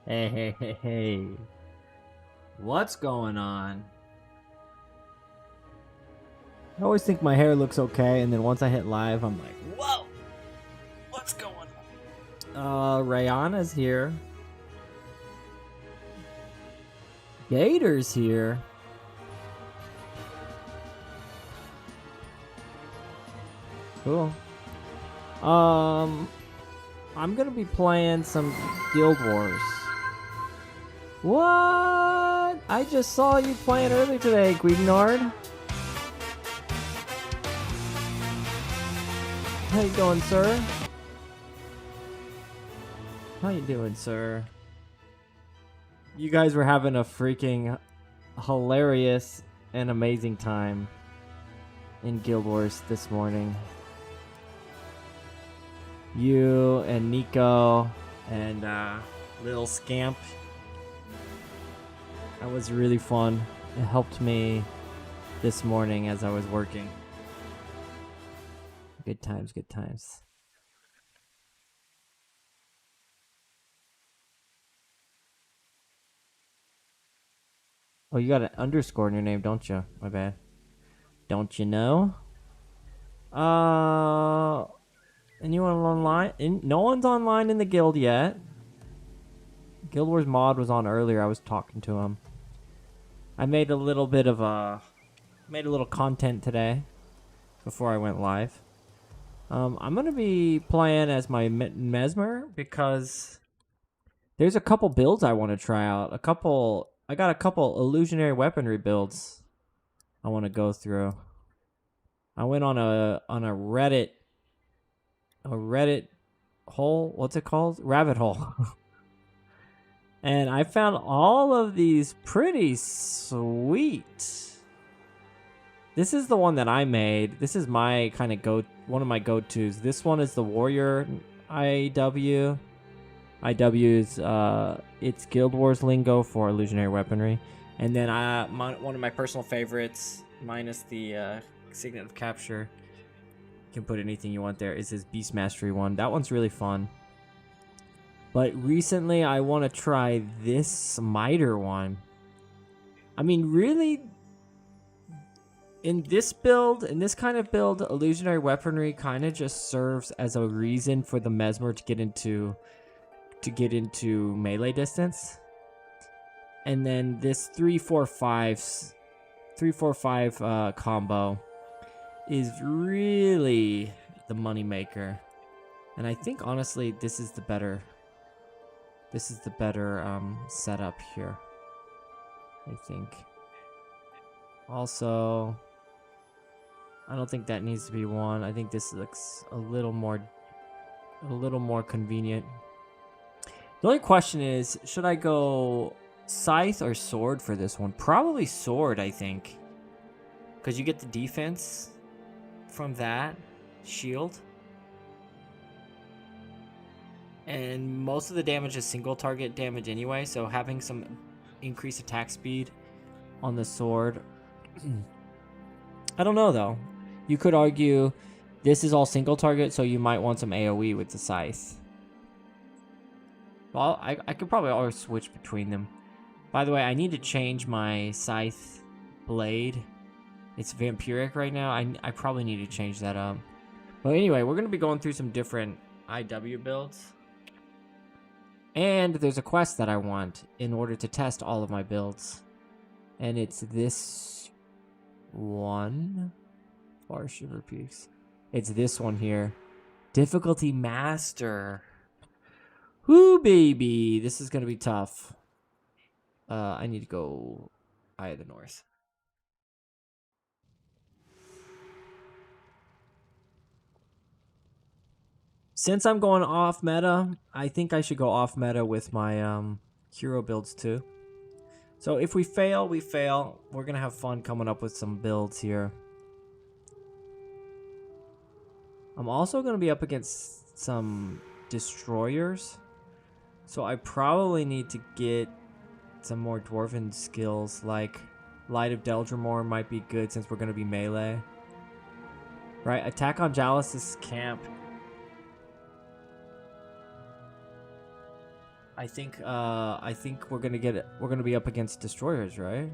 Hey, hey, hey, hey. What's going on? I always think my hair looks okay, and then once I hit live, I'm like, whoa! What's going on? Rayana's here. Gator's here. Cool. I'm gonna be playing some Guild Wars. What? I just saw you playing earlier today, Guignard. How you doing, sir? How you doing, sir? You guys were having a freaking hilarious and amazing time in Guild Wars this morning. You and Nico and Lil Scamp. That was really fun. It helped me this morning as I was working. Good times, good times. Oh, you got an underscore in your name, don't you? My bad. Don't you know? Anyone online? No one's online in the guild yet. Guild Wars mod was on earlier. I was talking to him. I made a little bit of content today before I went live. I'm gonna be playing as my Mesmer because there's a couple builds I want to try out. I got a couple illusionary weaponry builds I want to go through. I went on a Reddit hole. What's it called? Rabbit hole. And I found all of these pretty sweet. This is the one that I made. This is my kind of one of my go-tos. This one is the Warrior IW. IW is it's Guild Wars lingo for illusionary weaponry. And then one of my personal favorites, minus the Signet of Capture, you can put anything you want there, is this Beast Mastery one. That one's really fun. But recently I want to try this Smiter one. I mean, really, in this kind of build, illusionary weaponry kind of just serves as a reason for the Mesmer to get into melee distance. And then this 3-4-5 combo is really the money maker. And I think honestly this is the better setup here, I think. Also, I don't think that needs to be one. I think this looks a little more convenient. The only question is, should I go scythe or sword for this one? Probably sword, I think, because you get the defense from that shield, and most of the damage is single target damage anyway, so having some increased attack speed on the sword. I don't know though. You could argue this is all single target, so you might want some AoE with the scythe. Well, I could probably always switch between them. By the way, I need to change my scythe blade. It's vampiric right now. I probably need to change that up. But anyway, we're going to be going through some different IW builds. And there's a quest that I want in order to test all of my builds. And it's this one. Far Shiver Peaks. It's this one here. Difficulty Master. Whoo, baby. This is going to be tough. I need to go Eye of the North. Since I'm going off meta, I think I should go off meta with my hero builds too. So if we fail, we fail. We're going to have fun coming up with some builds here. I'm also going to be up against some destroyers. So I probably need to get some more dwarven skills, like Light of Deldrimor might be good since we're going to be melee. Right, attack on Jalus's camp. I think we're gonna be up against destroyers, right?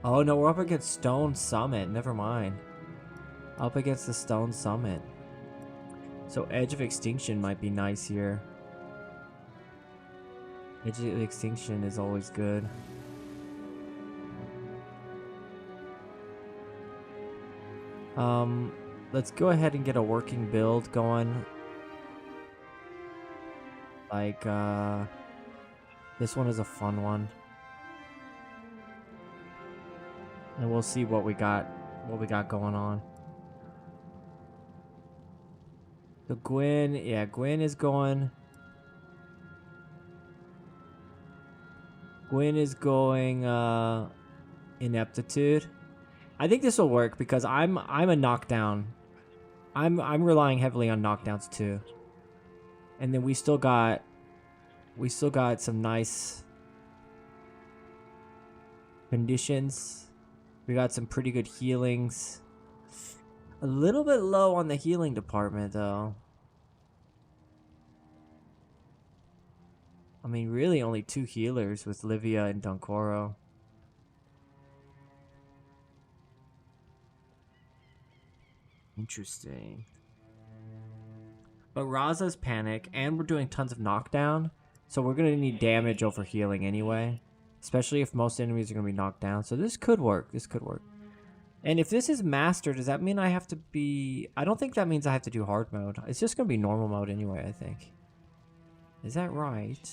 Oh no, we're up against Stone Summit. Never mind. Up against the Stone Summit. So Edge of Extinction might be nice here. Edge of Extinction is always good. Let's go ahead and get a working build going. Like, this one is a fun one. And we'll see what we got going on. So Gwyn, yeah, Gwyn is going. Gwyn is going Ineptitude. I think this will work because I'm a knockdown. I'm relying heavily on knockdowns too. And then we still got some nice conditions. We got some pretty good healings. A little bit low on the healing department though. I mean, really only 2 healers with Livia and Dunkoro. Interesting. But Raza's panic, and we're doing tons of knockdown, so we're going to need damage over healing anyway. Especially if most enemies are going to be knocked down. So this could work. This could work. And if this is master, does that mean I have to be... I don't think that means I have to do hard mode. It's just going to be normal mode anyway, I think. Is that right?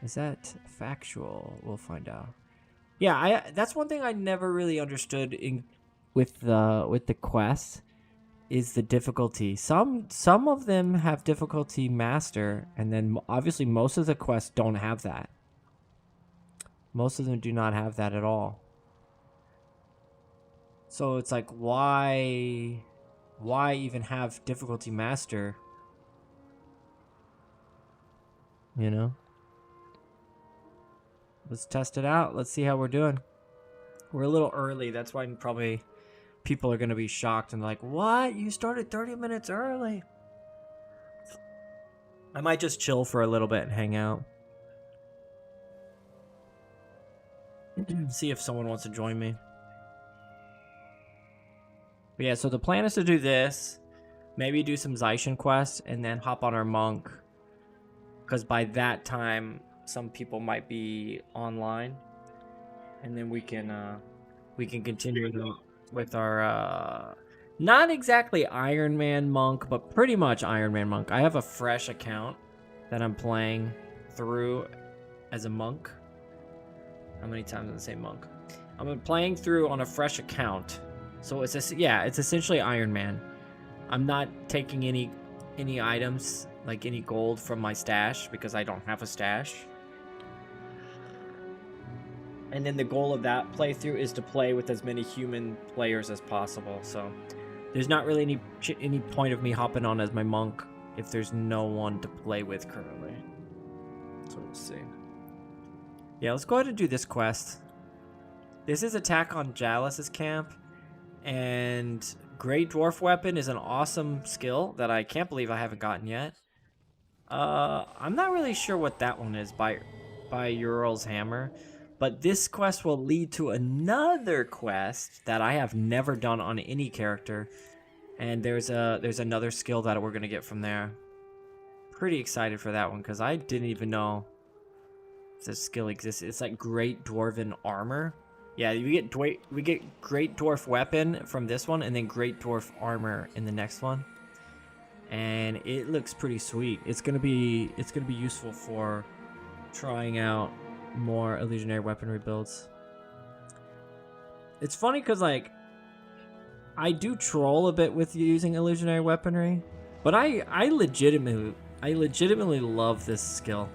Is that factual? We'll find out. Yeah, that's one thing I never really understood with the quests is the difficulty. Some of them have difficulty master, and then obviously most of the quests don't have that. Most of them do not have that at all. So it's like, why even have difficulty master? You know? Let's test it out. Let's see how we're doing. We're a little early. That's why probably people are going to be shocked and like, what? You started 30 minutes early. I might just chill for a little bit and hang out. See if someone wants to join me. But yeah, so the plan is to do this. Maybe do some Zaishin quests and then hop on our monk. Because by that time, some people might be online. And then we can continue with our not exactly Iron Man monk, but pretty much Iron Man monk. I have a fresh account that I'm playing through as a monk. How many times in the same monk? I'm playing through on a fresh account. So it's essentially Iron Man. I'm not taking any items, like any gold from my stash because I don't have a stash. And then the goal of that playthrough is to play with as many human players as possible. So there's not really any point of me hopping on as my monk if there's no one to play with currently. So we'll see. Yeah, let's go ahead and do this quest. This is attack on Jalus's camp. And Great Dwarf Weapon is an awesome skill that I can't believe I haven't gotten yet. I'm not really sure what that one is by Ural's Hammer. But this quest will lead to another quest that I have never done on any character. And there's another skill that we're going to get from there. Pretty excited for that one because I didn't even know this skill exists. It's like Great Dwarven Armor. Yeah, we get Great Dwarf Weapon from this one, and then Great Dwarf Armor in the next one. And it looks pretty sweet. It's gonna be useful for trying out more illusionary weaponry builds. It's funny because like I do troll a bit with using illusionary weaponry, but I legitimately love this skill,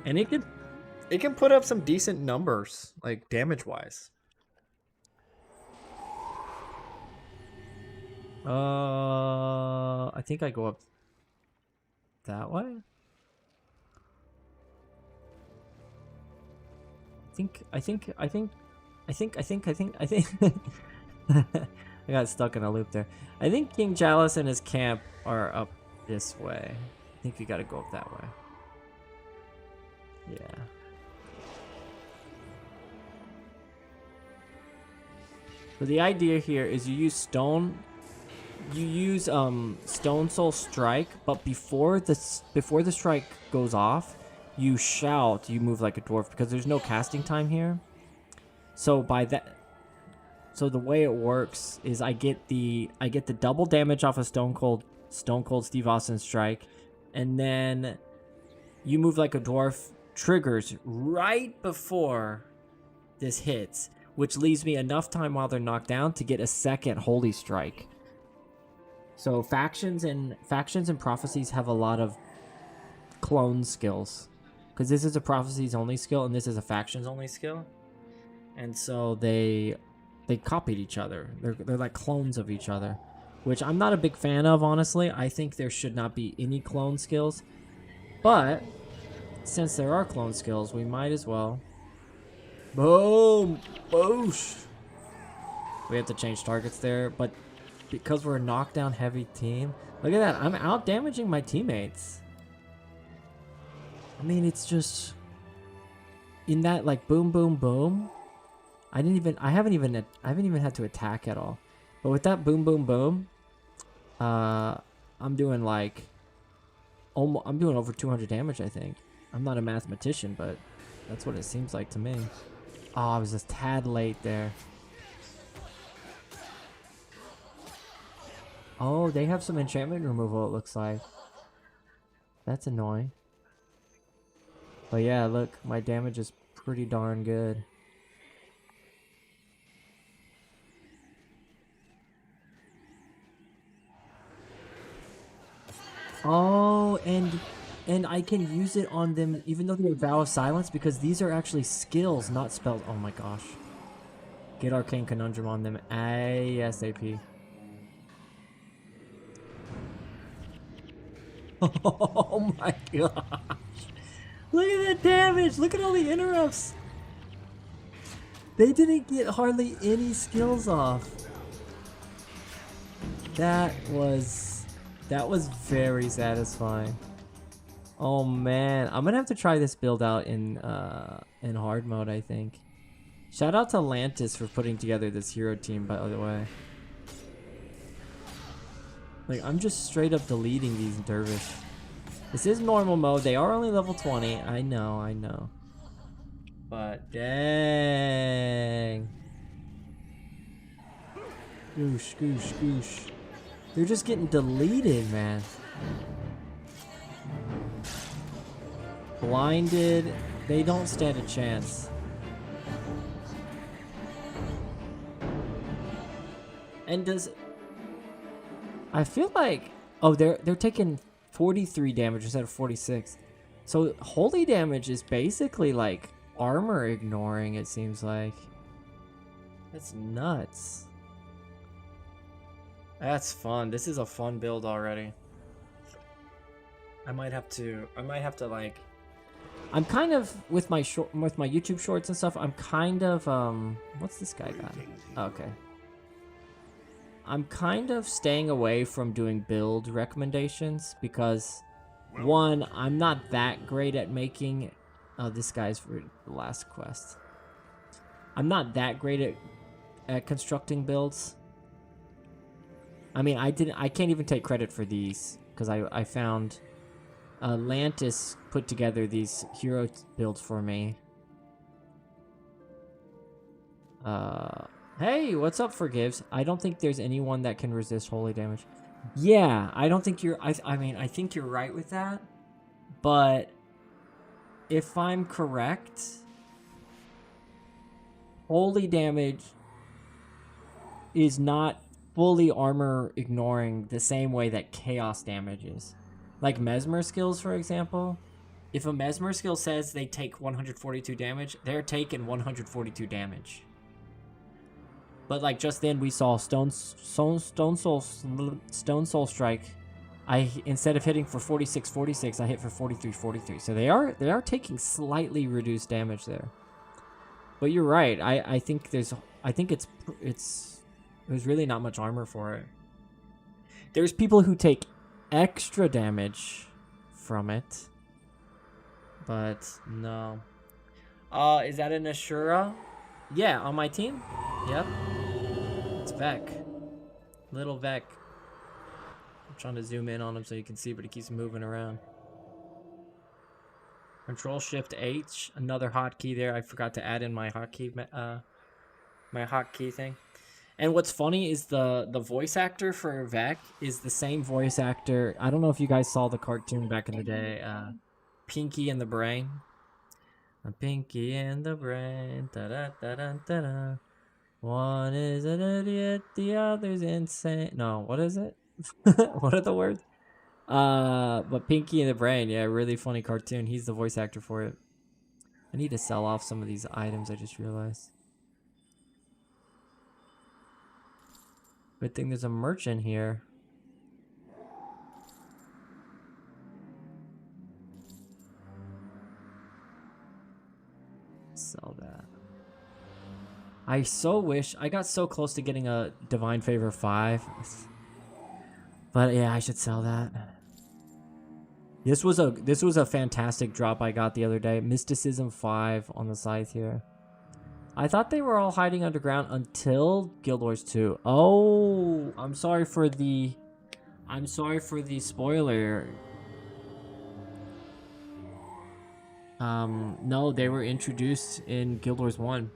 and it can put up some decent numbers, like damage-wise. I think I go up that way. I think. I got stuck in a loop there. I think King Jalus and his camp are up this way. I think you gotta go up that way. Yeah. So the idea here is you use stone Stone Soul Strike, but before the strike goes off, you shout, you move like a dwarf because there's no casting time here. So the way it works is I get the double damage off of Stone Cold Steve Austin strike, and then you move like a dwarf triggers right before this hits, which leaves me enough time while they're knocked down to get a second holy strike. So factions and prophecies have a lot of clone skills, because this is a prophecies only skill and this is a factions only skill, and so they copied each other. They're like clones of each other, which I'm not a big fan of, honestly. I think there should not be any clone skills, but since there are clone skills, we might as well. Boom, boosh. We have to change targets there, but because we're a knockdown heavy team, look at that, I'm out damaging my teammates. I mean, it's just in that like boom boom boom. I haven't even had to attack at all. But with that boom boom boom, I'm doing like I'm doing over 200 damage, I think. I'm not a mathematician, but that's what it seems like to me. Oh, I was just a tad late there. Oh, they have some enchantment removal, it looks like. That's annoying. But yeah, look, my damage is pretty darn good. Oh, and I can use it on them even though they're Vow of Silence, because these are actually skills, not spells. Oh my gosh. Get Arcane Conundrum on them ASAP. Oh my gosh. Look at that damage. Look at all the interrupts. They didn't get hardly any skills off. That was very satisfying. Oh man, I'm gonna have to try this build out in hard mode, I think. Shout out to Lantis for putting together this hero team, by the way. Like, I'm just straight up deleting these dervish. This is normal mode. They are only level 20. I know. But dang. Goosh, goosh, goosh. They're just getting deleted, man. Blinded. They don't stand a chance. And I feel like, oh, they're taking 43 damage instead of 46. So holy damage is basically like armor ignoring, it seems like. That's nuts. That's fun. This is a fun build already. I might have to like, I'm kind of with my YouTube shorts and stuff, I'm kind of what's this guy got? Oh, okay. I'm kind of staying away from doing build recommendations because, one, I'm not that great at making... Oh, this guy's for the last quest. I'm not that great at constructing builds. I mean, I can't even take credit for these because I found Lantis put together these hero builds for me. Hey, what's up, Forgives? I don't think there's anyone that can resist holy damage. Yeah, I don't think you're... I mean, I think you're right with that. But if I'm correct, holy damage is not fully armor ignoring the same way that chaos damage is. Like Mesmer skills, for example. If a Mesmer skill says they take 142 damage, they're taking 142 damage. But like just then we saw Stone Soul Strike. Instead of hitting for 46, I hit for 43. So they are taking slightly reduced damage there. But you're right. I think there's really not much armor for it. There's people who take extra damage from it. But no. Is that an Ashura? Yeah, on my team? Yep. It's Vec. Little Vec. I'm trying to zoom in on him so you can see, but he keeps moving around. Control Shift H, another hotkey there. I forgot to add in my hotkey, my hotkey thing. And what's funny is the voice actor for Vec is the same voice actor. I don't know if you guys saw the cartoon back in the day, Pinky and the Brain. Pinky and the Brain. Da da da da da da. One is an idiot, the other's insane. No, what is it? What are the words? But Pinky and the Brain, yeah, really funny cartoon. He's the voice actor for it. I need to sell off some of these items, I just realized. Good thing there's a merchant here. Sell that. I so wish I got so close to getting a Divine Favor 5. But yeah, I should sell that. This was a fantastic drop I got the other day. Mysticism 5 on the side here. I thought they were all hiding underground until Guild Wars 2. Oh, I'm sorry for the spoiler. No, they were introduced in Guild Wars 1.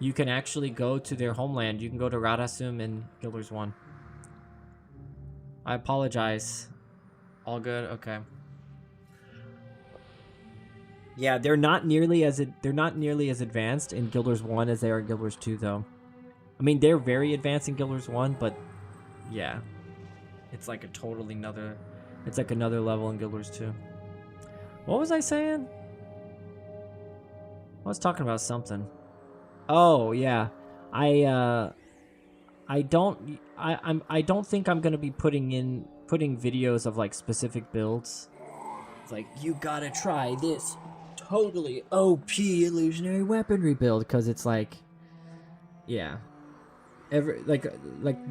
You can actually go to their homeland. You can go to Radasum in Guild Wars 1. I apologize. All good? Okay. Yeah, they're not nearly as advanced in Guild Wars 1 as they are in Guild Wars 2 though. I mean, they're very advanced in Guild Wars 1, but yeah. It's like another level in Guild Wars 2. What was I saying? I was talking about something. Oh, yeah. I don't think I'm going to be putting videos of like specific builds. It's like, you got to try this totally OP illusionary weaponry build, because it's like, yeah, like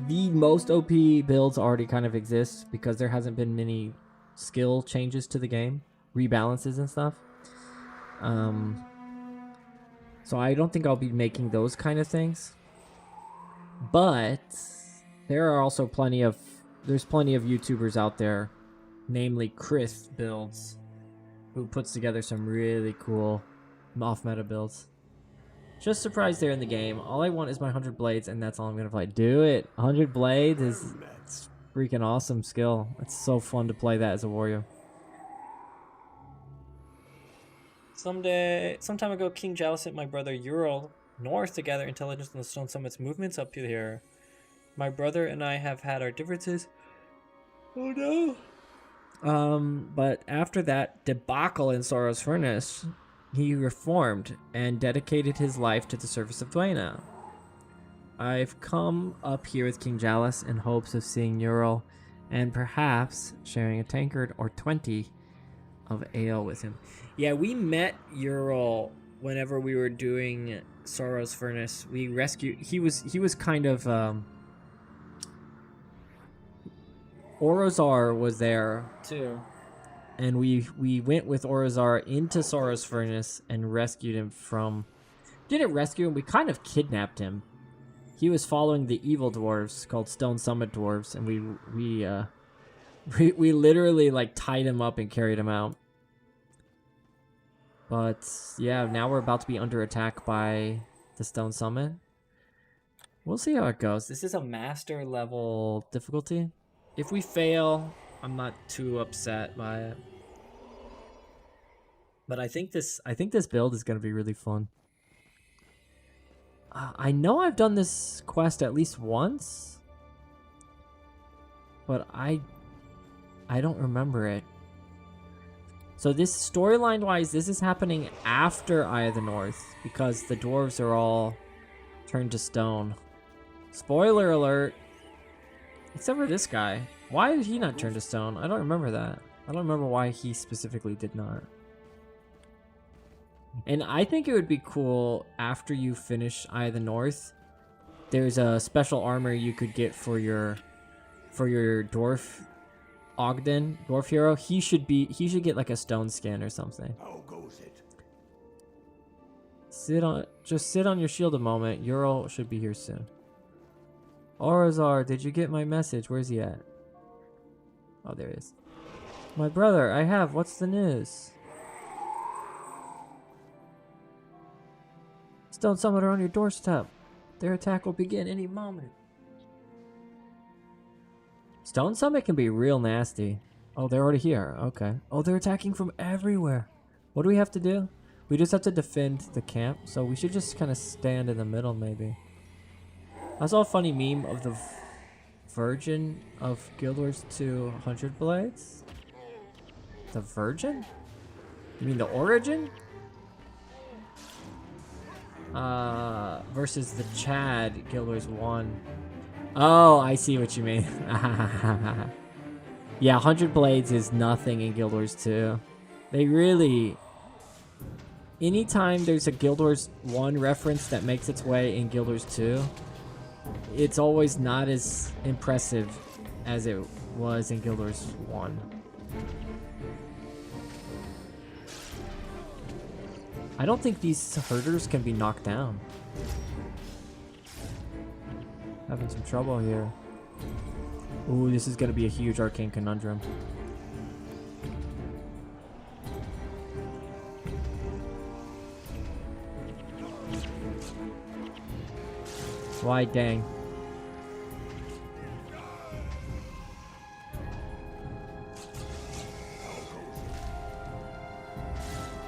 the most OP builds already kind of exist because there hasn't been many skill changes to the game, rebalances and stuff. So I don't think I'll be making those kind of things, but there are also plenty of YouTubers out there, namely Chris Builds, who puts together some really cool off-meta builds. Just surprised they're in the game. All I want is my 100 blades, and that's all I'm going to play. Do it! 100 blades is freaking awesome skill. It's so fun to play that as a warrior. Some time ago, King Jalus sent my brother Ural north to gather intelligence on the Stone Summit's movements up here. My brother and I have had our differences. Oh no! But after that debacle in Sorrow's Furnace, he reformed and dedicated his life to the service of Dwayna. I've come up here with King Jalus in hopes of seeing Ural and perhaps sharing a tankard or 20 of ale with him. Yeah, we met Ural whenever we were doing Sorrow's Furnace. We rescued... He was kind of... Orozar was there too, and we went with Orozar into Sorrow's Furnace and rescued him from... Didn't rescue him, we kind of kidnapped him. He was following the evil dwarves called Stone Summit dwarves, and we literally like tied him up and carried him out. But yeah, now we're about to be under attack by the Stone Summit. We'll see how it goes. This is a master level difficulty. If we fail, I'm not too upset by it. But I think this build is going to be really fun. I know I've done this quest at least once, but I don't remember it. So this storyline wise, this is happening after Eye of the North because the dwarves are all turned to stone. Spoiler alert. Except for this guy. Why did he not turn to stone? I don't remember that. I don't remember why he specifically did not. And I think it would be cool after you finish Eye of the North. There's a special armor you could get for your dwarf Ogden, dwarf hero, he should get like a stone skin or something. How goes it? Just sit on your shield a moment. Ural should be here soon. Orazar, did you get my message? Where's he at? Oh, there he is. My brother, I have. What's the news? Stone Summit are on your doorstep. Their attack will begin any moment. Stone Summit can be real nasty. Oh, they're already here. Okay. Oh, they're attacking from everywhere. What do we have to do? We just have to defend the camp. So we should just kind of stand in the middle, maybe. I saw a funny meme of the Virgin of Guild Wars 2 100 Blades. The Virgin? You mean the Origin? Versus the Chad Guild Wars 1. Oh, I see what you mean. Yeah, 100 Blades is nothing in Guild Wars 2. They really... Anytime there's a Guild Wars 1 reference that makes its way in Guild Wars 2, it's always not as impressive as it was in Guild Wars 1. I don't think these herders can be knocked down. Having some trouble here. Ooh, this is going to be a huge arcane conundrum. Why, dang.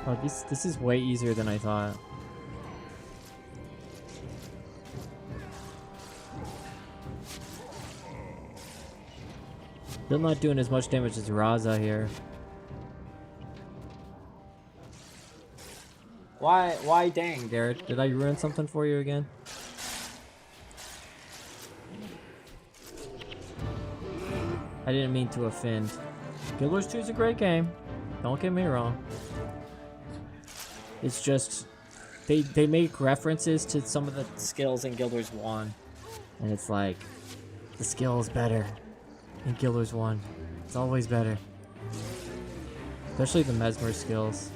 Oh, this is way easier than I thought. Still not doing as much damage as Raza here. Why dang, Derek? Did I ruin something for you again? I didn't mean to offend. Guild Wars 2 is a great game. Don't get me wrong. It's just they make references to some of the skills in Guild Wars 1, and it's like the skill is better in Guild Wars 1. It's always better, especially the Mesmer skills.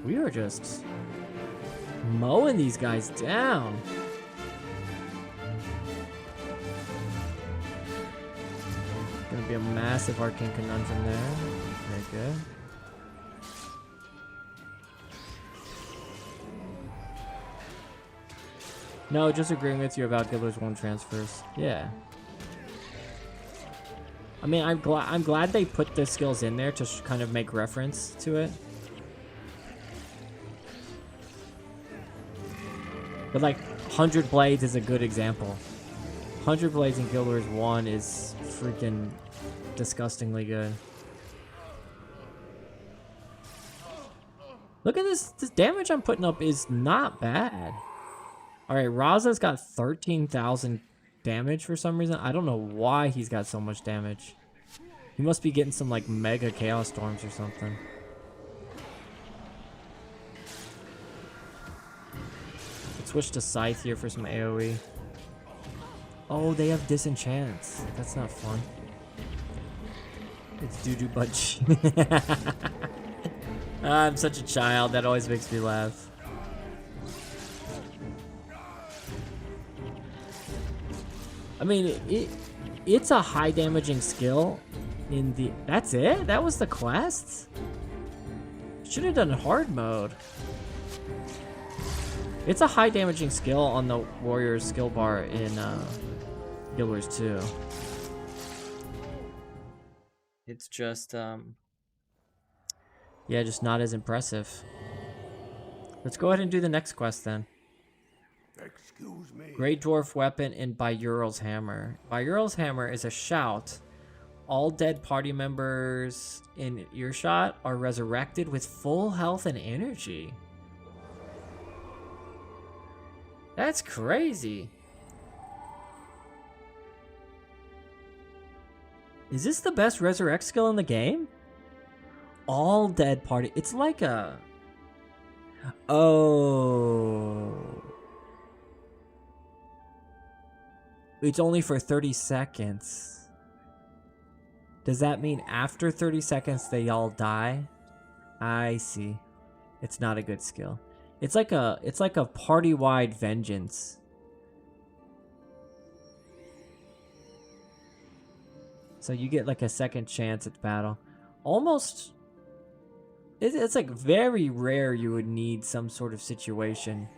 We are just mowing these guys down. Gonna be a massive arcane conundrum there. Very good. No, just agreeing with you about Guild Wars 1 transfers. Yeah. I mean, I'm glad they put the skills in there to kind of make reference to it. But like 100 Blades is a good example. 100 Blades in Guild Wars 1 is freaking disgustingly good. Look at this. This damage I'm putting up is not bad. Alright, Raza's got 13,000 damage for some reason. I don't know why he's got so much damage. He must be getting some like mega chaos storms or something. Let's switch to Scythe here for some AoE. Oh, they have disenchants. That's not fun. It's doo-doo budge. I'm such a child. That always makes me laugh. I mean, it's a high damaging skill in the... That's it? That was the quest? Should have done hard mode. It's a high damaging skill on the warrior's skill bar in Guild Wars 2. It's just, yeah, just not as impressive. Let's go ahead and do the next quest then. Excuse me. Great Dwarf Weapon and Byural's Hammer. Byural's Hammer is a shout. All dead party members in earshot are resurrected with full health and energy. That's crazy. Is this the best resurrect skill in the game? All dead party. It's like a... Oh... It's only for 30 seconds. Does that mean after 30 seconds they all die? I see. It's not a good skill. It's like a party-wide vengeance. So you get like a second chance at battle. Almost it's like very rare you would need some sort of situation.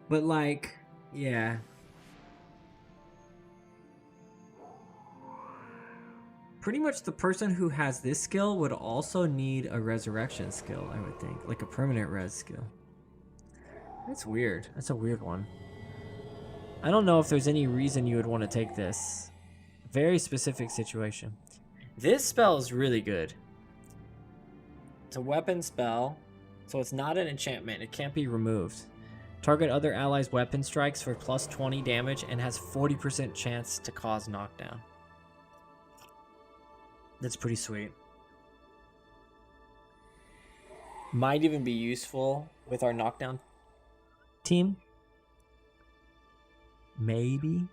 But like, yeah. Pretty much the person who has this skill would also need a resurrection skill, I would think. Like a permanent res skill. That's weird. That's a weird one. I don't know if there's any reason you would want to take this. Very specific situation. This spell is really good. It's a weapon spell, so it's not an enchantment. It can't be removed. Target other allies' weapon strikes for plus 20 damage and has 40% chance to cause knockdown. That's pretty sweet. Might even be useful with our knockdown team. Maybe.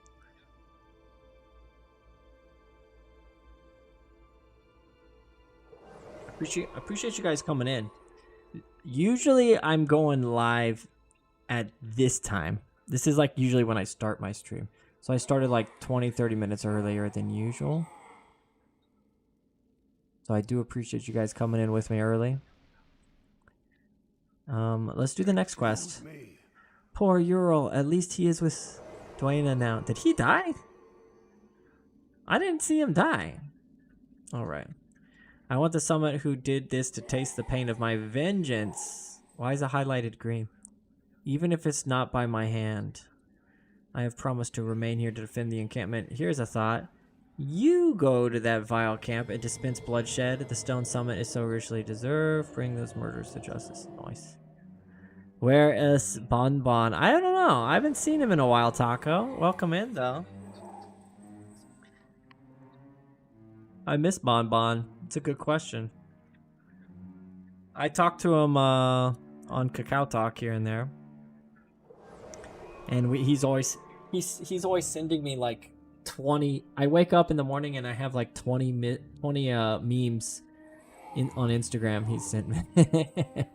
Appreciate you guys coming in. Usually I'm going live at this time. This is like usually when I start my stream. So I started like 20-30 minutes earlier than usual. So I do appreciate you guys coming in with me early. Let's do the next quest. Poor Ural. At least he is with Dwayna now. Did he die? I didn't see him die. Alright. I want the summit who did this to taste the pain of my vengeance. Why is it highlighted green? Even if it's not by my hand. I have promised to remain here to defend the encampment. Here's a thought. You go to that vile camp and dispense bloodshed. The stone summit is so richly deserved. Bring those murderers to justice. Nice. Where is Bon Bon? I don't know. I haven't seen him in a while, Taco. Welcome in, though. I miss Bon Bon. It's a good question. I talk to him on Cacao Talk here and there. And he's always sending me like 20. I wake up in the morning and I have like 20 memes on Instagram he sent me. I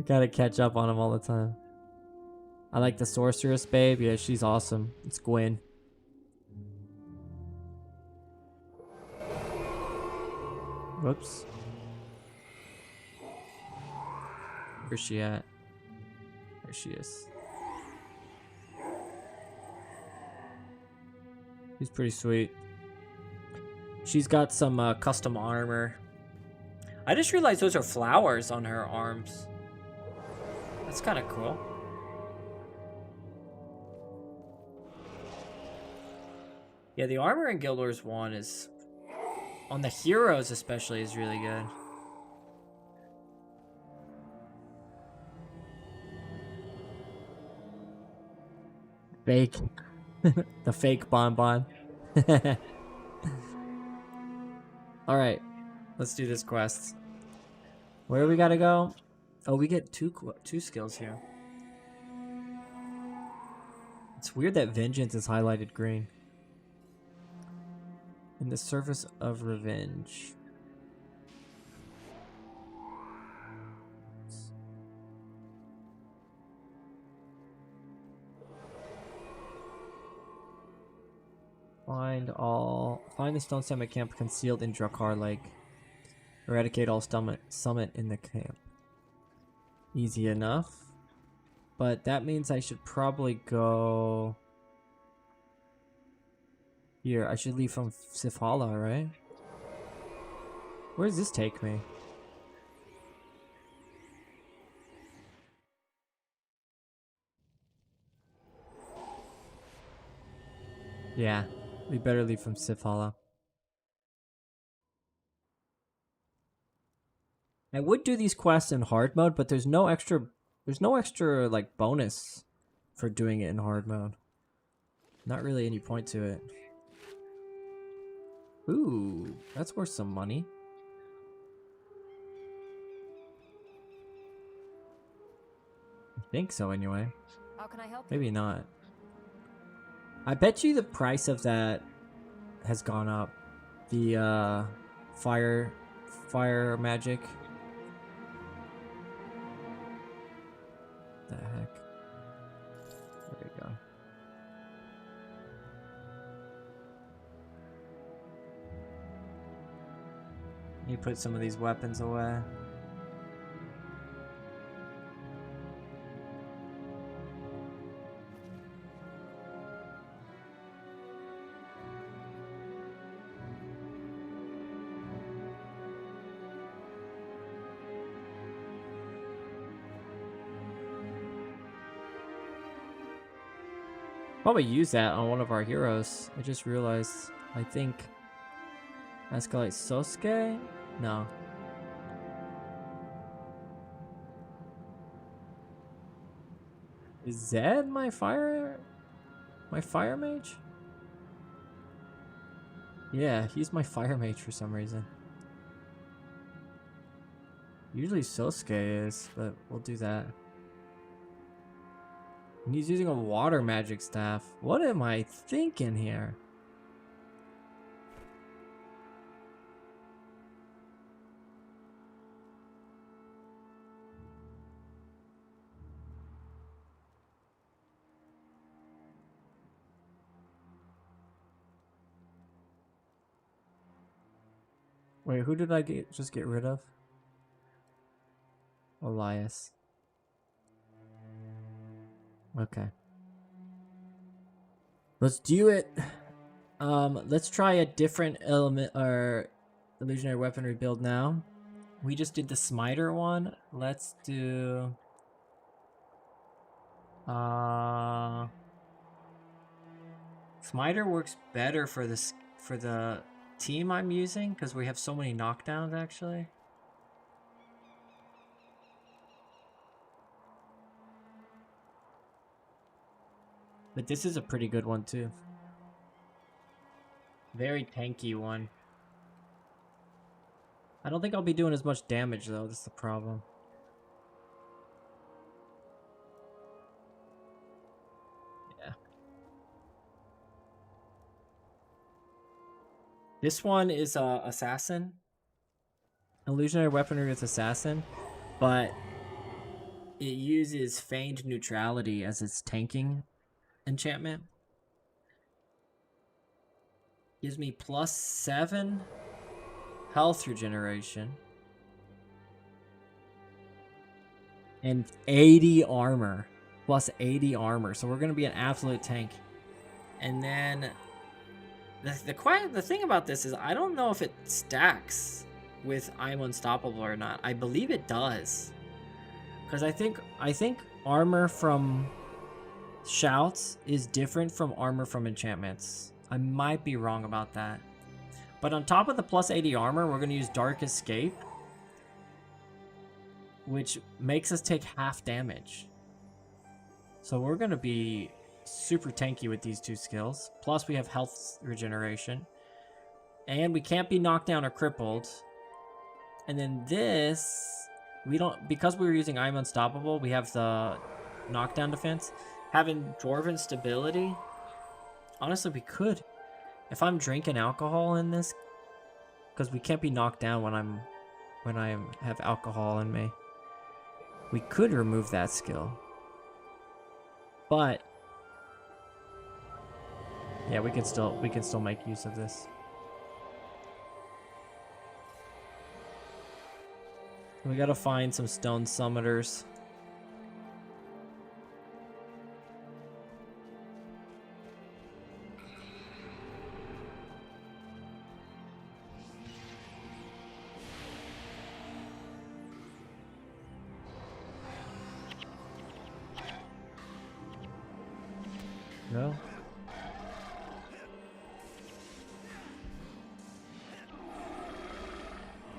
gotta catch up on him all the time. I like the sorceress babe. Yeah, she's awesome. It's Gwen. Whoops. Where's she at? There she is. She's pretty sweet. She's got some custom armor. I just realized those are flowers on her arms. That's kind of cool. Yeah, the armor in Guild Wars 1 is... on the heroes especially is really good. Fake. The fake Bon Bon. Alright. Let's do this quest. Where we gotta go? Oh, we get two skills here. It's weird that Vengeance is highlighted green. In the service of revenge. Find the Stone Summit camp concealed in Drakkar Lake. Eradicate all summit in the camp. Easy enough. But that means I should probably go here. I should leave from Sifhala, right? Where does this take me? Yeah, we better leave from Sifhala. I would do these quests in hard mode, but there's no extra like bonus for doing it in hard mode. Not really any point to it. Ooh, that's worth some money. I think so anyway. How can I help you? Maybe not. I bet you the price of that has gone up. The fire magic. The heck? There we go. You put some of these weapons away. Probably use that on one of our heroes. I just realized. I think Escalate Sosuke? No. Is Zed my fire mage? Yeah, he's my fire mage for some reason. Usually Sosuke is, but we'll do that. And he's using a water magic staff. What am I thinking here? Wait, who did I just get rid of? Elias. Okay. Let's do it. Let's try a different element or illusionary weaponry build now. We just did the smiter one. Let's do smiter works better for this for the team I'm using because we have so many knockdowns actually. But this is a pretty good one too. Very tanky one. I don't think I'll be doing as much damage though, that's the problem. Yeah. This one is assassin. Illusionary weaponry with assassin, but it uses feigned neutrality as its tanking enchantment. Gives me +7 health regeneration. And 80 armor. +80 armor. So we're going to be an absolute tank. And then the thing about this is I don't know if it stacks with I'm Unstoppable or not. I believe it does. Because I think armor from shouts is different from armor from enchantments. I might be wrong about that. But on top of the +80 armor, we're going to use Dark Escape, which makes us take half damage. So we're going to be super tanky with these two skills. Plus we have health regeneration. And we can't be knocked down or crippled. And then this, we don't, because we were using I'm Unstoppable, we have the knockdown defense. Having Dwarven stability, honestly, we could. If I'm drinking alcohol in this, because we can't be knocked down when I have alcohol in me, we could remove that skill. But yeah, we can still make use of this. We gotta find some stone summoners. No?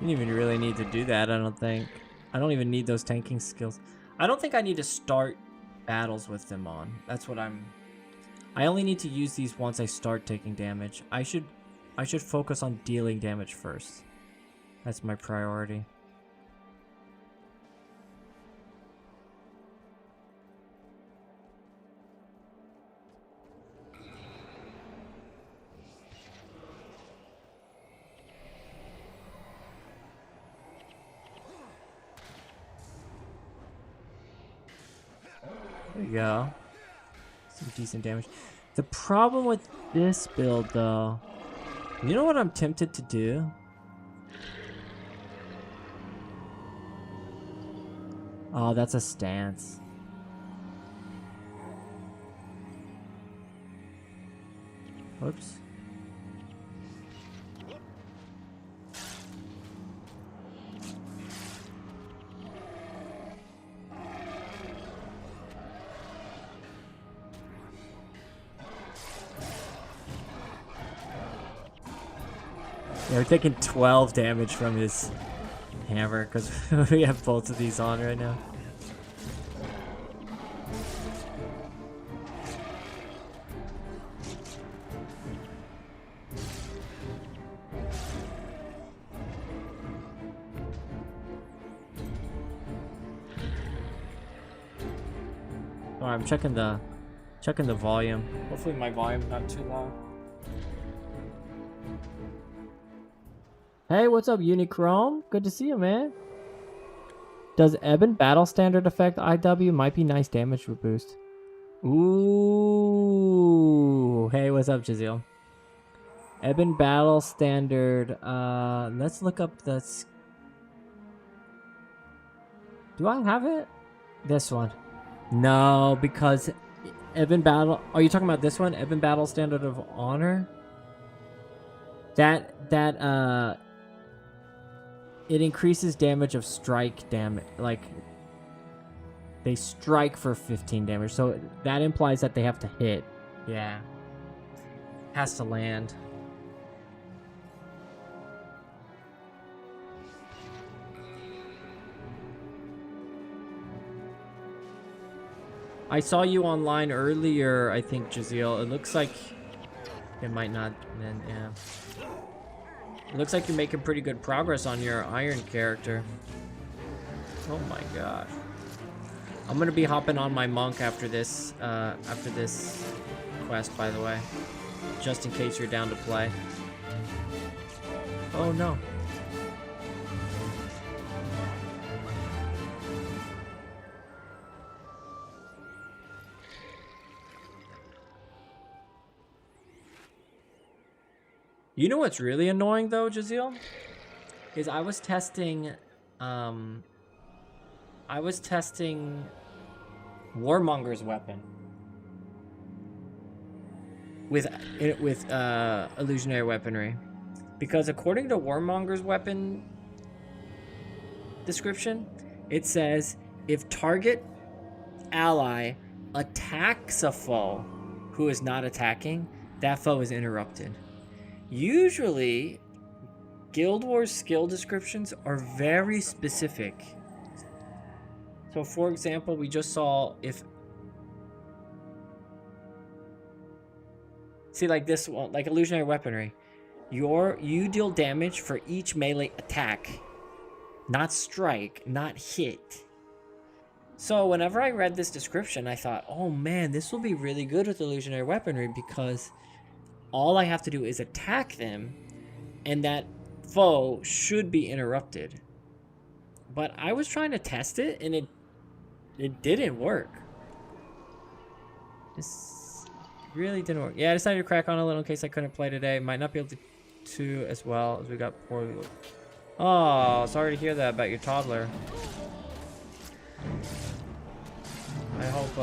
You don't even really need to do that, I don't think. I don't even need those tanking skills. I don't think I need to start battles with them on. That's what I only need to use these once I start taking damage. I should focus on dealing damage first. That's my priority. There you go. Some decent damage. The problem with this build, though, you know what I'm tempted to do? Oh, that's a stance. Whoops. Yeah, we're taking 12 damage from his hammer because we have both of these on right now. Alright, I'm checking the volume. Hopefully my volume's not too loud. Hey, what's up, Unichrome? Good to see you, man. Does Eben battle standard affect IW? Might be nice damage boost. Ooh. Hey, what's up, Jazeel? Eben battle standard. Let's look up the. Do I have it? This one. No, because Eben battle. Are you talking about this one? Eben battle standard of honor. That it increases damage of strike damage. Like, they strike for 15 damage. So that implies that they have to hit. Yeah. Has to land. I saw you online earlier, I think, Jazeel. It looks like it might not, then, yeah. It looks like you're making pretty good progress on your iron character. Oh my gosh. I'm gonna be hopping on my monk after this quest, by the way. Just in case you're down to play. Oh no. You know what's really annoying though, Jazeel? Is I was testing Warmonger's weapon with illusionary weaponry, because according to Warmonger's weapon description, it says if target ally attacks a foe who is not attacking, that foe is interrupted. Usually, Guild Wars skill descriptions are very specific. So, for example, we just saw if... See, like this one, like illusionary weaponry. You deal damage for each melee attack. Not strike, not hit. So, whenever I read this description, I thought, oh man, this will be really good with illusionary weaponry because all I have to do is attack them, and that foe should be interrupted. But I was trying to test it, and it didn't work. This really didn't work. Yeah, I decided to crack on a little in case I couldn't play today. Might not be able to as well as we got poor. Oh, sorry to hear that about your toddler. I hope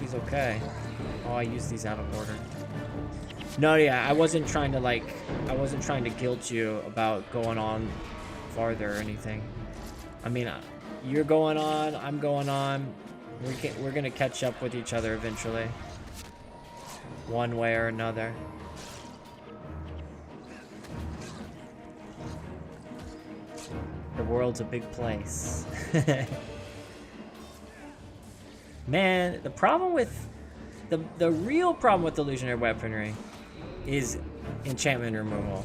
he's okay. Oh, I used these out of order. No, yeah, I wasn't trying to guilt you about going on farther or anything. I mean, you're going on, I'm going on. We're gonna catch up with each other eventually, one way or another. The world's a big place. Man, the problem with the real problem with illusionary weaponry is enchantment removal.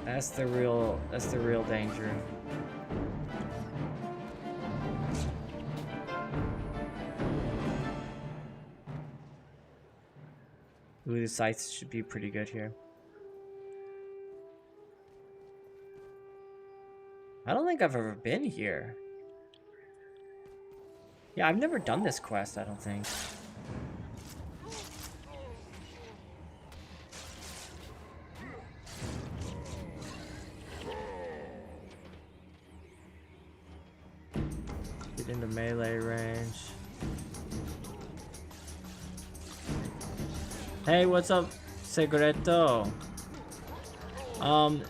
That's the real danger. Ooh, the sights should be pretty good here. I don't think I've ever been here. Yeah, I've never done this quest, I don't think. Get into melee range. Hey, what's up, Segreto?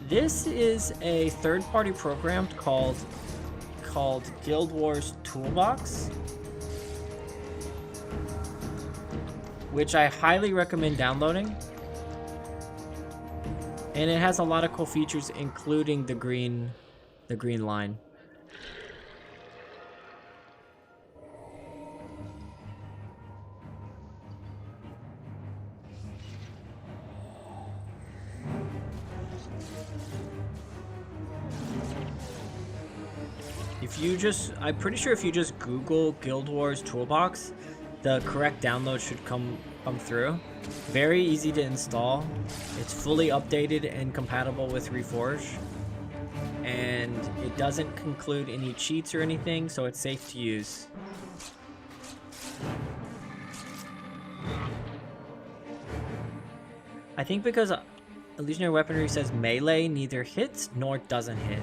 This is a third-party program called Guild Wars Toolbox, which I highly recommend downloading. And it has a lot of cool features, including the green line. I'm pretty sure if you just Google Guild Wars Toolbox, the correct download should come through. Very easy to install. It's fully updated and compatible with Reforged. And it doesn't include any cheats or anything, so it's safe to use. I think because illusionary weaponry says melee neither hits nor doesn't hit.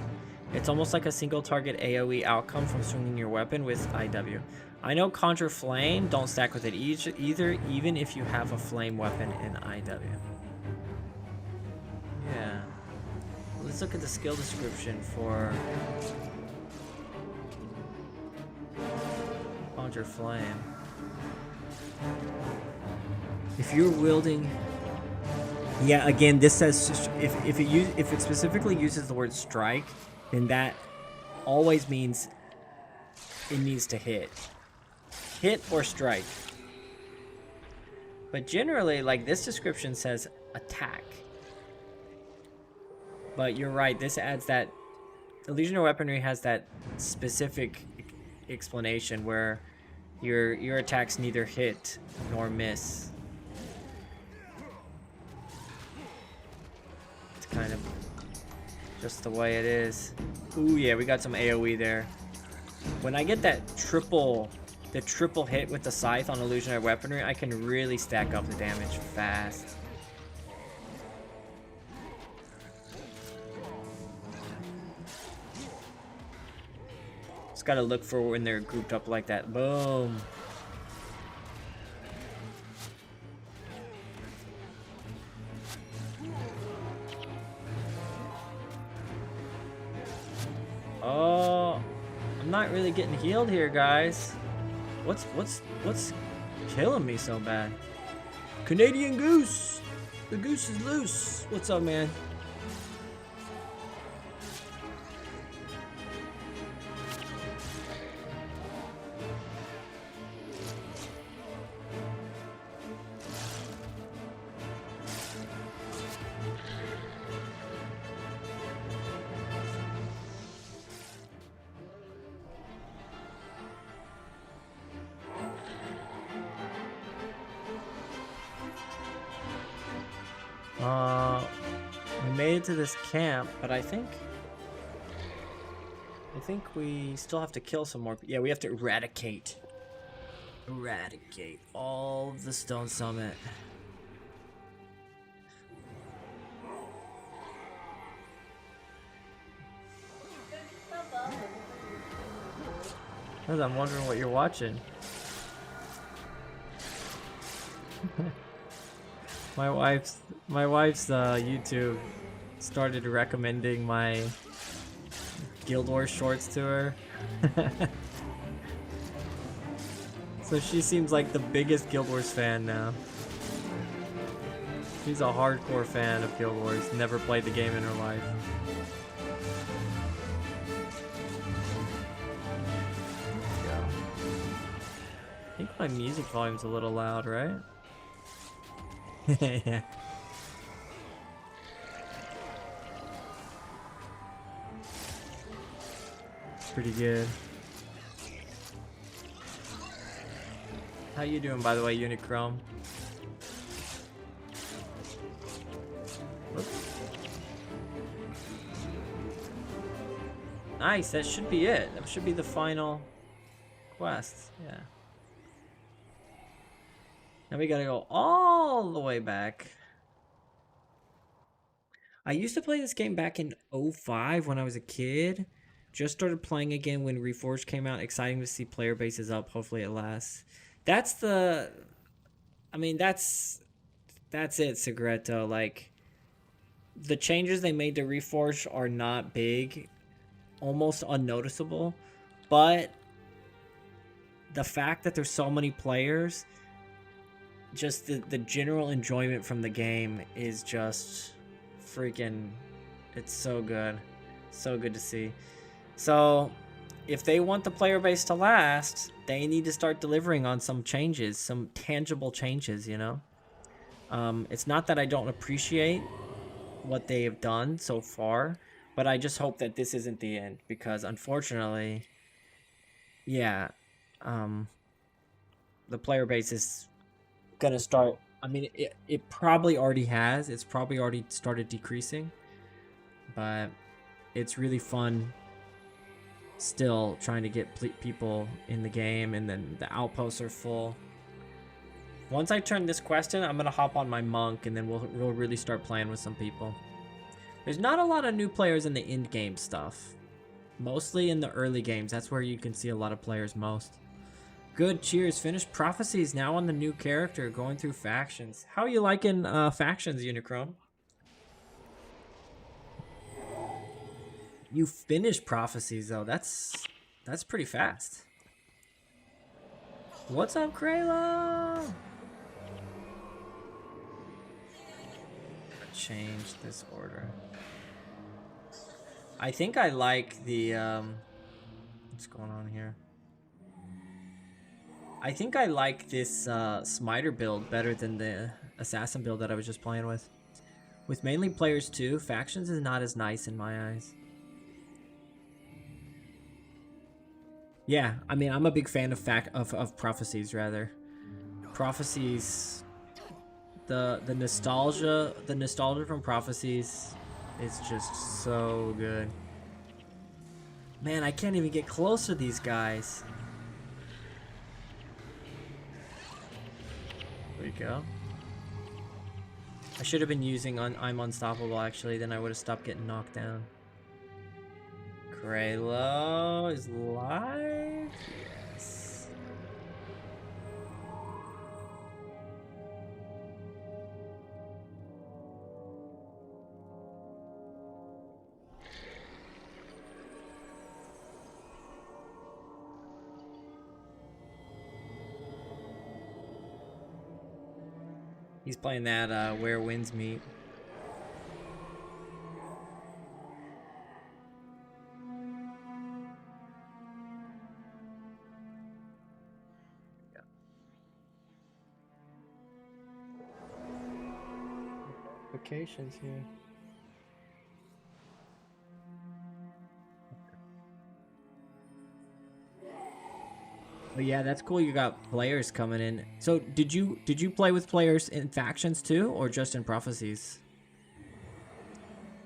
It's almost like a single target AoE outcome from swinging your weapon with IW. I know Conjure Flame don't stack with it either, even if you have a flame weapon in IW. Yeah. Let's look at the skill description for Conjure Flame. If you're wielding... Yeah, again, this says if it specifically uses the word strike, then that always means it needs to hit or strike. But generally, like, this description says attack. But you're right, this adds that illusionary weaponry has that specific explanation where your attacks neither hit nor miss. It's kind of just the way it is. Ooh, yeah, we got some AoE there. When I get that triple hit with the scythe on illusionary weaponry, I can really stack up the damage fast. Just gotta look for when they're grouped up like that. Boom. Oh, I'm not really getting healed here, guys. What's killing me so bad? Canadian Goose! The goose is loose. What's up, man? We made it to this camp, but I think we still have to kill some more. Yeah, we have to eradicate all of the Stone Summit. Because I'm wondering what you're watching. My wife's YouTube started recommending my Guild Wars shorts to her. So she seems like the biggest Guild Wars fan now. She's a hardcore fan of Guild Wars, never played the game in her life. Yeah. I think my music volume's a little loud, right? Yeah. Pretty good. How you doing, by the way, Unichrome? Whoops. Nice, that should be it. That should be the final quests. Yeah. Now we gotta go all the way back. I used to play this game back in 05 when I was a kid. Just started playing again when Reforged came out. Exciting to see player bases up. Hopefully it lasts. That's the... I mean, that's it, Segreto. Like, the changes they made to Reforged are not big. Almost unnoticeable. But the fact that there's so many players, just the general enjoyment from the game is just freaking, it's so good. So good to see. So if they want the player base to last, they need to start delivering on some changes, some tangible changes, you know? It's not that I don't appreciate what they have done so far, but I just hope that this isn't the end, because unfortunately, yeah, the player base is gonna start. I mean, it probably already has. It's probably already started decreasing, but it's really fun still trying to get people in the game, and then the outposts are full. Once I turn this quest in, I'm gonna hop on my monk, and then we'll really start playing with some people. There's not a lot of new players in the end game stuff. Mostly in the early games. That's where you can see a lot of players most. Good, cheers. Finished Prophecies, now on the new character, going through factions. How are you liking factions, Unicron? You finished Prophecies, though. That's pretty fast. What's up, Krayla? Change this order. I think I like the what's going on here? I think I like this Smiter build better than the Assassin build that I was just playing with. With mainly players too, factions is not as nice in my eyes. Yeah, I mean, I'm a big fan of Prophecies, rather. Prophecies, the nostalgia from Prophecies is just so good. Man, I can't even get close to these guys. There you go. I should have been using I'm Unstoppable, actually, then I would have stopped getting knocked down. Kraylo is live? Yes. He's playing that Where Winds Meet. Notifications here. But yeah, that's cool. You got players coming in. So did you play with players in factions too, or just in Prophecies?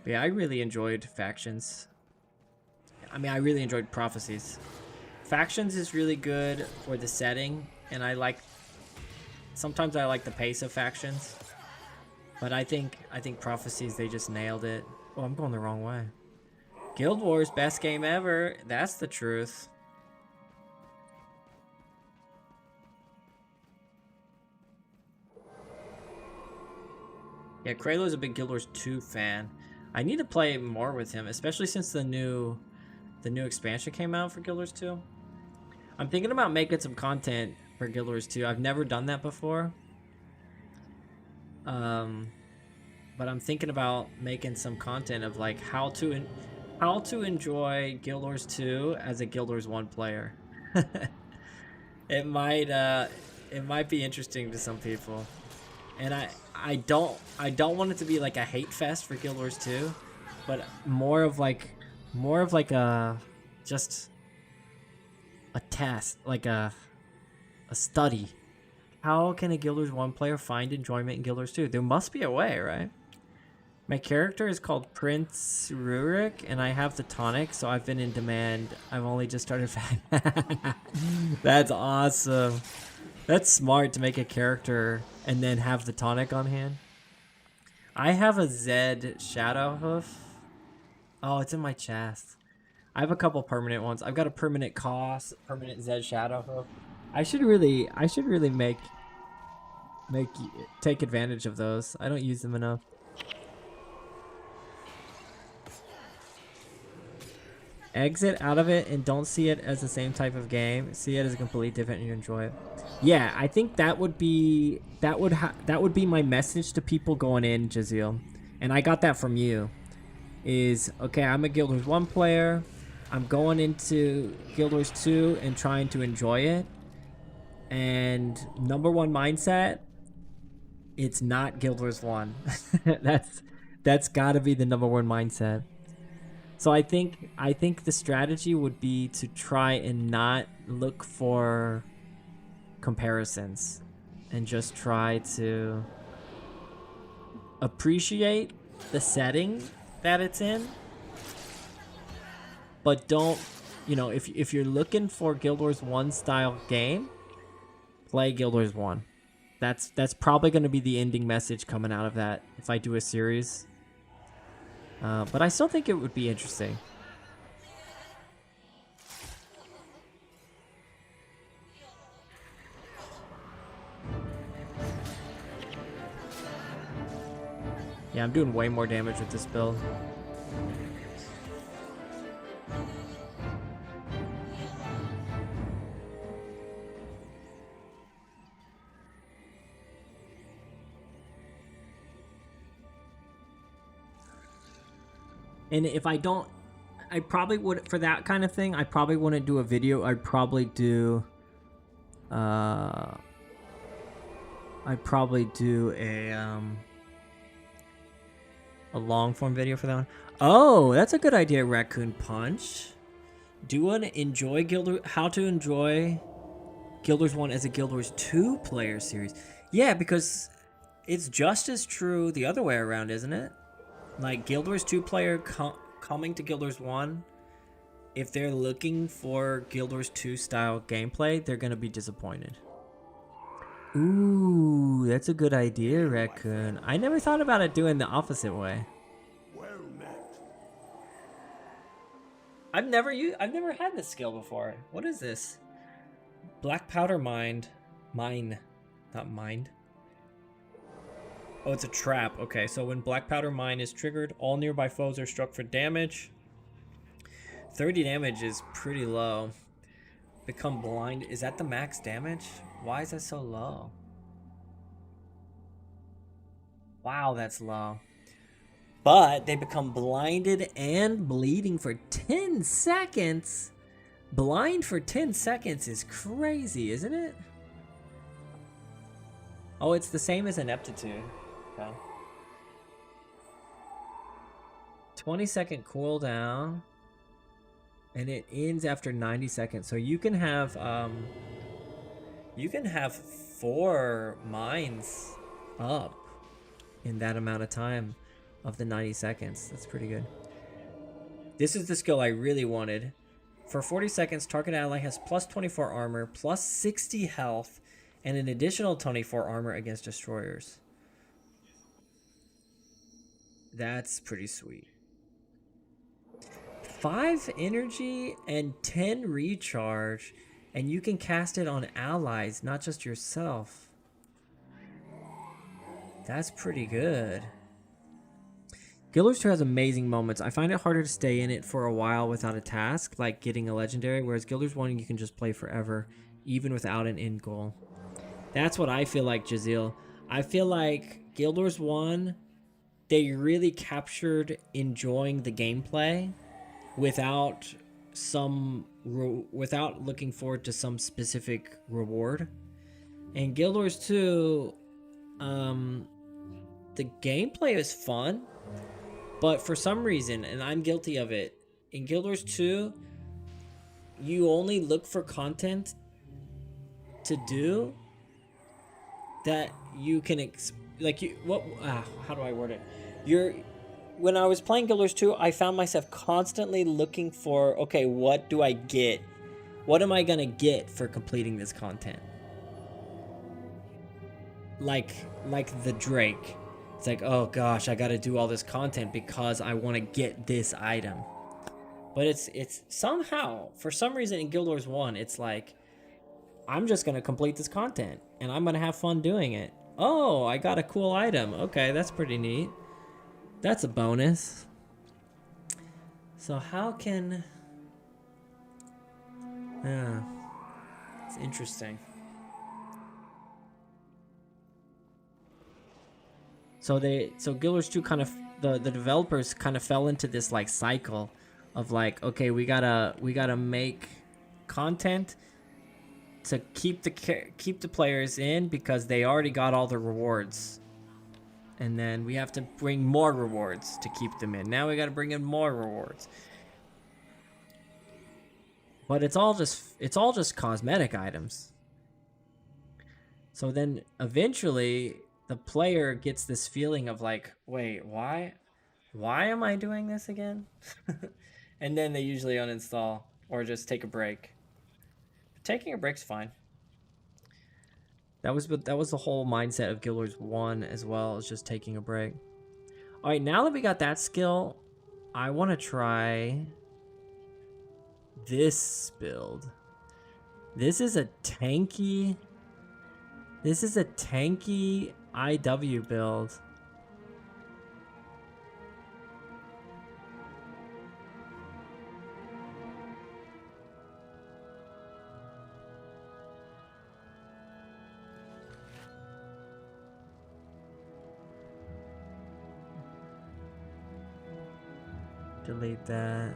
But yeah, I really enjoyed factions. I mean, I really enjoyed Prophecies. Factions is really good for the setting, and sometimes I like the pace of factions. But I think Prophecies, they just nailed it. Oh, I'm going the wrong way. Guild Wars, best game ever. That's the truth. Yeah, Kraylo's a big Guild Wars 2 fan. I need to play more with him, especially since the new expansion came out for Guild Wars 2. I'm thinking about making some content for Guild Wars 2. I've never done that before. But I'm thinking about making some content of like how to enjoy Guild Wars 2 as a Guild Wars 1 player. It might be interesting to some people. And I don't want it to be like a hate fest for Guild Wars 2, but more of like a just a test, like a study. How can a Guild Wars 1 player find enjoyment in Guild Wars 2? There must be a way, right? My character is called Prince Rurik, and I have the tonic, so I've been in demand. I've only just started. That's awesome. That's smart to make a character and then have the tonic on hand. I have a Zed Shadow Hoof. Oh, it's in my chest. I have a couple permanent ones. I've got a permanent Koss, permanent Zed Shadow Hoof. I should really take advantage of those. I don't use them enough. Exit out of it and don't see it as the same type of game. See it as a completely different and you enjoy it. Yeah, I think that would be my message to people going in, Jazeel. And I got that from you. Is okay, I'm a Guild Wars 1 player. I'm going into Guild Wars 2 and trying to enjoy it. And number one mindset, it's not Guild Wars 1. that's got to be the number one mindset. So I think the strategy would be to try and not look for comparisons and just try to appreciate the setting that it's in. But don't, if you're looking for Guild Wars 1 style game, play Guild Wars 1. That's probably going to be the ending message coming out of that if I do a series. But I still think it would be interesting. Yeah, I'm doing way more damage with this build. And if I don't, I probably would, for that kind of thing, I probably wouldn't do a video. I'd probably do a long form video for that one. Oh, that's a good idea, Raccoon Punch. Do you want to enjoy how to enjoy Guild Wars 1 as a Guild Wars 2 player series? Yeah, because it's just as true the other way around, isn't it? Like, Guild Wars 2 player coming to Guild Wars 1, if they're looking for Guild Wars 2 style gameplay, they're going to be disappointed. Ooh, that's a good idea, Raccoon. I never thought about it doing the opposite way. Well met. I've never had this skill before. What is this? Black powder mine, not mind. Oh, it's a trap. Okay, so when Black Powder Mine is triggered, all nearby foes are struck for damage. 30 damage is pretty low. Become blind. Is that the max damage? Why is that so low? Wow, that's low. But they become blinded and bleeding for 10 seconds. Blind for 10 seconds is crazy, isn't it? Oh, it's the same as Ineptitude. Okay. 20-second cooldown, and it ends after 90 seconds. So you can have 4 mines up in that amount of time of the 90 seconds. That's pretty good. This is the skill I really wanted. For 40 seconds, target ally has plus 24 armor, plus 60 health, and an additional 24 armor against destroyers. That's pretty sweet. 5 energy and 10 recharge, and you can cast it on allies, not just yourself. That's pretty good. Guild Wars 2 has amazing moments. I find it harder to stay in it for a while without a task, like getting a legendary, whereas Guild Wars 1 you can just play forever, even without an end goal. That's what I feel like, Jazeel. I feel like Guild Wars 1, they really captured enjoying the gameplay without looking forward to some specific reward. And Guild Wars 2, the gameplay is fun, but for some reason, and I'm guilty of it, in Guild Wars 2, you only look for content to do that you can how do I word it? when I was playing Guild Wars 2, I found myself constantly looking for, okay, what do I get? What am I gonna get for completing this content? Like the Drake. It's like, oh gosh, I gotta do all this content because I want to get this item. But it's somehow, for some reason in Guild Wars 1, it's like, I'm just gonna complete this content and I'm gonna have fun doing it. Oh, I got a cool item. Okay, that's pretty neat. That's a bonus. So how can... Yeah, it's interesting. So Guild Wars 2 kind of, the developers kind of fell into this like cycle of like, okay, we gotta make content to keep the players in because they already got all the rewards, and then we have to bring more rewards to keep them in. Now we got to bring in more rewards, but it's all just cosmetic items. So then eventually the player gets this feeling of like, wait, why am I doing this again? And then they usually uninstall or just take a break. Taking a break's fine. That was the whole mindset of Guild Wars 1 as well, as just taking a break. All right, now that we got that skill, I want to try this build. This is a tanky IW build. Delete that.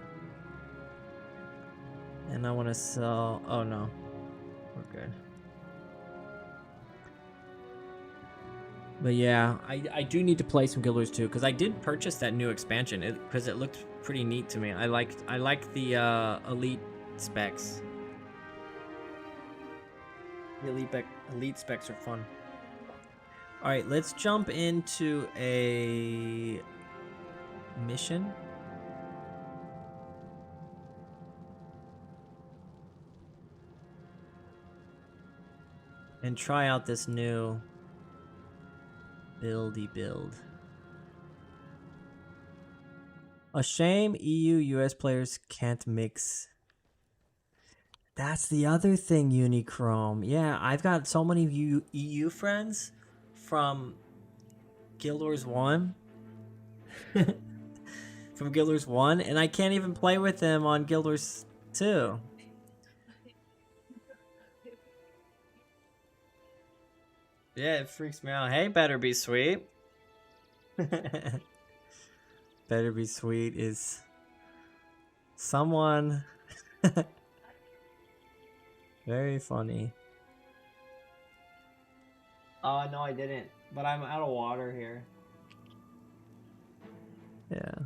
And I want to sell... Oh, no. We're good. But yeah, I do need to play some Guild Wars 2 because I did purchase that new expansion because it looked pretty neat to me. I like the elite specs. The elite specs are fun. All right, let's jump into a mission. And try out this new build. A shame EU-US players can't mix. That's the other thing, Unichrome. Yeah, I've got so many EU friends from Guild Wars 1. From Guild Wars 1, and I can't even play with them on Guild Wars 2. Yeah, it freaks me out. Hey, Better Be Sweet. Better Be Sweet is someone very funny. Oh, no, I didn't. But I'm out of water here. Yeah.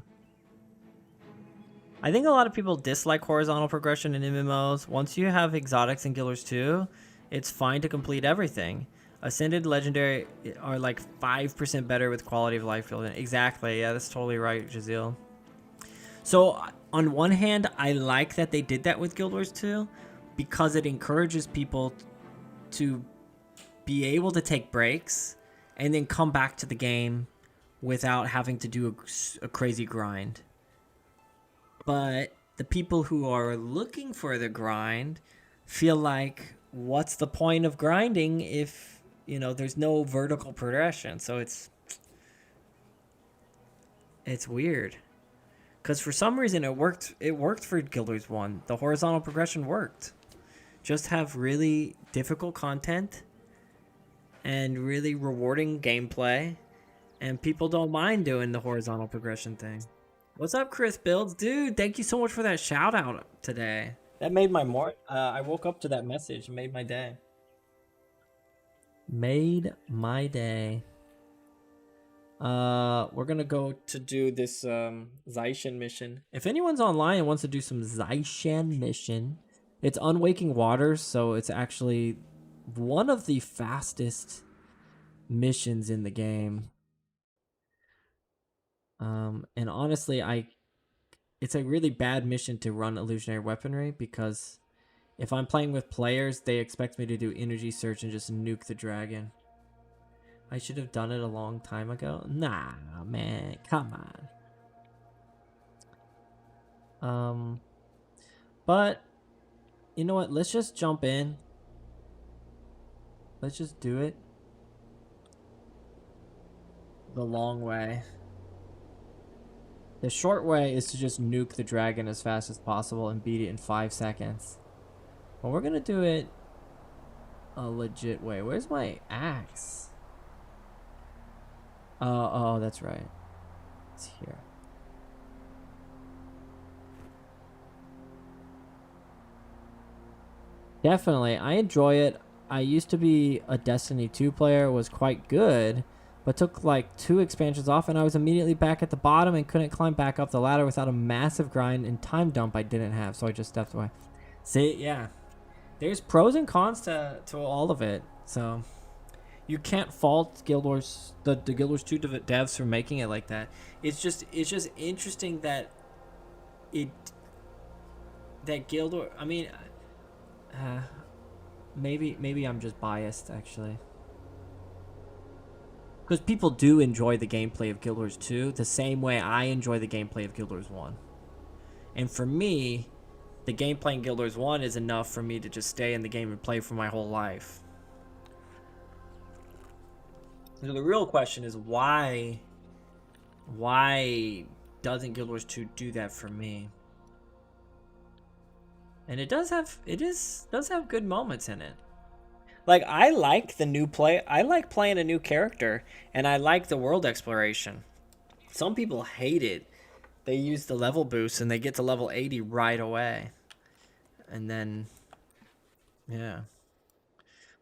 I think a lot of people dislike horizontal progression in MMOs. Once you have exotics in Guild Wars 2, it's fine to complete everything. Ascended Legendary are like 5% better with quality of life building. Exactly. Yeah, that's totally right, Jazeel. So on one hand, I like that they did that with Guild Wars 2 because it encourages people to be able to take breaks and then come back to the game without having to do a crazy grind. But the people who are looking for the grind feel like, what's the point of grinding if, you know, there's no vertical progression? So it's weird. Because for some reason it worked for Guild Wars 1. The horizontal progression worked. Just have really difficult content and really rewarding gameplay, and people don't mind doing the horizontal progression thing. What's up, Chris Builds? Dude, thank you so much for that shout out today. That made my I woke up to that message and made my day. Made my day. We're gonna go to do this Zaishen mission. If anyone's online and wants to do some Zaishen mission, it's Unwaking Waters, so it's actually one of the fastest missions in the game. And honestly, it's a really bad mission to run illusionary weaponry because if I'm playing with players, they expect me to do energy search and just nuke the dragon. I should have done it a long time ago. Nah, man, come on. But you know what? Let's just jump in. Let's just do it the long way. The short way is to just nuke the dragon as fast as possible and beat it in 5 seconds. But we're gonna do it a legit way. Where's my axe? Oh, that's right. It's here. Definitely. I enjoy it. I used to be a Destiny 2 player, was quite good, but took like 2 expansions off and I was immediately back at the bottom and couldn't climb back up the ladder without a massive grind and time dump I didn't have, so I just stepped away. See, yeah. There's pros and cons to all of it. So you can't fault Guild Wars the Guild Wars 2 devs for making it like that. It's just interesting that it that Guild Wars, I mean, uh, maybe I'm just biased actually. Because people do enjoy the gameplay of Guild Wars 2 the same way I enjoy the gameplay of Guild Wars 1. And for me, the gameplay in Guild Wars 1 is enough for me to just stay in the game and play for my whole life. So the real question is why doesn't Guild Wars 2 do that for me? And it does have good moments in it. Like I like the new play. I like playing a new character and I like the world exploration. Some people hate it. They use the level boost and they get to level 80 right away. And then yeah.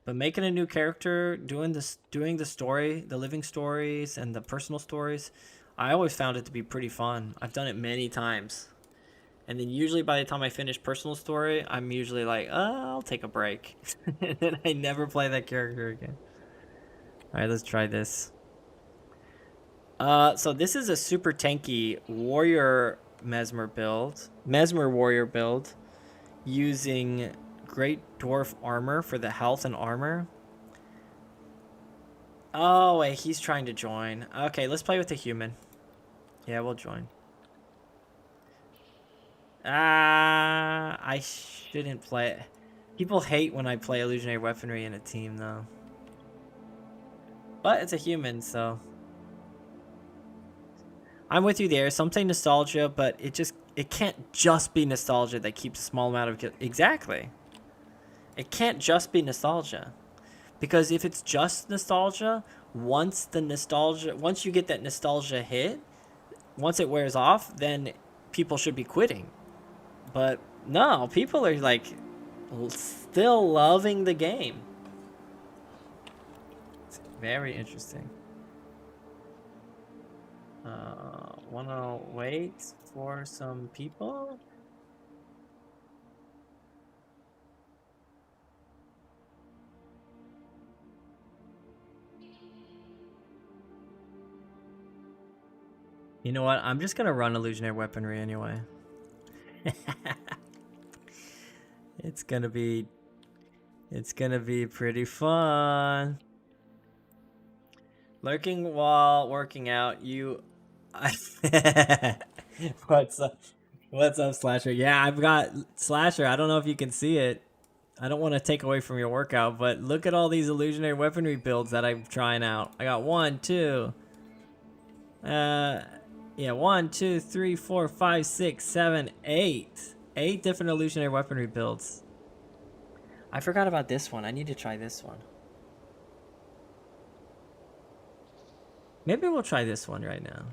But making a new character, doing the story, the living stories and the personal stories, I always found it to be pretty fun. I've done it many times. And then usually by the time I finish personal story, I'm usually like, I'll take a break. And then I never play that character again. Alright, let's try this. So this is a super tanky warrior mesmer build. Mesmer warrior build. Using great dwarf armor for the health and armor. Oh, wait, he's trying to join. Okay, let's play with the human. Yeah, we'll join. I shouldn't play it. People hate when I play illusionary weaponry in a team, though. But it's a human, so... I'm with you there. Something nostalgia, but it can't just be nostalgia that keeps a small amount of... Exactly. It can't just be nostalgia. Because if it's just nostalgia, once you get that nostalgia hit, once it wears off, then people should be quitting. But no, people are like still loving the game. It's very interesting. Wanna wait for some people? You know what? I'm just gonna run illusionary weaponry anyway. It's gonna be pretty fun. Lurking while working out, you... What's up? What's up, Slasher? Yeah, I've got Slasher. I don't know if you can see it. I don't want to take away from your workout, but look at all these illusionary weaponry builds that I'm trying out. I got 1, 2. Yeah, 1, 2, 3, 4, 5, 6, 7, 8. 8 different illusionary weaponry builds. I forgot about this one. I need to try this one. Maybe we'll try this one right now.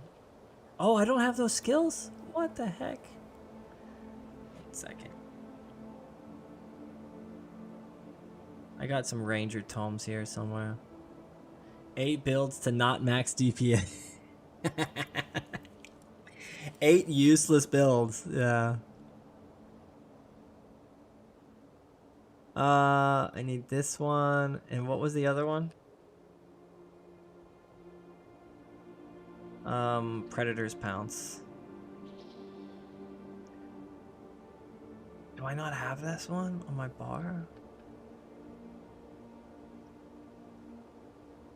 Oh, I don't have those skills? What the heck? 1 second. I got some ranger tomes here somewhere. 8 builds to not max DPS. 8 useless builds. Yeah. I need this one. And what was the other one? Predator's Pounce. Do I not have this one on my bar?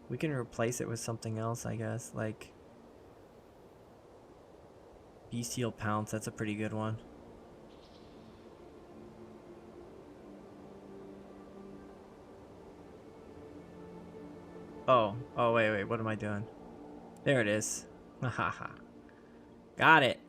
We can replace it with something else, I guess. Like Bestial Pounce, that's a pretty good one. Oh, wait, what am I doing? There it is. Haha. Got it.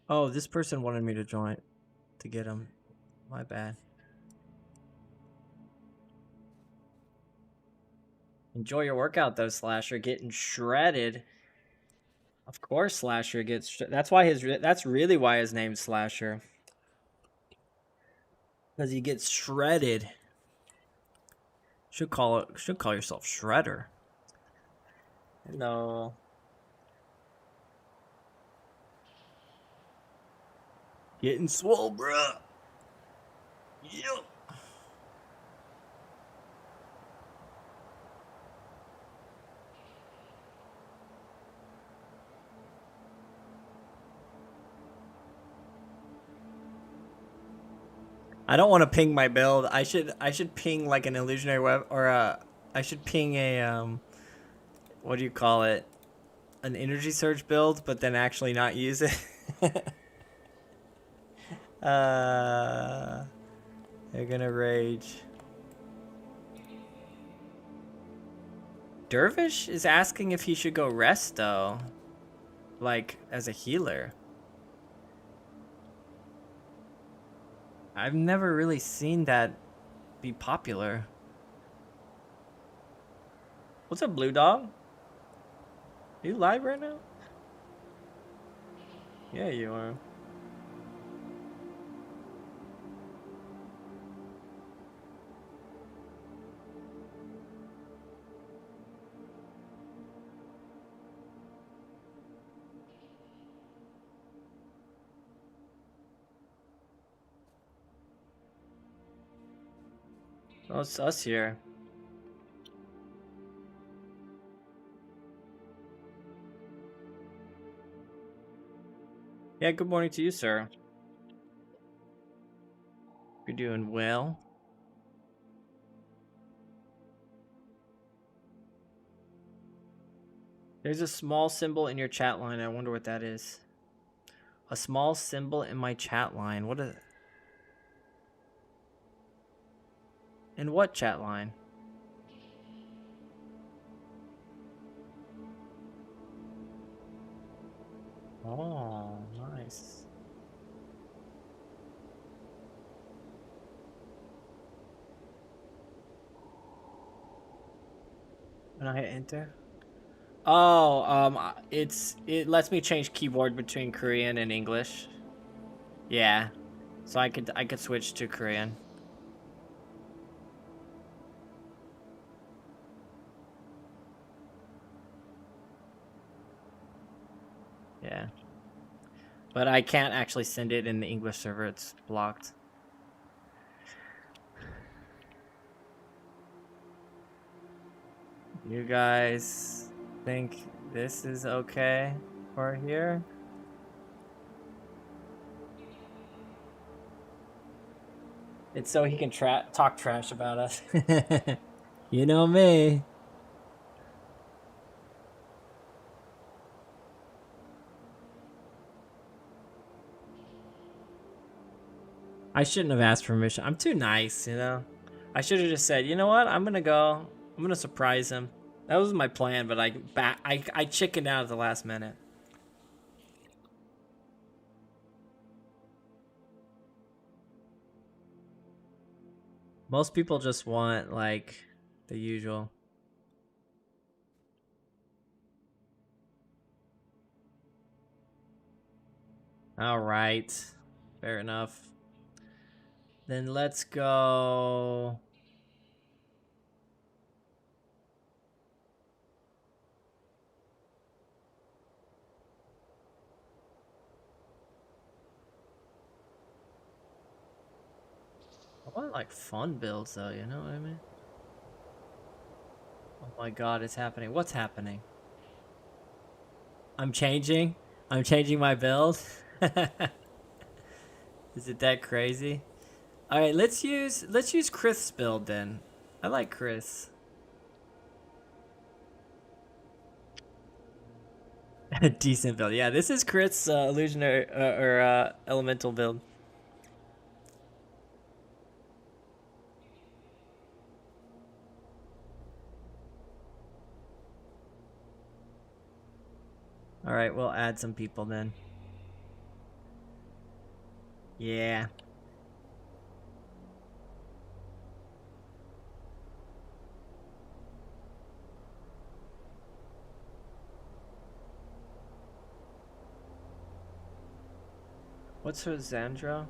Oh, this person wanted me to join to get him. My bad. Enjoy your workout though, Slasher. Getting shredded. Of course, Slasher gets. That's why That's really why his name's Slasher. Because he gets shredded. Should call yourself Shredder. Hello. Getting swole, bruh. Yep. I don't want to ping my build. I should ping like an illusionary web or I should ping a what do you call it? An energy surge build, but then actually not use it. They're gonna rage. Dervish is asking if he should go resto, like as a healer. I've never really seen that be popular. What's up, Blue Dog? Are you live right now? Yeah, you are. Oh, it's us here. Yeah, good morning to you, sir. You're doing well. There's a small symbol in your chat line. I wonder what that is. A small symbol in my chat line. What is it? In what chat line? Oh, nice. When I hit enter? Oh, it lets me change keyboard between Korean and English. Yeah. So I could switch to Korean. Yeah. But I can't actually send it in the English server. It's blocked. You guys think this is okay for here? It's so he can talk trash about us. You know me. I shouldn't have asked permission. I'm too nice, you know? I should have just said, you know what? I'm gonna go. I'm gonna surprise him. That was my plan, but I chickened out at the last minute. Most people just want, like, the usual. All right. Fair enough. Then let's go. like fun builds though, you know what I mean? Oh my god, it's happening. What's happening? I'm changing. I'm changing my build. Is it that crazy? All right, let's use Chris' build then. I like Chris. Decent build. Yeah, this is Chris' illusionary or elemental build. All right, we'll add some people then. Yeah. What's her Xandra?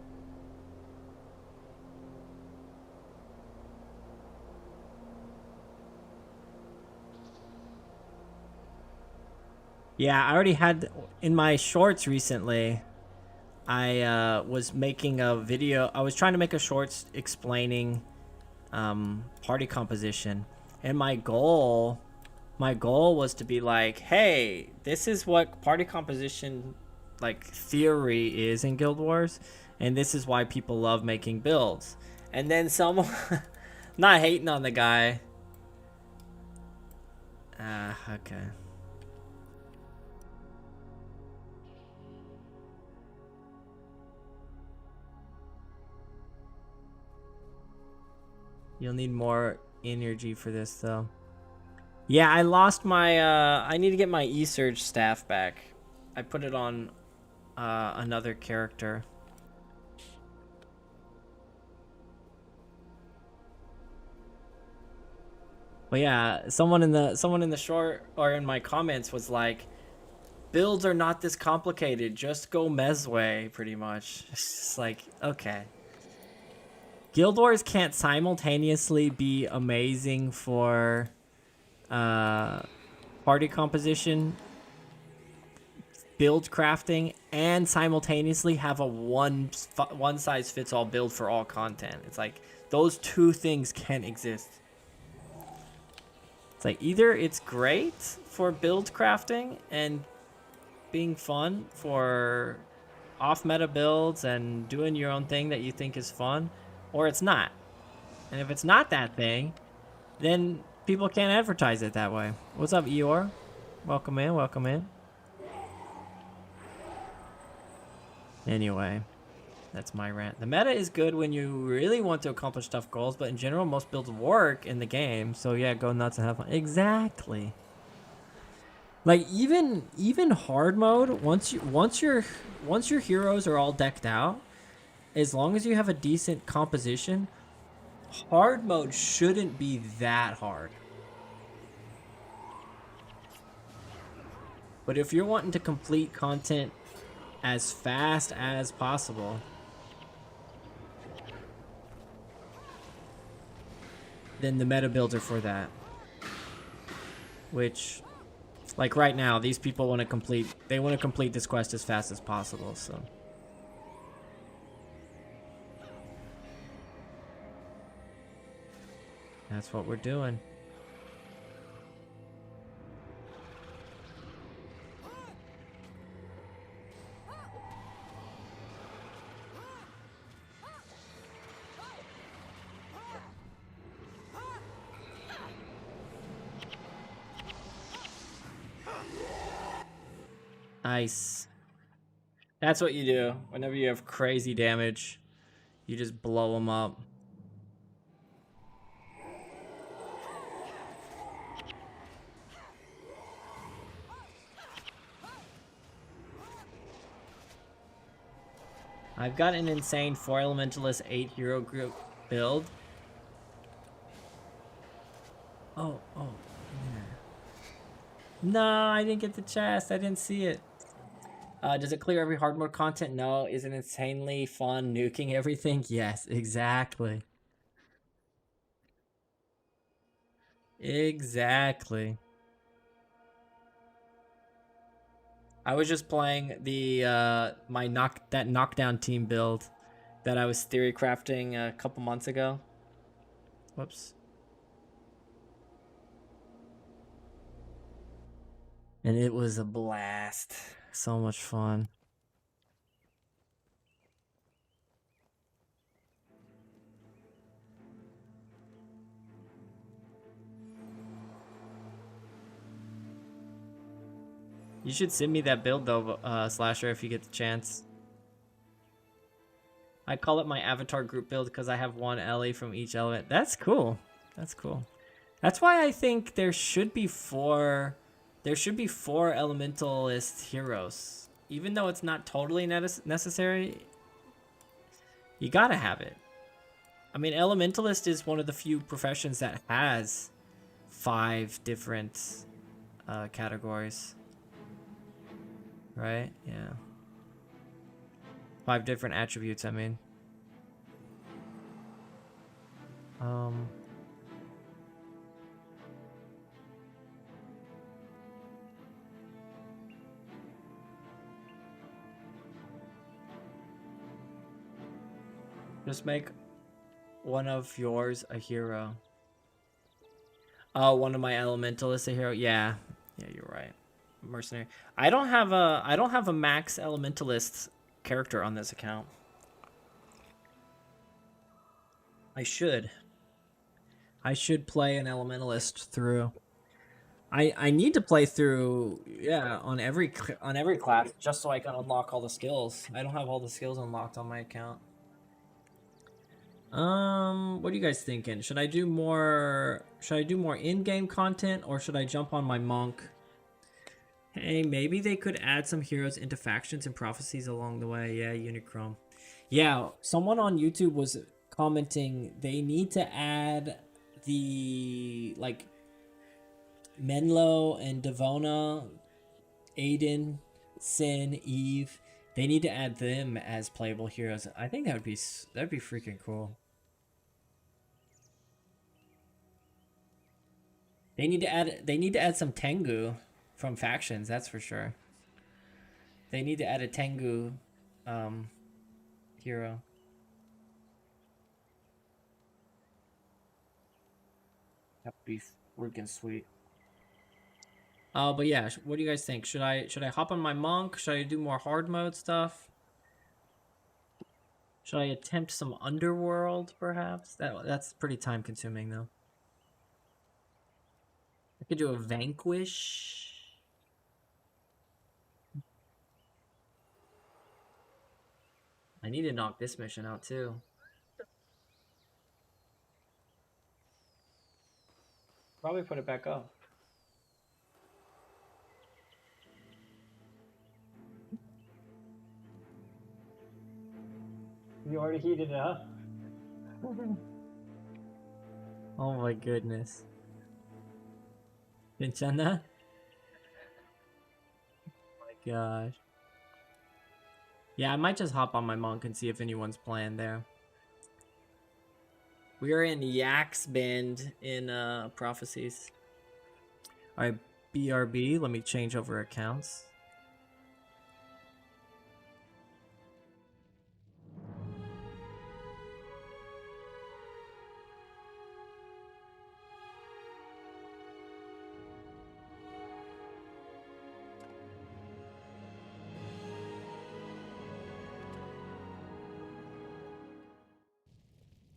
Yeah, I already had in my shorts recently. I was making a video. I was trying to make a shorts explaining party composition, and my goal was to be like, hey, this is what party composition like theory is in Guild Wars, and this is why people love making builds. And then someone, not hating on the guy. Okay. You'll need more energy for this though. Yeah, I lost my I need to get my E-Surge staff back. I put it on another character. But yeah, someone in the short or in my comments was like, builds are not this complicated. Just go Mezway, pretty much. It's just like, okay. Guild Wars can't simultaneously be amazing for party composition, build crafting, and simultaneously have a one size fits all build for all content. It's like those two things can't exist. It's like either it's great for build crafting and being fun for off meta builds and doing your own thing that you think is fun, or it's not. And if it's not that thing, then people can't advertise it that way. What's up, Eeyore? Welcome in, welcome in. Anyway, that's my rant. The meta is good when you really want to accomplish tough goals, but in general, most builds work in the game. So yeah, go nuts and have fun. Exactly. Like even hard mode, once your heroes are all decked out, as long as you have a decent composition, hard mode shouldn't be that hard. But if you're wanting to complete content as fast as possible, then the meta builds are for that. Which, like right now, these people want to complete this quest as fast as possible, so. That's what we're doing. Nice. That's what you do. Whenever you have crazy damage, you just blow them up. I've got an insane 4 elementalist 8 hero group build. Oh. Yeah. No, I didn't get the chest. I didn't see it. Does it clear every hard mode content? No. Is it insanely fun nuking everything? Yes, exactly. Exactly. I was just playing the that knockdown team build that I was theory crafting a couple months ago. Whoops. And it was a blast. So much fun. You should send me that build though, Slasher, if you get the chance. I call it my avatar group build because I have one Ellie from each element. That's cool. That's cool. That's why I think there should be four elementalist heroes. Even though it's not totally necessary, you gotta have it. I mean, elementalist is one of the few professions that has 5 different categories. Right? Yeah. 5 different attributes, I mean. Just make one of yours a hero. Oh, one of my elementalists a hero. Yeah, yeah, you're right. Mercenary. I don't have a max elementalist character on this account. I should play an elementalist through. I need to play through, yeah, on every class just so I can unlock all the skills. I don't have all the skills unlocked on my account. What are you guys thinking? Should I do more in-game content, or should I jump on my monk? Hey, maybe they could add some heroes into factions and prophecies along the way. Yeah, Unichrome. Yeah, someone on YouTube was commenting they need to add the, like, Menlo and Devona, Aiden, Sin, Eve. They need to add them as playable heroes. I think that'd be freaking cool. They need to add some Tengu from factions, that's for sure. They need to add a Tengu hero. That'd be freaking sweet. But yeah, what do you guys think? Should I hop on my monk? Should I do more hard mode stuff? Should I attempt some underworld, perhaps? That's pretty time consuming though. I could do a vanquish. I need to knock this mission out too. Probably put it back up. You already heated it up? Oh my goodness. Vincenda? Oh my gosh. Yeah, I might just hop on my monk and see if anyone's playing there. We are in Yak's Bend in Prophecies. Alright, BRB. Let me change over accounts.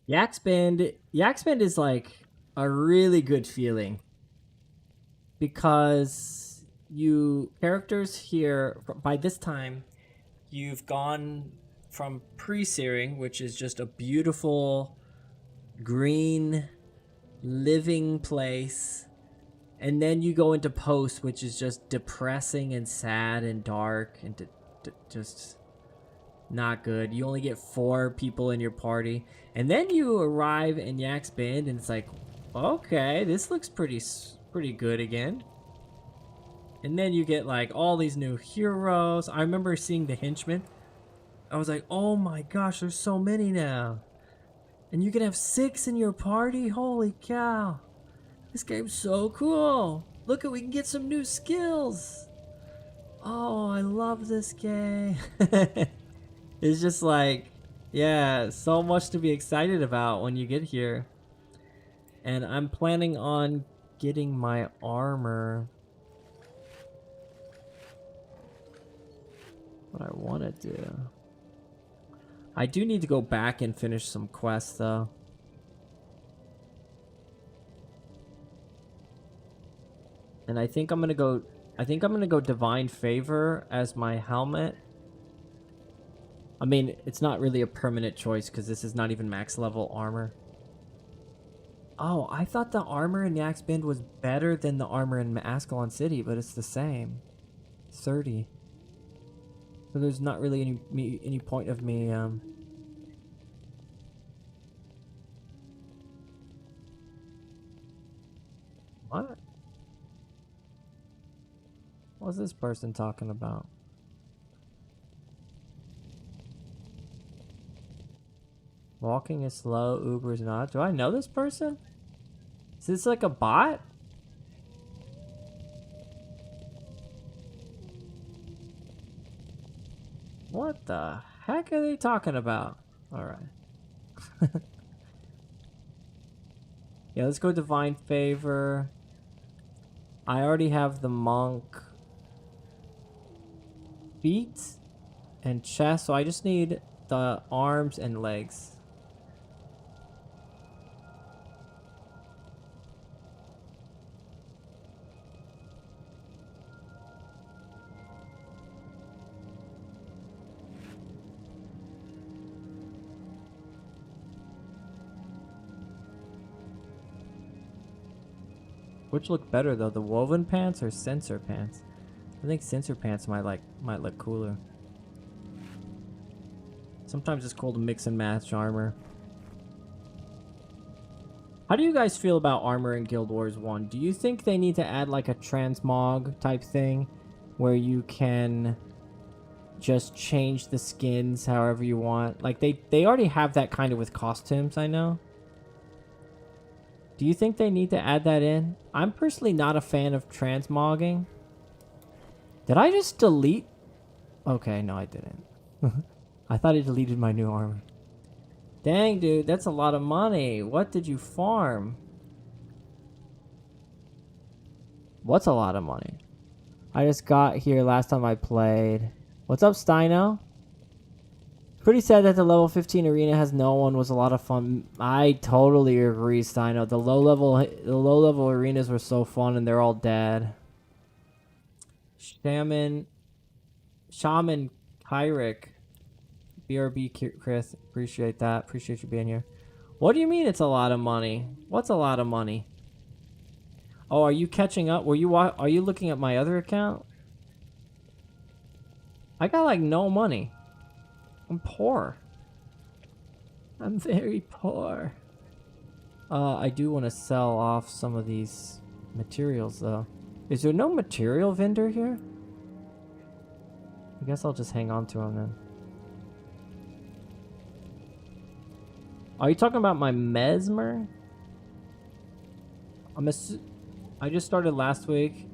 Yak's Bend is like a really good feeling because you characters here by this time you've gone from pre-searing, which is just a beautiful green living place, and then you go into post, which is just depressing and sad and dark and just not good. You only get 4 people in your party. And then you arrive in Yak's Bend and it's like, okay, this looks pretty good again. And then you get like all these new heroes. I remember seeing the henchmen. I was like, oh my gosh, there's so many now. And you can have 6 in your party? Holy cow. This game's so cool. Look, we can get some new skills. Oh, I love this game. It's just like, Yeah, so much to be excited about when you get here. And I'm planning on getting my armor. What I want to do. I do need to go back and finish some quests though. And I think I'm gonna go Divine Favor as my helmet. I mean, it's not really a permanent choice because this is not even max level armor. Oh, I thought the armor in Yak's Bend was better than the armor in Ascalon City, but it's the same. 30. So there's not really any point of me what? What's this person talking about? Walking is slow, Uber is not. Do I know this person? Is this like a bot? What the heck are they talking about? Alright. Yeah, let's go Divine Favor. I already have the monk feet and chest, so I just need the arms and legs. Which look better though, the woven pants or sensor pants? I think sensor pants might look cooler. Sometimes it's cool to mix and match armor. How do you guys feel about armor in Guild Wars 1? Do you think they need to add like a transmog type thing where you can just change the skins however you want? Like they already have that kind of with costumes, I know. Do you think they need to add that in? I'm personally not a fan of transmogging. Did I just delete? Okay, no I didn't. I thought I deleted my new armor. Dang, dude, that's a lot of money. What did you farm? What's a lot of money? I just got here last time I played. What's up, Steino? Pretty sad that the level 15 arena has no one. Was a lot of fun. I totally agree, Steino. The low level arenas were so fun, and they're all dead. Shaman Kyrick. BRB Chris, appreciate that. Appreciate you being here. What do you mean it's a lot of money? What's a lot of money? Oh, are you catching up? Are you looking at my other account? I got like no money. I'm poor. I'm very poor. I do want to sell off some of these materials though. Is there no material vendor here? I guess I'll just hang on to them then. Are you talking about my mesmer? I just started last week.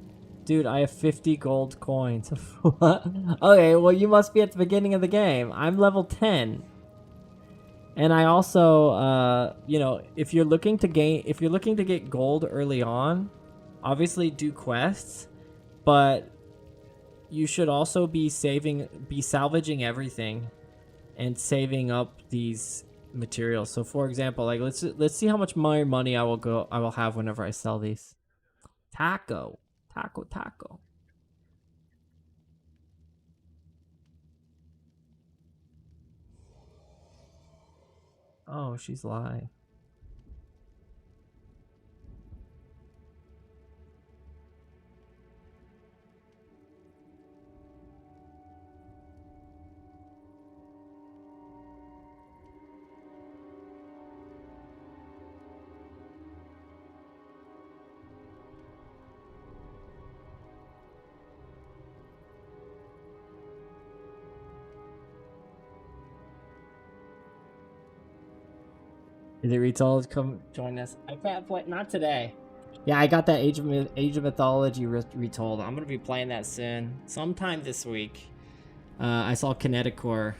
Dude, I have 50 gold coins. What? Okay, well you must be at the beginning of the game. I'm level 10. And I also you know, if you're looking to get gold early on, obviously do quests, but you should also be salvaging everything and saving up these materials. So for example, like let's see how much more money I will have whenever I sell these. Taco. Oh, she's live. Is it retold? Come join us. I can't play. Not today. Yeah, I got that Age of Mythology retold. I'm gonna be playing that soon, sometime this week. I saw Kineticore.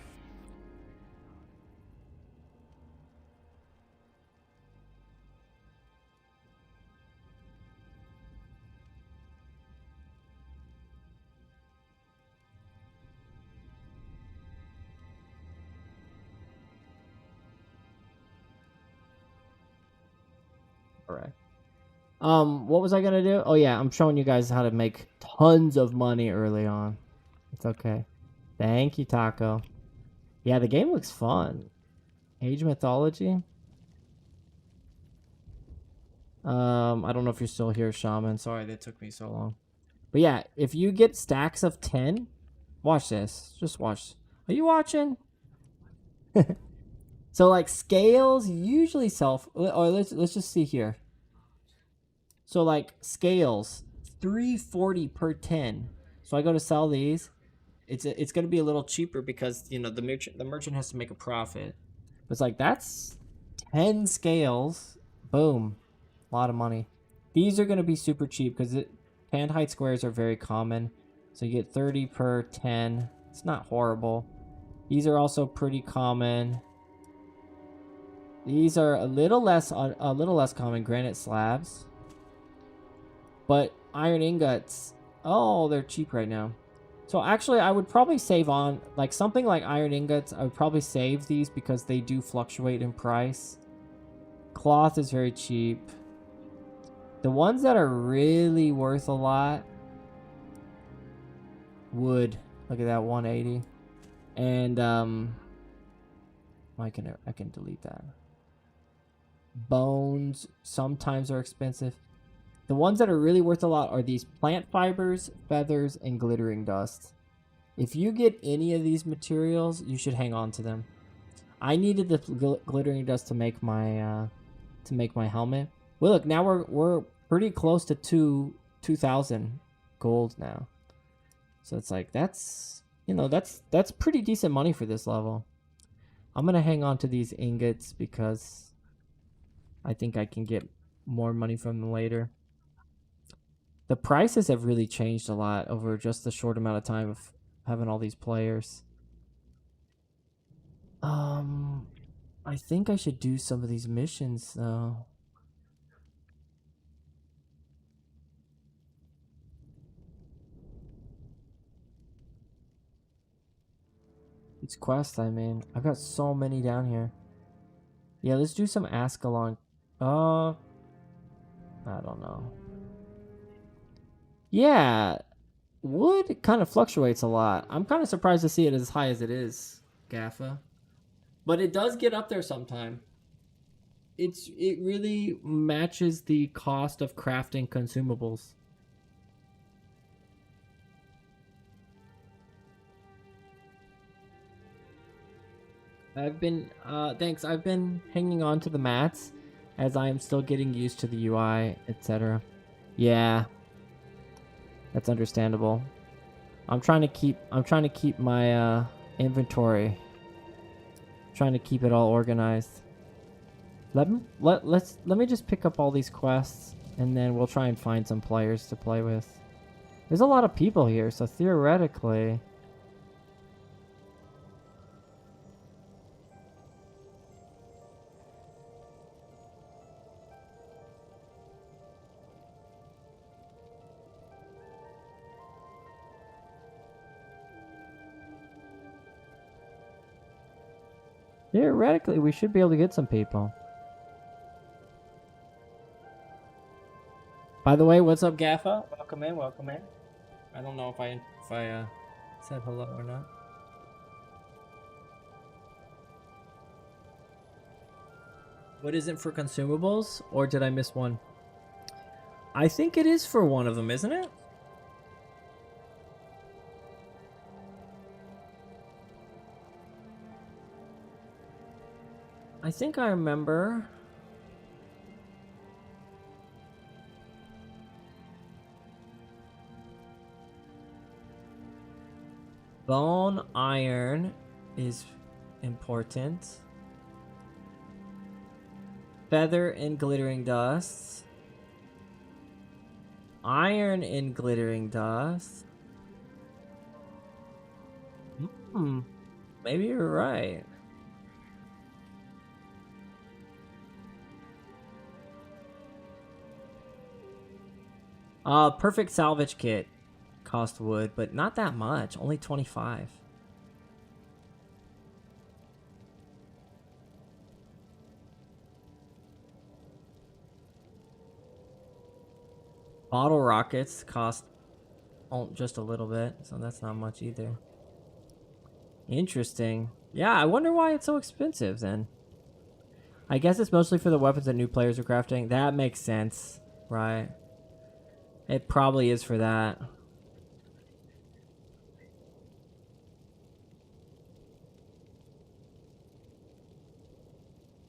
Correct. What was I gonna do? Oh yeah, I'm showing you guys how to make tons of money early on. It's okay. Thank you, Taco. Yeah, the game looks fun. Age Mythology. I don't know if you're still here, Shaman. Sorry that took me so long. But yeah, if you get stacks of 10, watch this. Just watch. Are you watching? So like scales usually sell or let's just see here. So like scales 340 per 10. So I go to sell these. It's going to be a little cheaper because, you know, the merchant has to make a profit. But it's like that's 10 scales. Boom. A lot of money. These are going to be super cheap because hand height squares are very common. So you get 30 per 10. It's not horrible. These are also pretty common. These are a little less common, granite slabs. But iron ingots, oh, they're cheap right now. So actually, I would probably save on like something like iron ingots. I would probably save these because they do fluctuate in price. Cloth is very cheap. The ones that are really worth a lot, wood. Look at that, 180. And I can delete that. Bones sometimes are expensive. The ones that are really worth a lot are these plant fibers, feathers, and glittering dust. If you get any of these materials, you should hang on to them. I needed the glittering dust to make my helmet. Well, look, now we're pretty close to 2,000 gold now. So it's like that's pretty decent money for this level. I'm gonna hang on to these ingots because I think I can get more money from them later. The prices have really changed a lot over just the short amount of time of having all these players. I think I should do some of these missions though. These quests, I mean, I've got so many down here. Yeah, let's do some Ascalon. I don't know. Yeah, wood kind of fluctuates a lot. I'm kind of surprised to see it as high as it is, Gaffa. But it does get up there sometime. It really matches the cost of crafting consumables. Thanks. I've been hanging on to the mats as I am still getting used to the UI, etc. Yeah, that's understandable. I'm trying to keep my inventory. Trying to keep it all organized. Let me just pick up all these quests and then we'll try and find some players to play with. There's a lot of people here, so theoretically, we should be able to get some people. By the way, what's up, Gaffa? Welcome in, welcome in. I don't know if I said hello or not. What is it for consumables, or did I miss one? I think it is for one of them, isn't it? I think I remember. Bone iron is important. Feather and glittering dust. Iron and glittering dust. Maybe you're right. Perfect salvage kit cost wood, but not that much. Only 25. Bottle rockets cost just a little bit, so that's not much either. Interesting. Yeah, I wonder why it's so expensive then. I guess it's mostly for the weapons that new players are crafting. That makes sense, right? It probably is for that.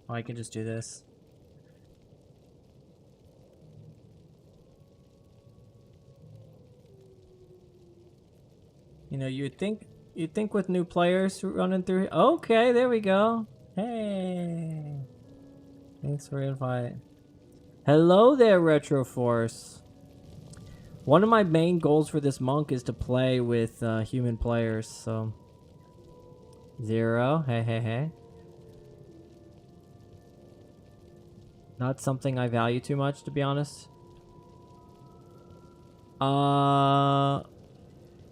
Oh, I can just do this. You know, you'd think with new players running through. Okay, there we go. Hey, thanks for the invite. Hello there, Retro Force. One of my main goals for this monk is to play with human players. So, Zero. Hey, hey, hey. Not something I value too much, to be honest.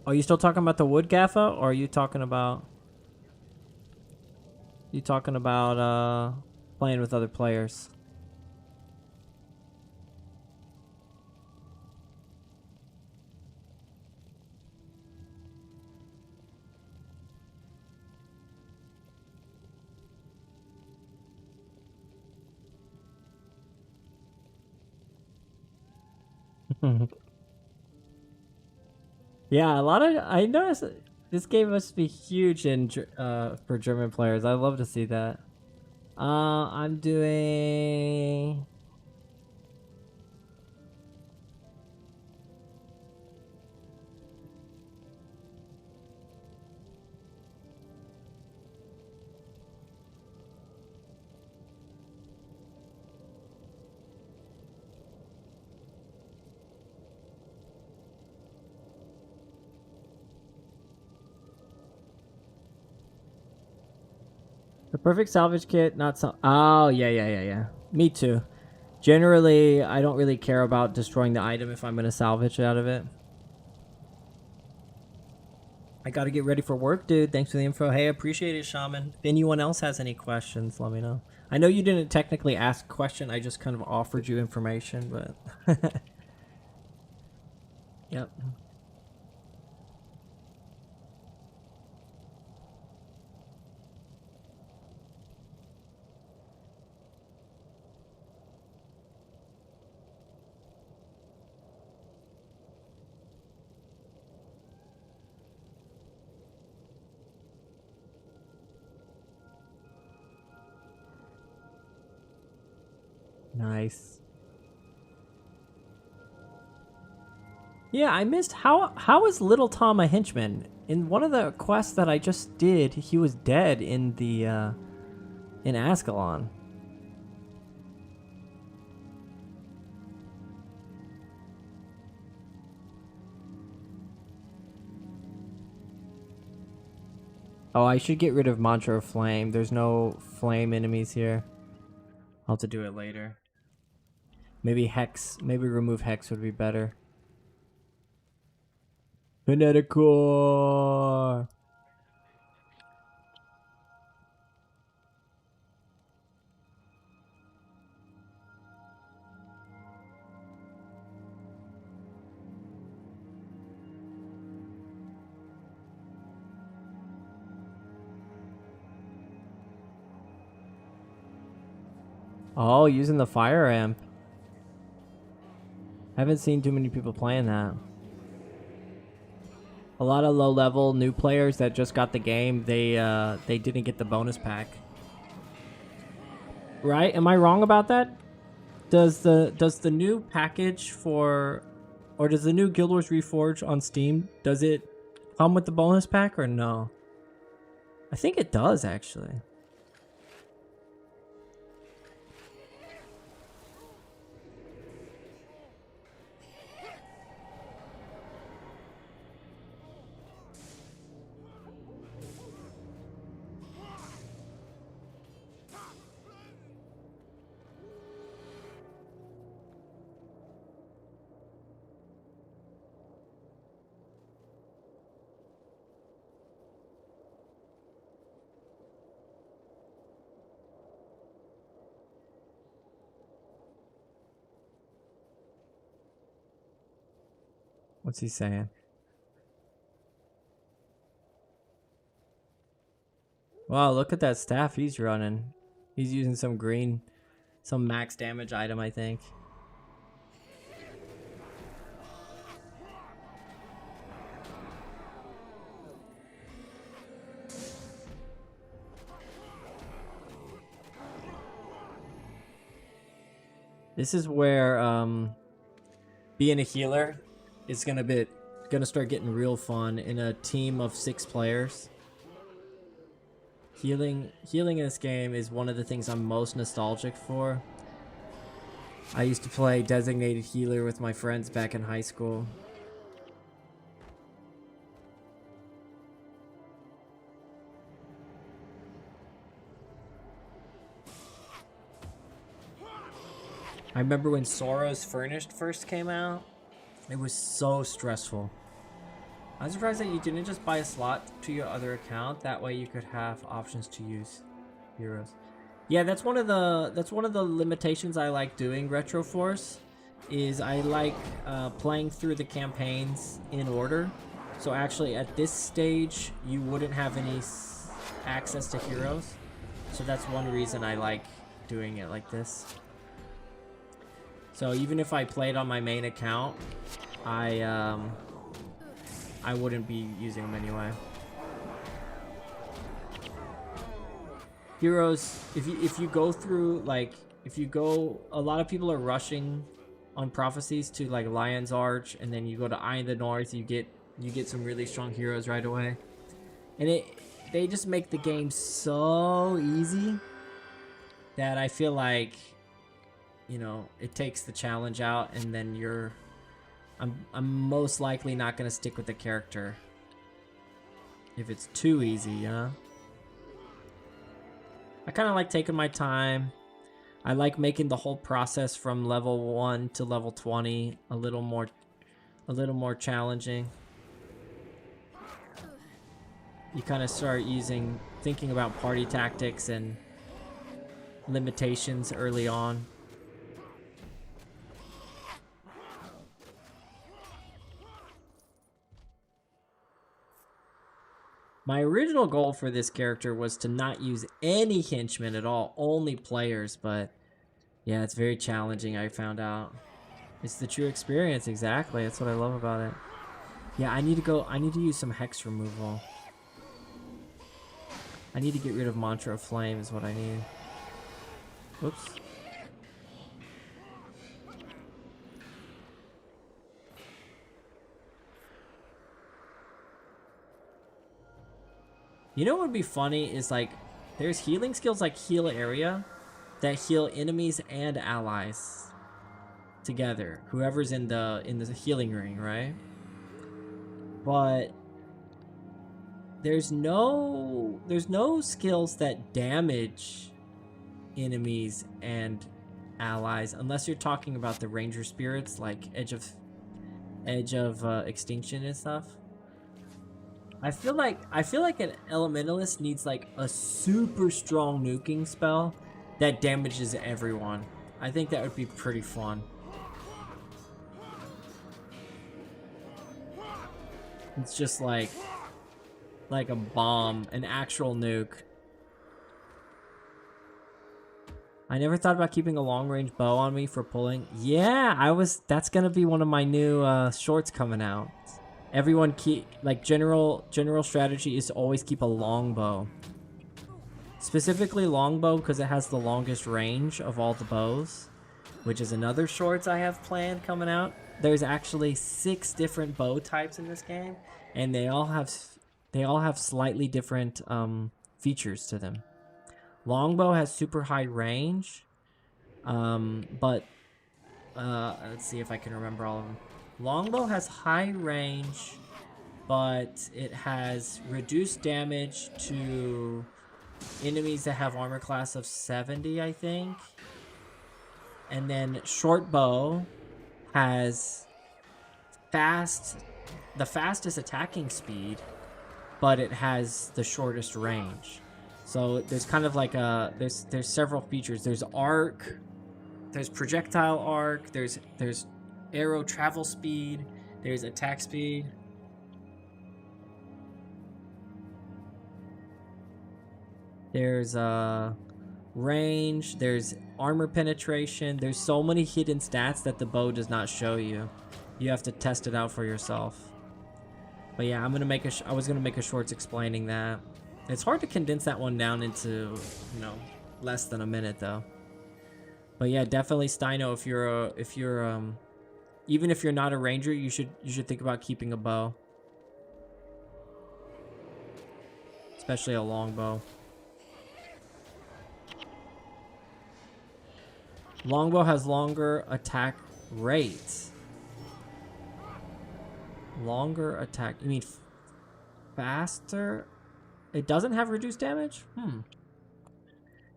Are you still talking about the wood gaffa, or are you talking about playing with other players? Yeah, a lot of I noticed this game must be huge in for German players. I love to see that. I'm doing. The perfect salvage kit, not so. Oh, yeah, yeah, yeah, yeah. Me too. Generally, I don't really care about destroying the item if I'm going to salvage out of it. I got to get ready for work, dude. Thanks for the info. Hey, appreciate it, Shaman. If anyone else has any questions, let me know. I know you didn't technically ask a question. I just kind of offered you information, but. Yep. Nice. Yeah, I missed how is Little Tom a henchman? In one of the quests that I just did, he was dead in the in Ascalon. Oh, I should get rid of Mantra of Flame. There's no flame enemies here. I'll have to do it later. Maybe Hex, maybe remove Hex would be better. Kineticor! Oh, using the fire amp. I haven't seen too many people playing that. A lot of low level new players that just got the game, they didn't get the bonus pack. Right? Am I wrong about that? Does the new package for or does the new Guild Wars Reforged on Steam, does it come with the bonus pack or no? I think it does actually. What's he saying? Wow, look at that staff he's running. He's using some green, some max damage item, I think. This is where being a healer is gonna start getting real fun in a team of 6 players. Healing in this game is one of the things I'm most nostalgic for. I used to play designated healer with my friends back in high school. I remember when Sora's Furnished first came out. It was so stressful. I'm surprised that you didn't just buy a slot to your other account. That way you could have options to use heroes. Yeah, that's one of the limitations I like doing Retro Force. Is I like playing through the campaigns in order. So actually, at this stage, you wouldn't have any access to heroes. So that's one reason I like doing it like this. So even if I played on my main account, I wouldn't be using them anyway. Heroes, if you go through, like, a lot of people are rushing on prophecies to like Lion's Arch, and then you go to Eye of the North, you get some really strong heroes right away, and they just make the game so easy that I feel like, you know, it takes the challenge out, and then I'm most likely not gonna stick with the character if it's too easy, you know? I kind of like taking my time. I like making the whole process from level 1 to level 20 a little more challenging. You kind of start thinking about party tactics and limitations early on. My original goal for this character was to not use any henchmen at all, only players, but yeah, it's very challenging, I found out. It's the true experience, exactly. That's what I love about it. Yeah, I need to use some hex removal. I need to get rid of Mantra of Flame is what I need. Whoops. You know what would be funny is, like, there's healing skills like Heal Area that heal enemies and allies together. Whoever's in the healing ring, right? But there's no skills that damage enemies and allies unless you're talking about the ranger spirits like Edge of Extinction and stuff. I feel like an elementalist needs like a super strong nuking spell that damages everyone. I think that would be pretty fun. It's just like a bomb, an actual nuke. I never thought about keeping a long-range bow on me for pulling. Yeah, that's gonna be one of my new shorts coming out. Everyone general strategy is to always keep a longbow. Specifically longbow because it has the longest range of all the bows, which is another shorts I have planned coming out. There's actually 6 different bow types in this game, and they all have slightly different features to them. Longbow has super high range, but let's see if I can remember all of them. Longbow has high range, but it has reduced damage to enemies that have armor class of 70, I think. And then short bow has the fastest attacking speed, but it has the shortest range. So there's kind of like there's several features. There's arc, there's projectile arc, there's arrow travel speed, There's attack speed. There's range. There's armor penetration. There's so many hidden stats that the bow does not show you. You have to test it out for yourself. But yeah, I was gonna make a shorts explaining that. It's hard to condense that one down into, you know, less than a minute though. But yeah, definitely Steino, if you're even if you're not a ranger, you should think about keeping a bow. Especially a long bow. Longbow has longer attack rate. Longer attack. You mean faster? It doesn't have reduced damage?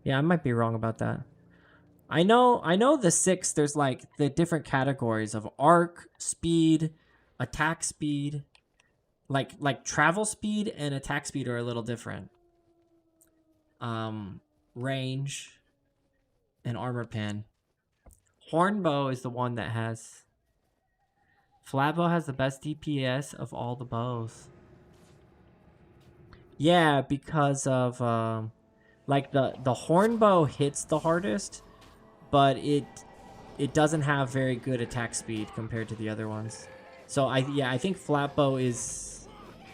Yeah, I might be wrong about that. I know the 6, there's like the different categories of arc, speed, attack speed. Like travel speed and attack speed are a little different. Range and armor pen. Hornbow is the one that has... Flatbow has the best DPS of all the bows. Yeah, because of like the hornbow hits the hardest, but it doesn't have very good attack speed compared to the other ones. So I think flatbow is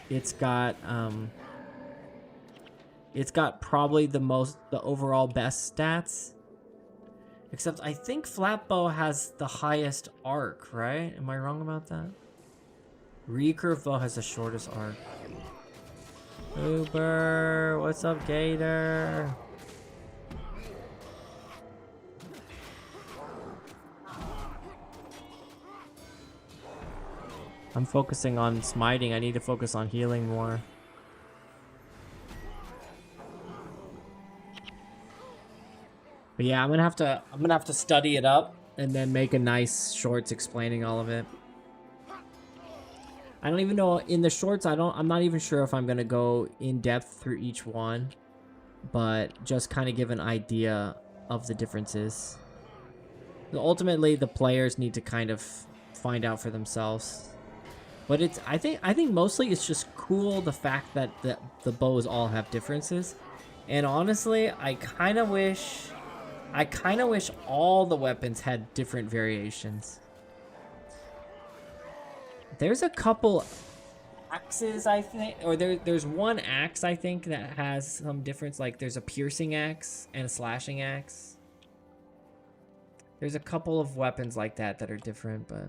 it's got probably the overall best stats. Except I think flatbow has the highest arc, right? Am I wrong about that? Recurve bow has the shortest arc. Uber, what's up, Gator? I'm focusing on smiting. I need to focus on healing more. But yeah, I'm gonna have to study it up and then make a nice shorts explaining all of it. I don't even know in the shorts. I'm not even sure if I'm gonna go in depth through each one, but just kind of give an idea of the differences. Ultimately, the players need to kind of find out for themselves. But I think mostly it's just cool the fact that the bows all have differences, and honestly, I kind of wish all the weapons had different variations. There's a couple axes, I think, or there's one axe I think that has some difference. Like there's a piercing axe and a slashing axe. There's a couple of weapons like that that are different, but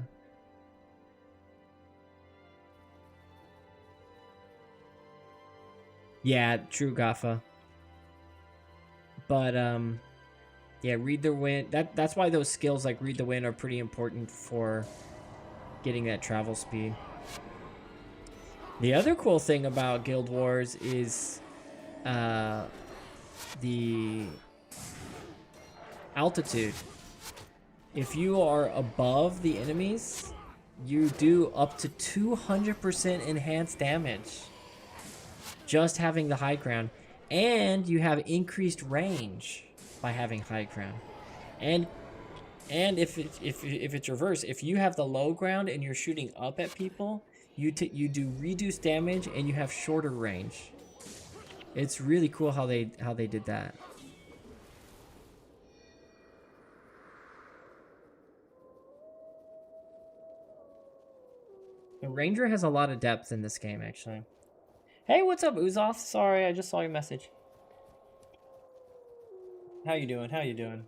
yeah, true, Gaffa. But yeah, read the wind. That's why those skills like read the wind are pretty important for getting that travel speed. The other cool thing about Guild Wars is the altitude. If you are above the enemies, you do up to 200% enhanced damage just having the high ground, and you have increased range by having high ground. And if it's reverse, if you have the low ground and you're shooting up at people, you do reduced damage and you have shorter range. It's really cool how they did that. The Ranger has a lot of depth in this game, actually. Hey, what's up, Uzoth? Sorry, I just saw your message. How you doing? How you doing?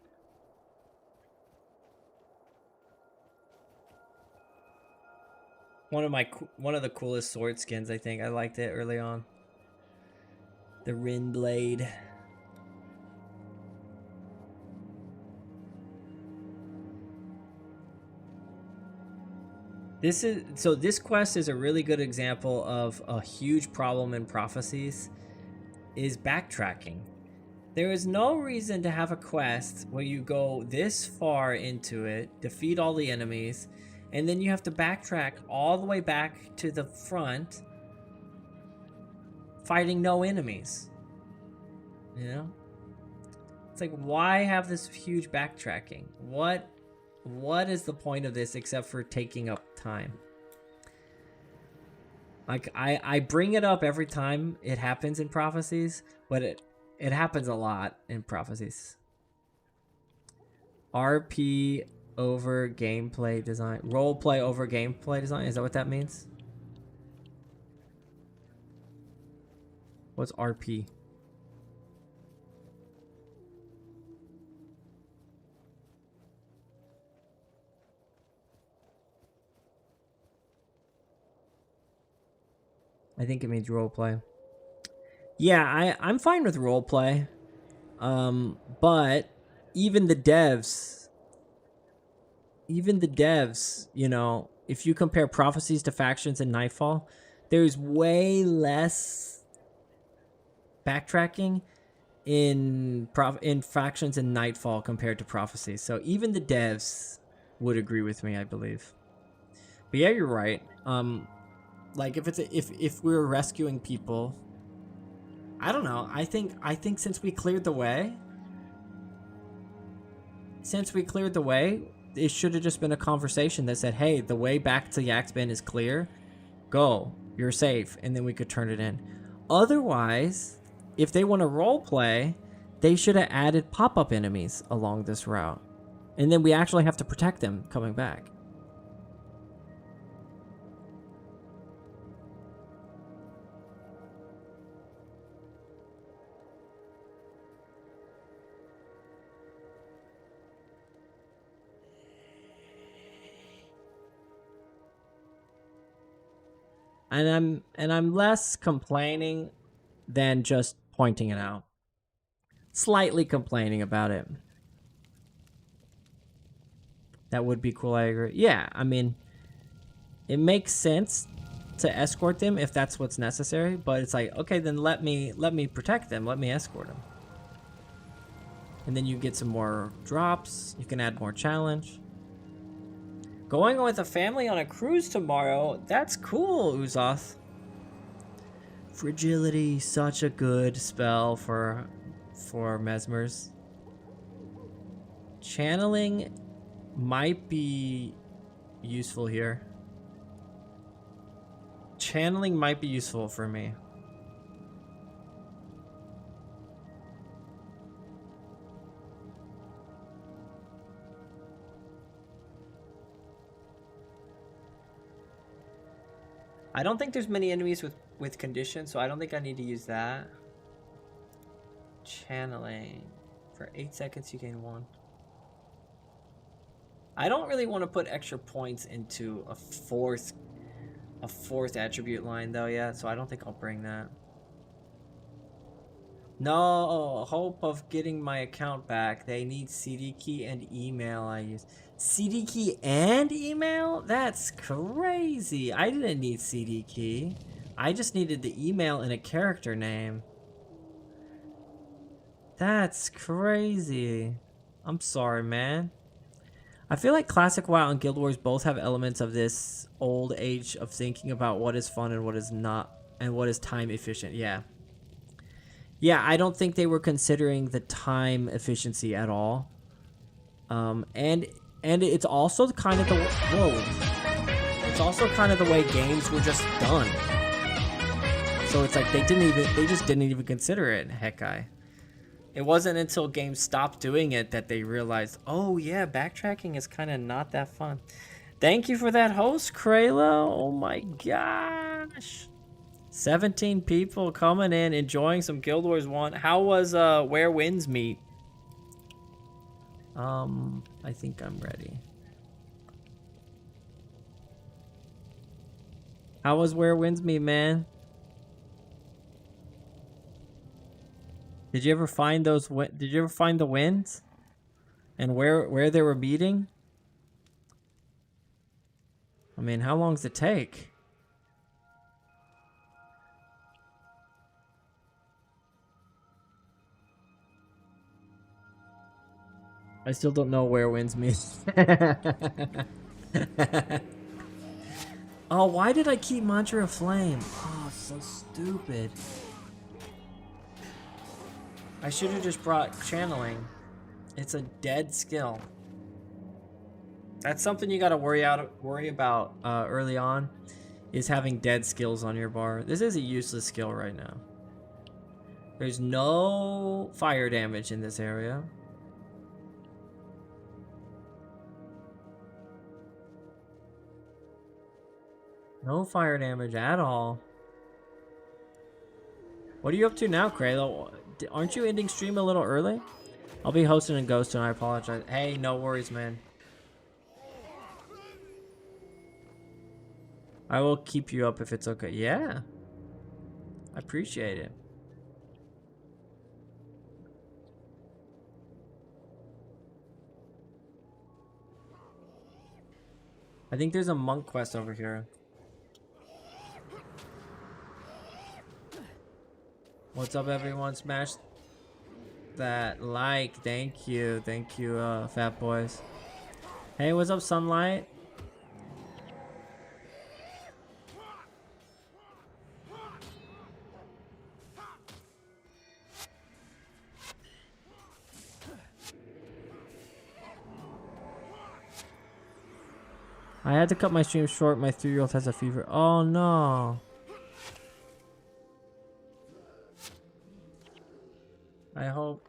One of the coolest sword skins, I think. I liked it early on. The Rin Blade. This quest is a really good example of a huge problem in prophecies is backtracking. There is no reason to have a quest where you go this far into it, defeat all the enemies, and then you have to backtrack all the way back to the front, fighting no enemies. You know? It's like, why have this huge backtracking? What is the point of this except for taking up time? Like I bring it up every time it happens in prophecies, but it happens a lot in prophecies. RP over gameplay design. Role play over gameplay design. Is that what that means? What's RP? I think it means role play. Yeah, I'm fine with role play. But even the devs, you know, if you compare prophecies to factions in Nightfall, there's way less backtracking in factions in Nightfall compared to prophecies. So even the devs would agree with me, I believe. But yeah, you're right. Like if we were rescuing people, I don't know. I think since we cleared the way, it should have just been a conversation that said, "Hey, the way back to Yaxbin is clear. Go. You're safe." And then we could turn it in. Otherwise, if they want to role play, they should have added pop-up enemies along this route. And then we actually have to protect them coming back. And I'm less complaining than just pointing it out. Slightly complaining about it. That would be cool, I agree. Yeah, I mean, it makes sense to escort them if that's what's necessary, but it's like, okay, then let me protect them, let me escort them. And then you get some more drops, you can add more challenge. Going with a family on a cruise tomorrow, that's cool, Uzoth. Fragility, such a good spell for Mesmers. Channeling might be useful here. Channeling might be useful for me. I don't think there's many enemies with conditions, so I don't think I need to use that. Channeling. For 8 seconds you gain 1. I don't really want to put extra points into a fourth attribute line though yet, so I don't think I'll bring that. No hope of getting my account back. They need CD key and email I use. CD key and email? That's crazy. I didn't need CD key. I just needed the email and a character name. That's crazy. I'm sorry, man. I feel like Classic WoW and Guild Wars both have elements of this old age of thinking about what is fun and what is not, and what is time efficient. Yeah. Yeah, I don't think they were considering the time efficiency at all. And it's also kind of the it's also kind of the way games were just done. So it's like they just didn't even consider it. Heckai. It wasn't until games stopped doing it that they realized, oh yeah, backtracking is kind of not that fun. Thank you for that host, Krayla. Oh my gosh. 17 people coming in, enjoying some Guild Wars 1. How was Where Winds Meet? I think I'm ready. How was Where Winds Meet, man? Did you ever find those? Did you ever find the winds? And where they were meeting? I mean, how long does it take? I still don't know where winds meet. Oh, why did I keep Mantra of Flame? Oh, so stupid. I should have just brought Channeling. It's a dead skill. That's something you gotta worry about early on. is having dead skills on your bar. This is a useless skill right now. There's no fire damage in this area. No fire damage at all. What are you up to now, Kraylo? Aren't you ending stream a little early? I'll be hosting a ghost and I apologize. Hey, no worries, man. I will keep you up if it's okay. Yeah. I appreciate it. I think there's a monk quest over here. What's up, everyone? Smash that like. Thank you, fat boys. Hey, what's up, Sunlight? I had to cut my stream short. My 3-year-old has a fever. Oh no. I hope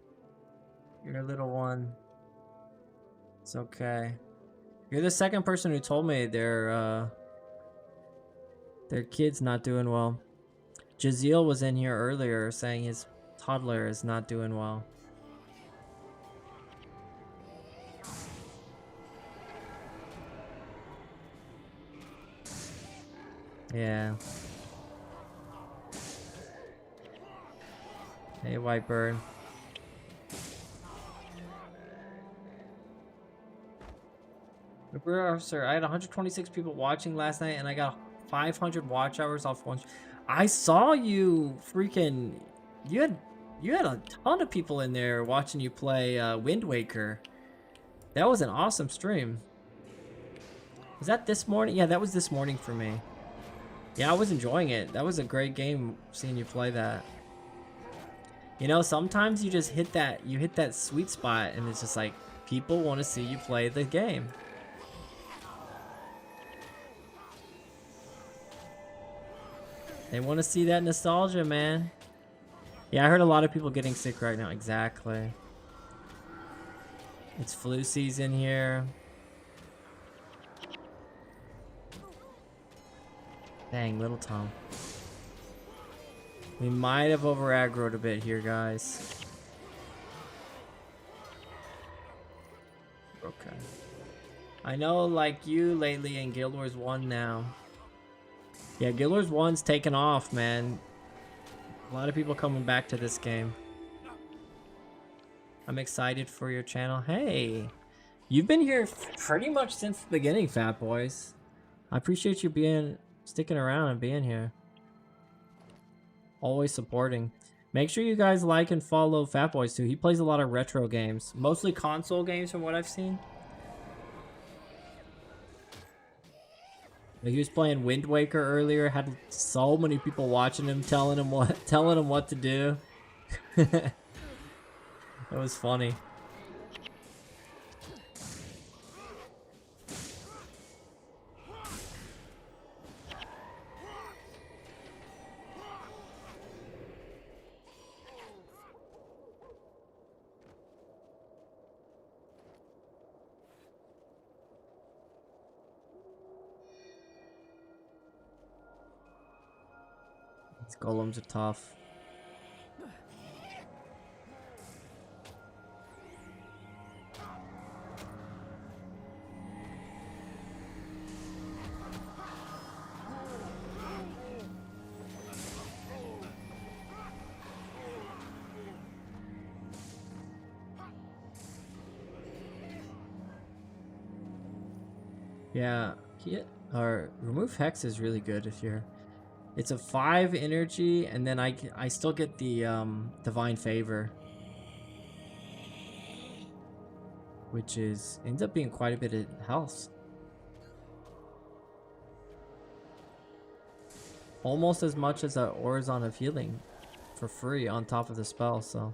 your little one is okay. You're the second person who told me their kid's not doing well. Jaziel was in here earlier saying his toddler is not doing well. Yeah. Hey, Whitebird. Sir, I had 126 people watching last night and I got 500 watch hours off one. I saw you freaking... You had a ton of people in there watching you play Wind Waker. That was an awesome stream. Was that this morning? Yeah, that was this morning for me. Yeah, I was enjoying it. That was a great game seeing you play that. You know, sometimes you just hit that sweet spot and it's just like people want to see you play the game. They want to see that nostalgia, man. Yeah, I heard a lot of people getting sick right now. Exactly. It's flu season here. Dang, little Tom. We might have over aggroed a bit here, guys. Okay. I know, like you lately in Guild Wars 1 now. Yeah, Guild Wars 1's taken off, man. A lot of people coming back to this game. I'm excited for your channel. Hey, you've been here pretty much since the beginning, Fat Boys. I appreciate you sticking around and being here. Always supporting. Make sure you guys like and follow Fat Boys too. He plays a lot of retro games, mostly console games from what I've seen. He was playing Wind Waker earlier. Had so many people watching him, telling him what to do. It was funny. These golems are tough. Yeah, remove hex is really good if you're. It's a 5 energy, and then I still get the divine favor, which ends up being quite a bit of health. Almost as much as a Orizon of healing for free on top of the spell, so.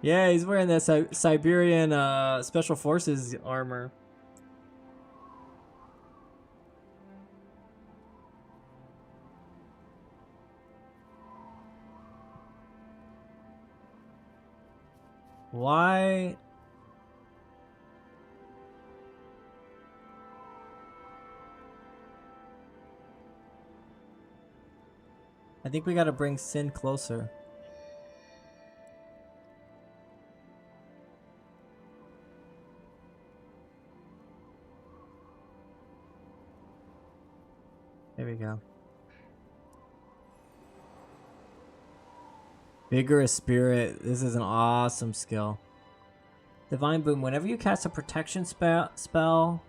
Yeah, he's wearing that Siberian special forces armor. Why? I think we gotta bring Sin closer. There we go. Vigorous Spirit. This is an awesome skill. Divine Boom. Whenever you cast a protection spell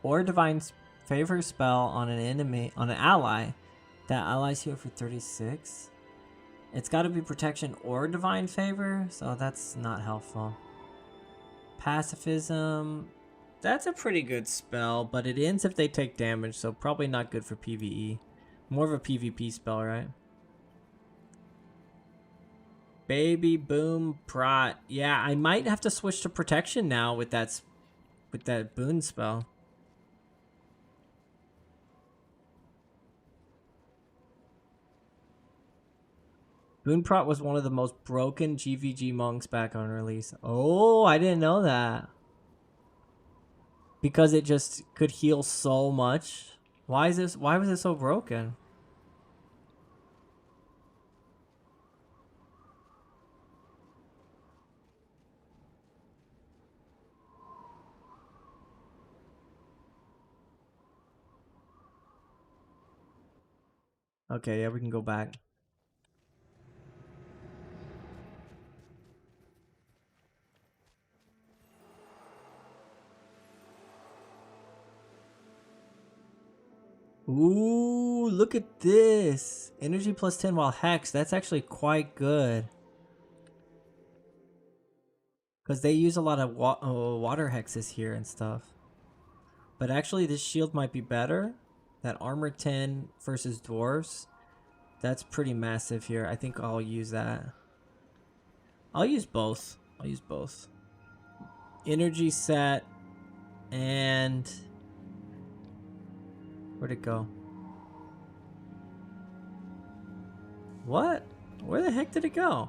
or Divine Favor spell on an ally, that ally's healed for 36. It's got to be protection or Divine Favor, so that's not helpful. Pacifism. That's a pretty good spell, but it ends if they take damage, so probably not good for PvE. More of a PvP spell, right? Baby Boom Prot. Yeah, I might have to switch to protection now with that boon spell. Boon Prot was one of the most broken GVG monks back on release. Oh, I didn't know that. Because it just could heal so much. Why was it so broken? Okay, yeah, we can go back. Ooh, look at this. Energy plus 10 while Hex. That's actually quite good. Because they use a lot of water hexes here and stuff. But actually, this shield might be better. That armor 10 versus dwarves. That's pretty massive here. I think I'll use that. I'll use both. I'll use both. Energy set and... Where'd it go? What? Where the heck did it go?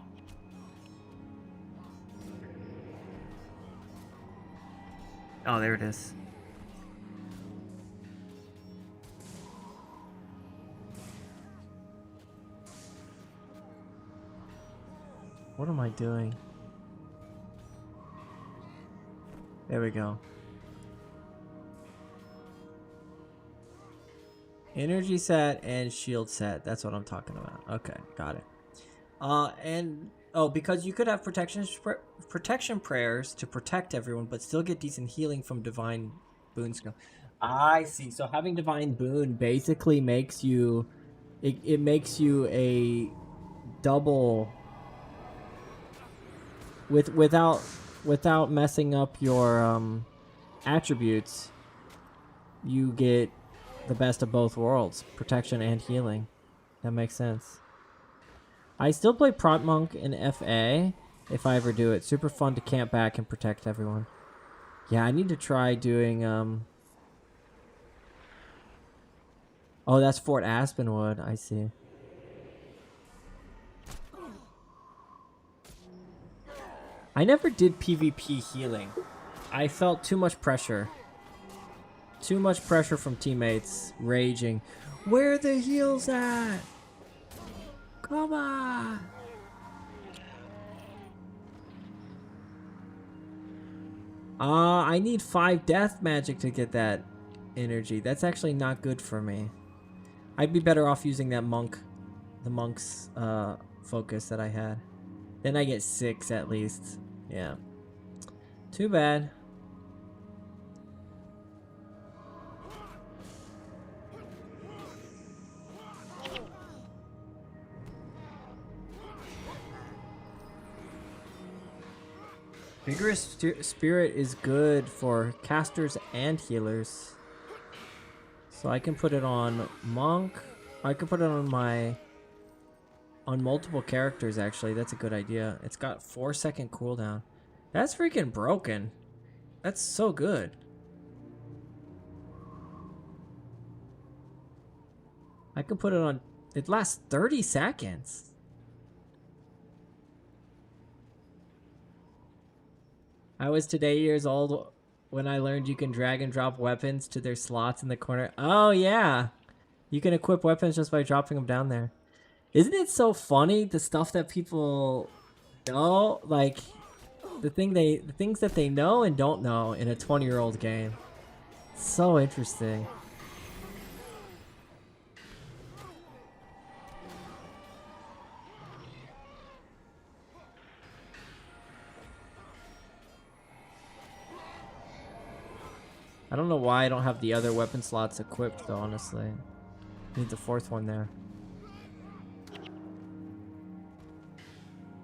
Oh, there it is. What am I doing? There we go. Energy set and shield set. That's what I'm talking about. Okay, got it. And oh, because you could have protection prayers to protect everyone, but still get decent healing from divine boon skill. I see. So having divine boon basically makes you, it makes you a double without messing up your attributes. You get the best of both worlds, protection and healing. That makes sense. I still play Prot Monk in FA if I ever do it. Super fun to camp back and protect everyone. Yeah, I need to try doing Oh, that's Fort Aspenwood. I see. I never did PvP healing. I felt too much pressure. Too much pressure from teammates raging. Where are the heals at? Come on. I need 5 death magic to get that energy. That's actually not good for me. I'd be better off using that the monk's focus that I had. Then I get 6 at least. Yeah. Too bad. Vigorous Spirit is good for casters and healers. So I can put it on Monk. I can put it on my On multiple characters, actually. That's a good idea. It's got 4-second cooldown. That's freaking broken. That's so good. I could put it on... It lasts 30 seconds. I was today years old when I learned you can drag and drop weapons to their slots in the corner. Oh, yeah. You can equip weapons just by dropping them down there. Isn't it so funny, the stuff that people know? Like, the things that they know and don't know in a 20-year-old game. So interesting. I don't know why I don't have the other weapon slots equipped, though, honestly. Need the 4th one there.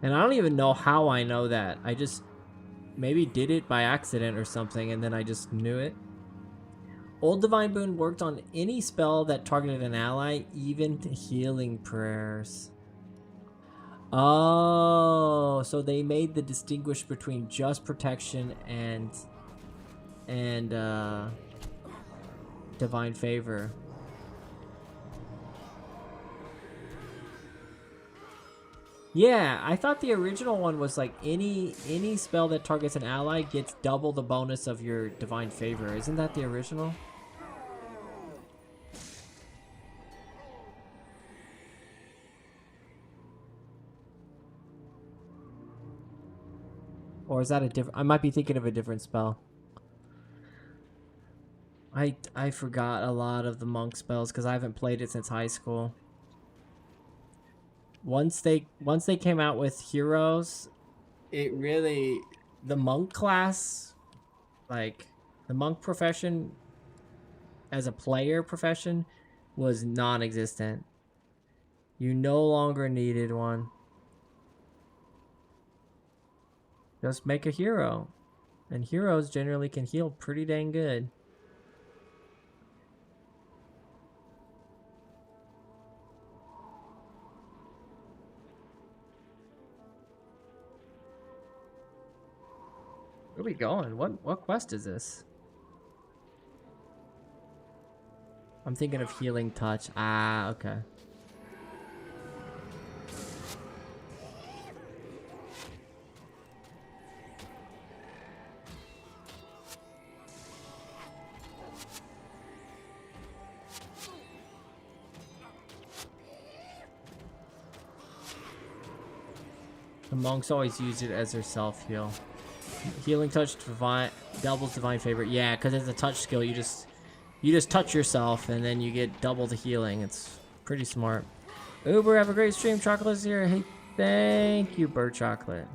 And I don't even know how I know that. I just maybe did it by accident or something, and then I just knew it. Old Divine Boon worked on any spell that targeted an ally, even to healing prayers. Oh, so they made the distinguish between just protection and divine favor. Yeah, I thought the original one was like any spell that targets an ally gets double the bonus of your divine favor. Isn't that the original? Or is that a different... I might be thinking of a different spell. I forgot a lot of the monk spells because I haven't played it since high school. Once they came out with heroes, it really... The monk class, like the monk profession as a player profession, was non-existent. You no longer needed one. Just make a hero. And heroes generally can heal pretty dang good. Where are we going? What quest is this? I'm thinking of healing touch. Ah, okay. The monks always use it as their self-heal. Healing touch doubles divine favor. Yeah, because it's a touch skill. You just touch yourself and then you get double the healing. It's pretty smart. Uber, have a great stream. Chocolate's here. Hey, thank you, Bird Chocolate.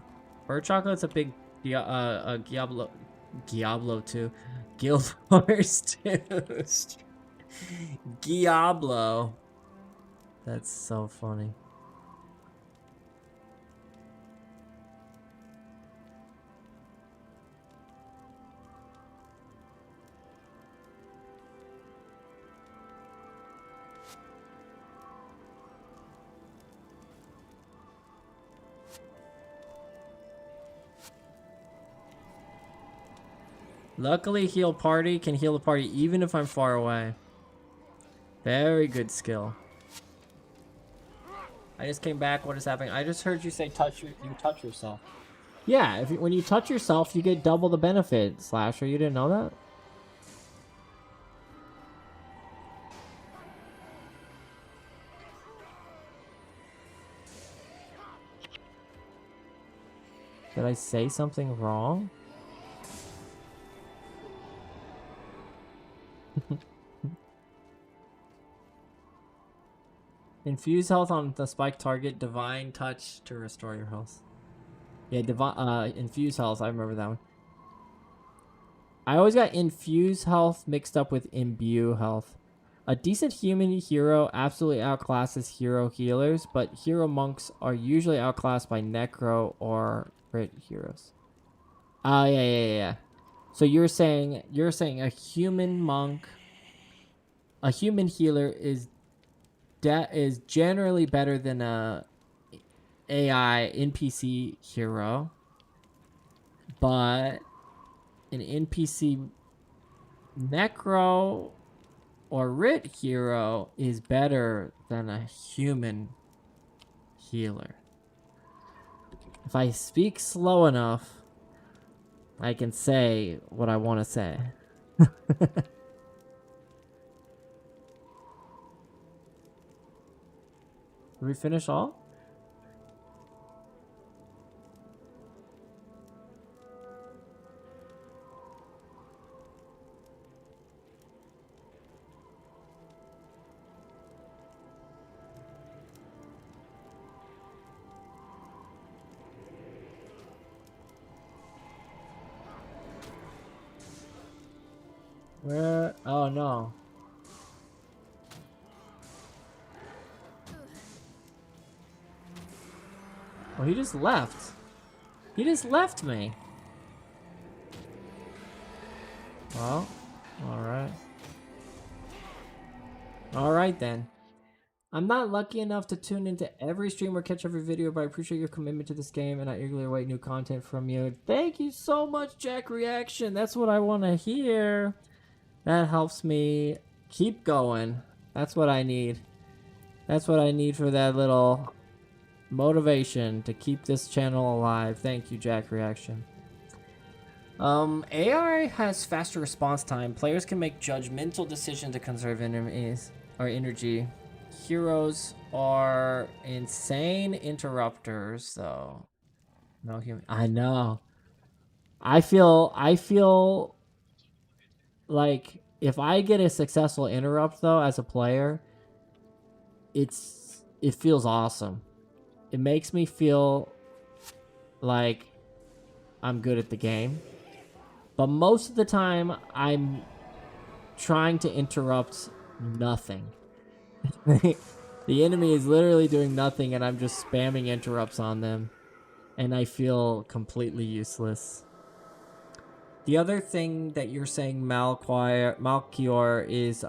Bird Chocolate's a big Diablo 2. Guild Wars 2. Diablo. That's so funny. Luckily, heal party can heal the party even if I'm far away. Very good skill. I just came back. What is happening? I just heard you say you touch yourself. Yeah, when you touch yourself, you get double the benefit, Slasher. You didn't know that? Did I say something wrong? Infuse health on the spike target. Divine touch to restore your health. Yeah, infuse health. I remember that one. I always got infuse health mixed up with imbue health. A decent human hero absolutely outclasses hero healers, but hero monks are usually outclassed by necro or crit heroes. Oh yeah. So you're saying a human monk, a human healer is generally better than a AI NPC hero, but an NPC necro or writ hero is better than a human healer. If I speak slow enough, I can say what I want to say. Did we finish all? Where? Oh no. Oh, he just left. He just left me. Well, alright. Alright then. I'm not lucky enough to tune into every stream or catch every video, but I appreciate your commitment to this game and I eagerly await new content from you. Thank you so much, Jack Reaction. That's what I want to hear. That helps me keep going. That's what I need. That's what I need for that little motivation to keep this channel alive. Thank you, Jack Reaction. AI has faster response time. Players can make judgmental decisions to conserve enemies or energy. Heroes are insane interrupters, though. No human. I know. I feel like if I get a successful interrupt though as a player, it feels awesome. It makes me feel like I'm good at the game. But most of the time I'm trying to interrupt nothing. The enemy is literally doing nothing and I'm just spamming interrupts on them and I feel completely useless. The other thing that you're saying, Malchior, is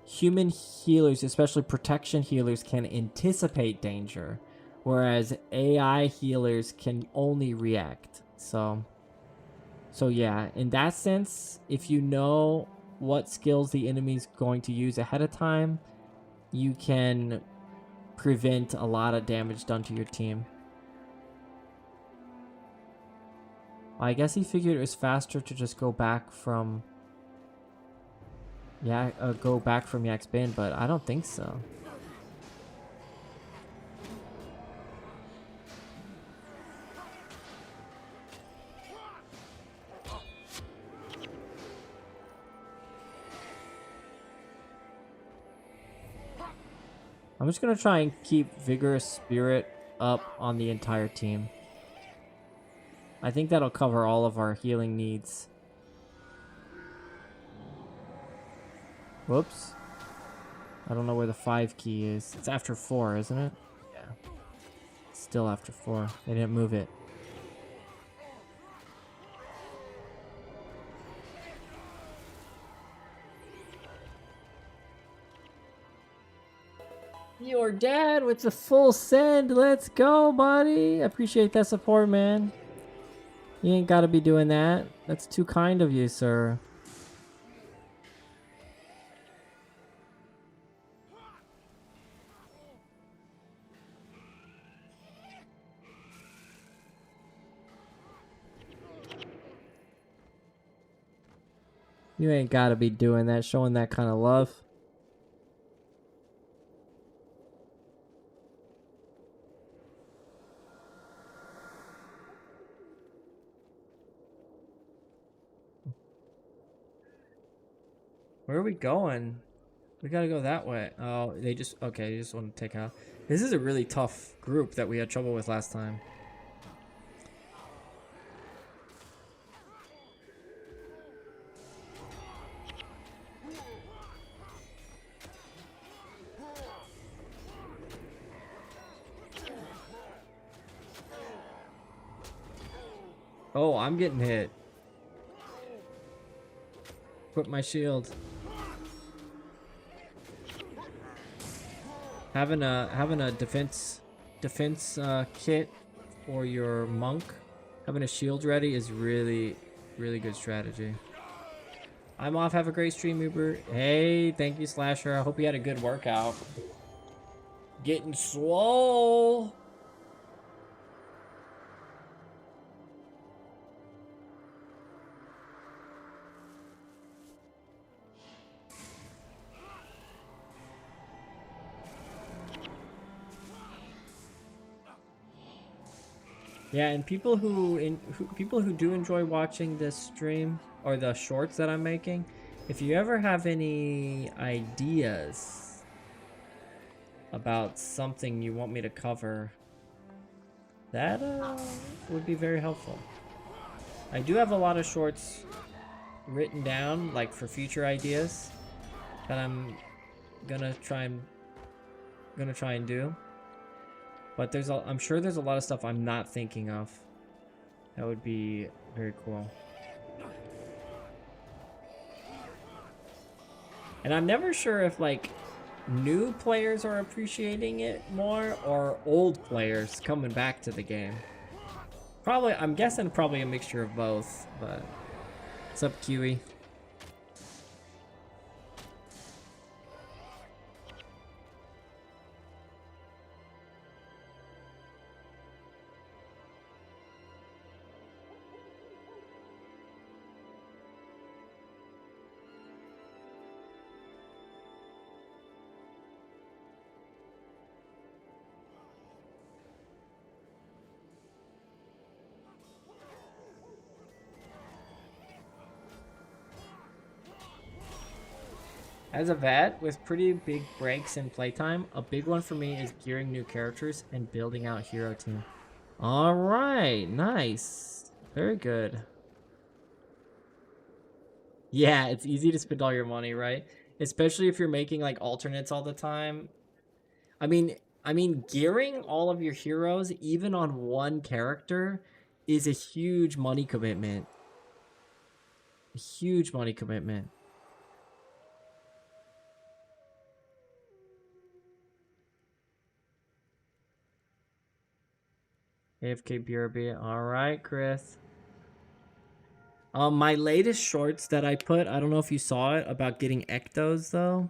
human healers, especially protection healers, can anticipate danger, whereas AI healers can only react. So yeah, in that sense, if you know what skills the enemy's going to use ahead of time, you can prevent a lot of damage done to your team. I guess he figured it was faster to just go back from Yak's bin, but I don't think so. I'm just gonna try and keep Vigorous Spirit up on the entire team. I think that'll cover all of our healing needs. Whoops. I don't know where the 5 key is. It's after 4, isn't it? Yeah. It's still after 4. They didn't move it. Your dad with the full send. Let's go, buddy. Appreciate that support, man. You ain't gotta be doing that. That's too kind of you, sir. You ain't gotta be doing that, showing that kind of love. Where are we going? We gotta go that way. Oh, they just want to take out. This is a really tough group that we had trouble with last time. Oh, I'm getting hit. Put my shield. Having a defense defense kit for your monk, having a shield ready is really, really good strategy. I'm off. Have a great stream, Uber. Hey, thank you, Slasher. I hope you had a good workout. Getting swole. Yeah, and people who do enjoy watching this stream or the shorts that I'm making, if you ever have any ideas about something you want me to cover, that would be very helpful. I do have a lot of shorts written down, like for future ideas that I'm gonna try and do. But I'm sure there's a lot of stuff I'm not thinking of. That would be very cool. And I'm never sure if like new players are appreciating it more or old players coming back to the game. Probably, I'm guessing probably a mixture of both, but what's up, Kiwi? As a vet with pretty big breaks in playtime, a big one for me is gearing new characters and building out hero team. All right, nice. Very good. Yeah, it's easy to spend all your money, right? Especially if you're making like alternates all the time. I mean gearing all of your heroes even on one character is a huge money commitment. A huge money commitment. AFK BRB. All right, Chris. My latest shorts that I put, I don't know if you saw it, about getting ectos though.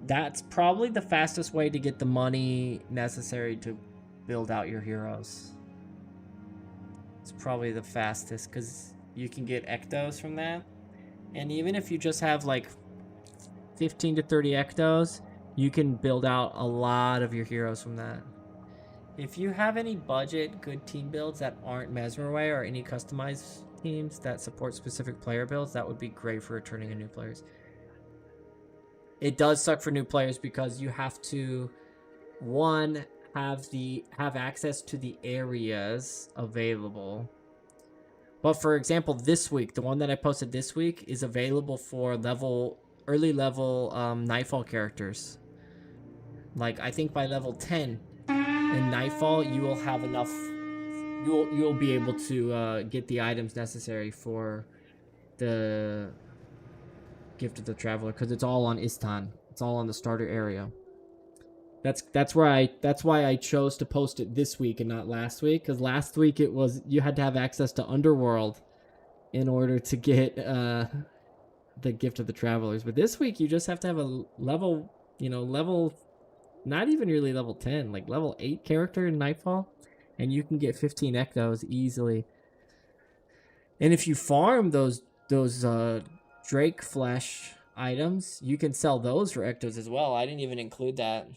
That's probably the fastest way to get the money necessary to build out your heroes. It's probably the fastest because you can get ectos from that. And even if you just have like 15 to 30 ectos, you can build out a lot of your heroes from that. If you have any budget good team builds that aren't Mesmerway or any customized teams that support specific player builds, that would be great for returning in new players. It does suck for new players because you have to, one, have access to the areas available. But for example, this week, the one that I posted this week is available for early level Nightfall characters. Like I think by level 10 in Nightfall, you will have enough. You'll be able to get the items necessary for the Gift of the Traveler because it's all on Istan. It's all on the starter area. That's why I chose to post it this week and not last week, because last week it was you had to have access to Underworld in order to get the Gift of the Travelers. But this week you just have to have a level, not even really level 10, like level 8 character in Nightfall, and you can get 15 ectos easily. And if you farm those Drake flesh items, you can sell those for ectos as well. I didn't even include that.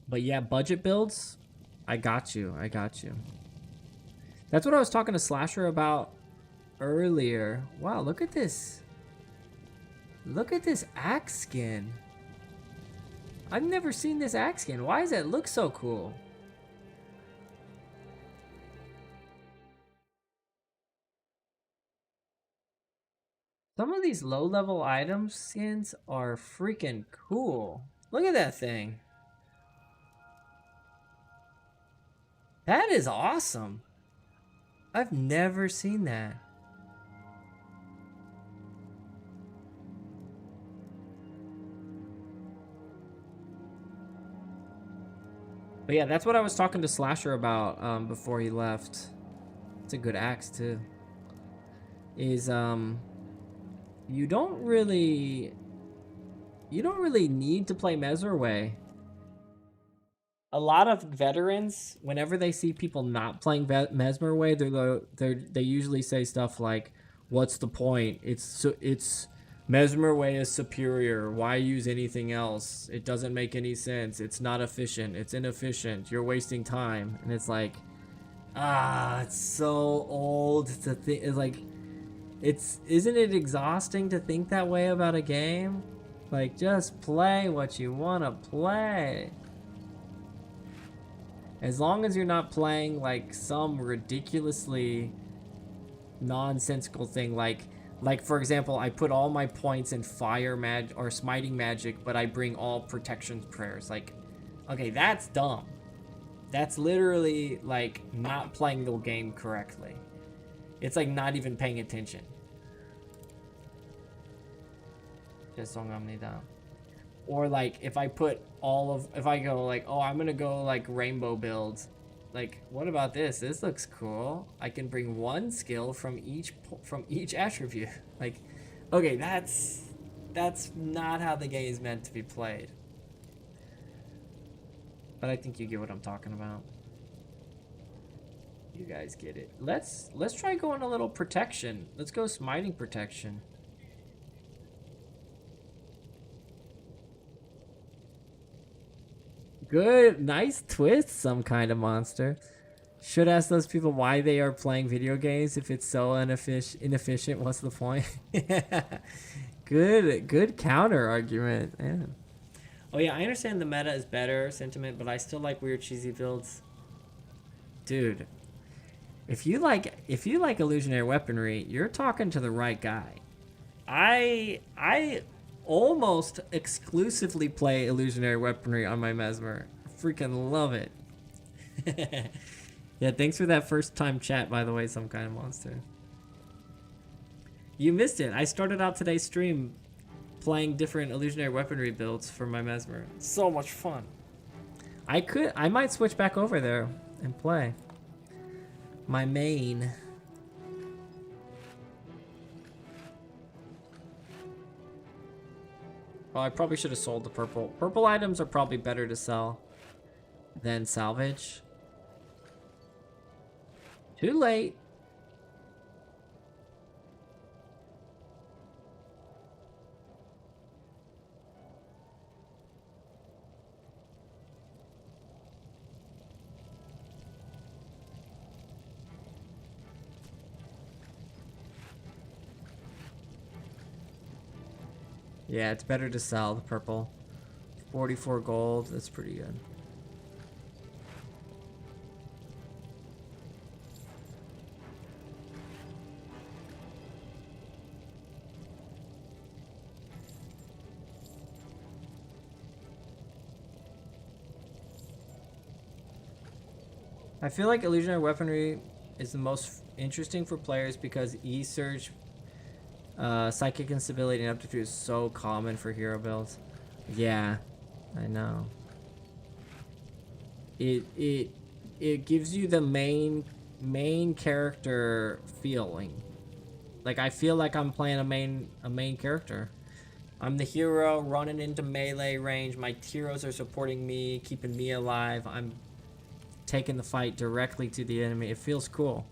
But yeah, budget builds, I got you. That's what I was talking to Slasher about earlier. Wow, look at this. Look at this axe skin. I've never seen this axe skin. Why does it look so cool? Some of these low-level item skins are freaking cool. Look at that thing. That is awesome. I've never seen that. But yeah, that's what I was talking to Slasher about before he left. It's a good axe too. Is you don't really need to play Mesmer Way. A lot of veterans, whenever they see people not playing Mesmer Way, they usually say stuff like, "What's the point? It's Mesmer Way is superior. Why use anything else? It doesn't make any sense. It's not efficient. It's inefficient. You're wasting time." And it's like, it's so old to think. It's like, isn't it exhausting to think that way about a game? Like, just play what you want to play. As long as you're not playing like some ridiculously nonsensical thing, like for example, I put all my points in fire magic or smiting magic, but I bring all protection prayers. Like, okay, that's dumb. That's literally like not playing the game correctly. It's like not even paying attention. Just down. Or like if I go like, oh, I'm gonna go like rainbow builds. Like, what about this? This looks cool. I can bring one skill from each attribute. Like, okay, that's not how the game is meant to be played. But I think you get what I'm talking about. You guys get it. Let's try going a little protection. Let's go smiting protection. Good, nice twist, some kind of monster. Should ask those people why they are playing video games if it's so inefficient. What's the point? Good counter argument. Yeah. Oh yeah, I understand the meta is better sentiment, but I still like weird cheesy builds. Dude, if you like illusionary weaponry, you're talking to the right guy. I almost exclusively play illusionary weaponry on my Mesmer. Freaking love it. Yeah, thanks for that first time chat, by the way, some kind of monster. You missed it. I started out today's stream playing different illusionary weaponry builds for my Mesmer. So much fun. I might switch back over there and play my main. Well, I probably should have sold the purple. Purple items are probably better to sell than salvage. Too late. Yeah, it's better to sell the purple. 44 gold, that's pretty good. I feel like illusionary weaponry is the most interesting for players because E-Surge, psychic instability and aptitude is so common for hero builds. Yeah, I know. It gives you the main character feeling. Like, I feel like I'm playing a main character. I'm the hero running into melee range. My heroes are supporting me, keeping me alive. I'm taking the fight directly to the enemy. It feels cool.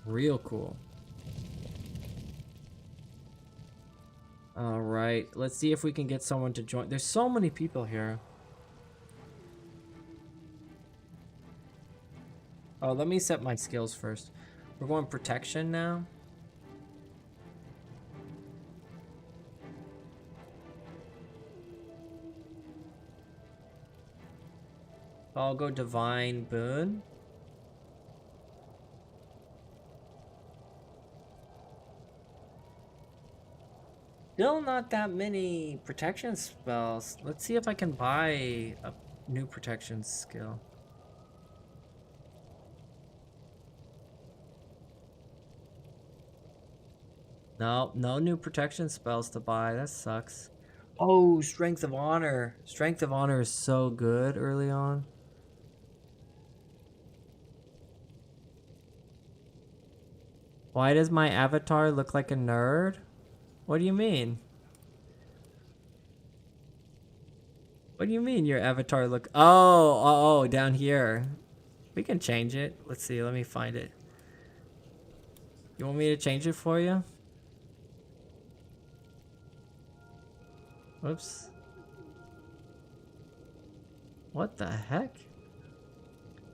Real cool. All right, let's see if we can get someone to join. There's so many people here. Oh, let me set my skills first. We're going protection now. I'll go divine boon. Still not that many protection spells. Let's see if I can buy New protection skill. No, no new protection spells to buy. That sucks. Oh, Strength of Honor. Strength of Honor is so good early on. Why does my avatar look like a nerd? What do you mean? What do you mean your avatar look? Oh, down here. We can change it. Let's see. Let me find it. You want me to change it for you? Whoops. What the heck?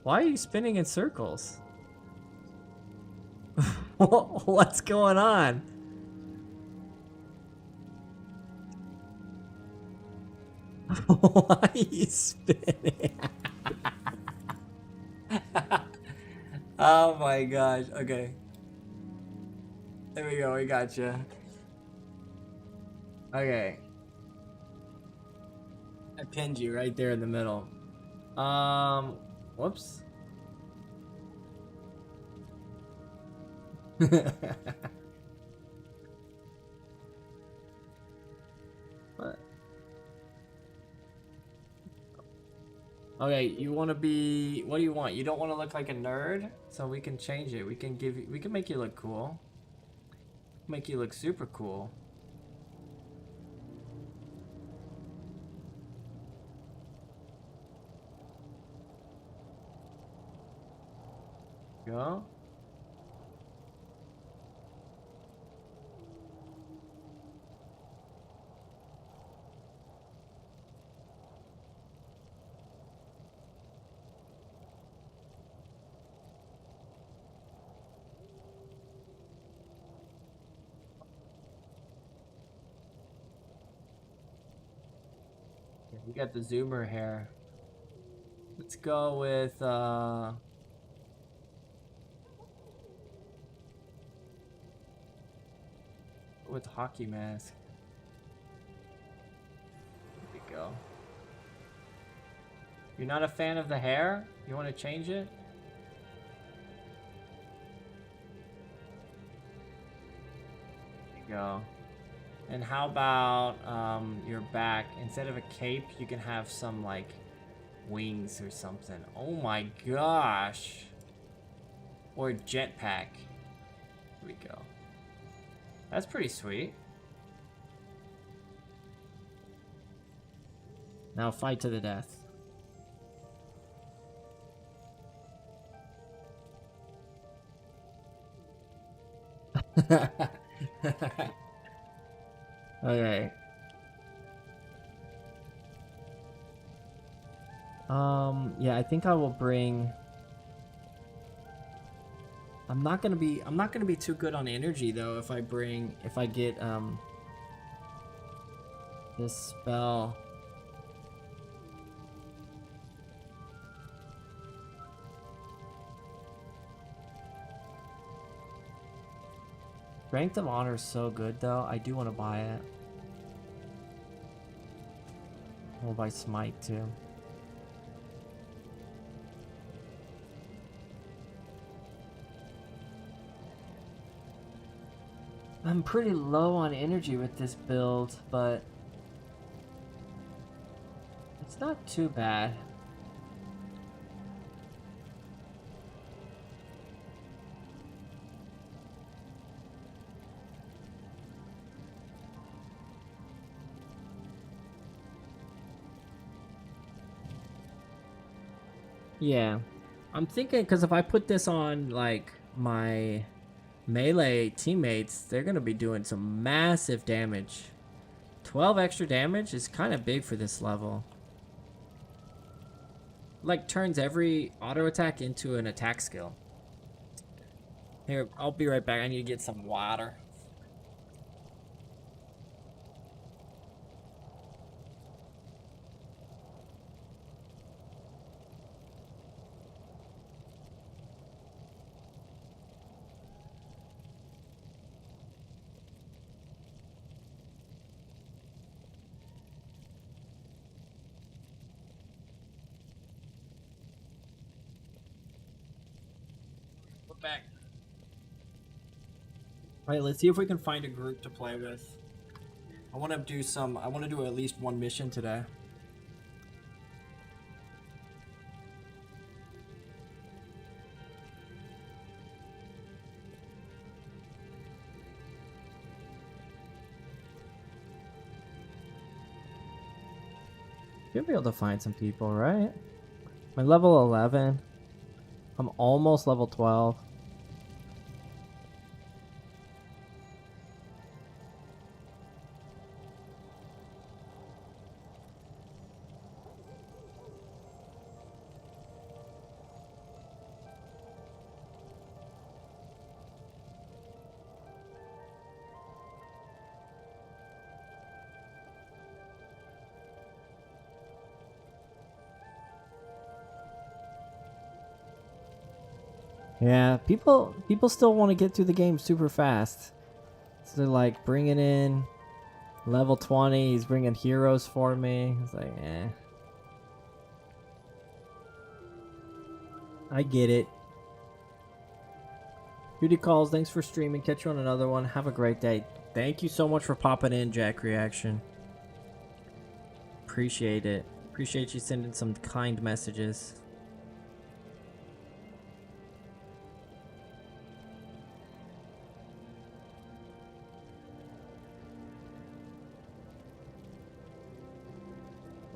Why are you spinning in circles? What's going on? Why are you spinning? Oh my gosh. Okay. There we go. We got you. Okay. I pinned you right there in the middle. Whoops. What? Okay, you want to be... What do you want? You don't want to look like a nerd? So we can change it. We can give you... We can make you look cool. Make you look super cool. Go. You got the zoomer hair. Let's go with hockey mask. There we go. You're not a fan of the hair? You want to change it? There you go. And how about your back? Instead of a cape, you can have some like wings or something. Oh my gosh. Or a jetpack. Here we go. That's pretty sweet. Now fight to the death. Okay. Yeah, I think I will bring... I'm not gonna be too good on energy though if I get this spell. Strength of Honor is so good though. I do want to buy it. We'll buy Smite too. I'm pretty low on energy with this build, but it's not too bad. Yeah. I'm thinking, because if I put this on, like, my melee teammates, they're going to be doing some massive damage. 12 extra damage is kind of big for this level. Like, turns every auto attack into an attack skill. Here, I'll be right back. I need to get some water. Back. All right, let's see if we can find a group to play with. I want to do at least one mission today. You'll be able to find some people, right? I'm level 11. I'm almost level 12. Yeah, people still want to get through the game super fast. So they're like bringing in level 20. He's bringing heroes for me. It's like, eh. I get it. Beauty calls. Thanks for streaming. Catch you on another one. Have a great day. Thank you so much for popping in, Jack Reaction. Appreciate it. Appreciate you sending some kind messages.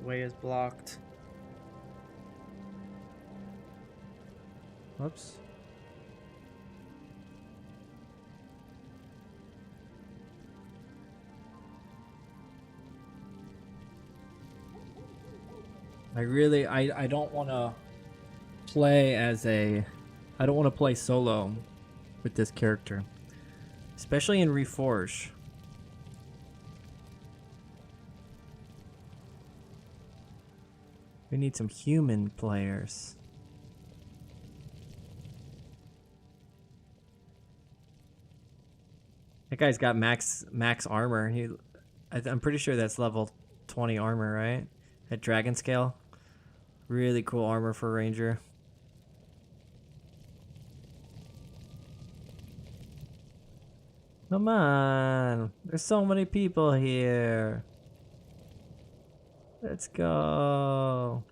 The way is blocked. Whoops. I don't want to play I don't want to play solo with this character. Especially in Reforged. We need some human players. That guy's got max armor. I'm pretty sure that's level 20 armor, right? At dragon scale. Really cool armor for ranger. Come on. There's so many people here. Let's go.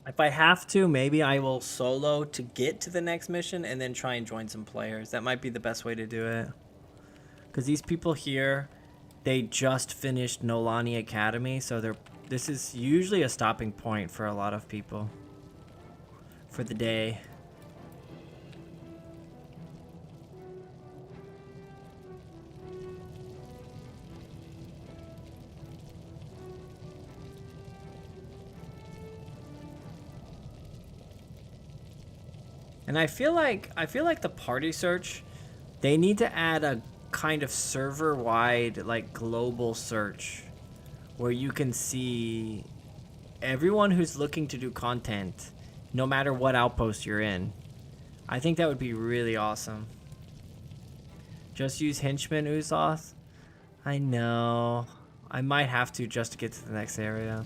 If I have to, maybe I will solo to get to the next mission and then try and join some players. That might be the best way to do it. Because these people here, they just finished Nolani Academy, so this is usually a stopping point for a lot of people for the day. And I feel like the party search, they need to add a kind of server-wide, like, global search where you can see everyone who's looking to do content, no matter what outpost you're in. I think that would be really awesome. Just use Henchman Uzoth? I know. I might have to just to get to the next area.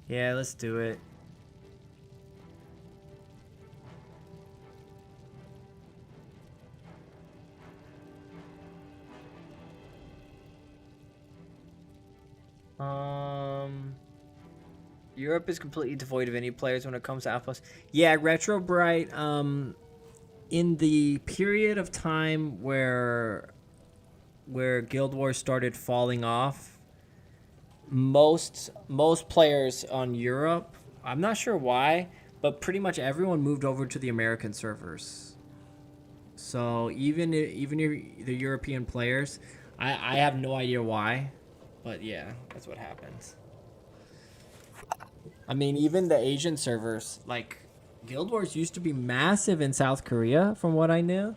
Yeah, let's do it. Europe is completely devoid of any players when it comes to outposts. Yeah, Retro Bright. In the period of time where Guild Wars started falling off, most players on Europe, I'm not sure why, but pretty much everyone moved over to the American servers. So even the European players, I have no idea why, but yeah, that's what happens. I mean, even the Asian servers, like Guild Wars used to be massive in South Korea from what I knew,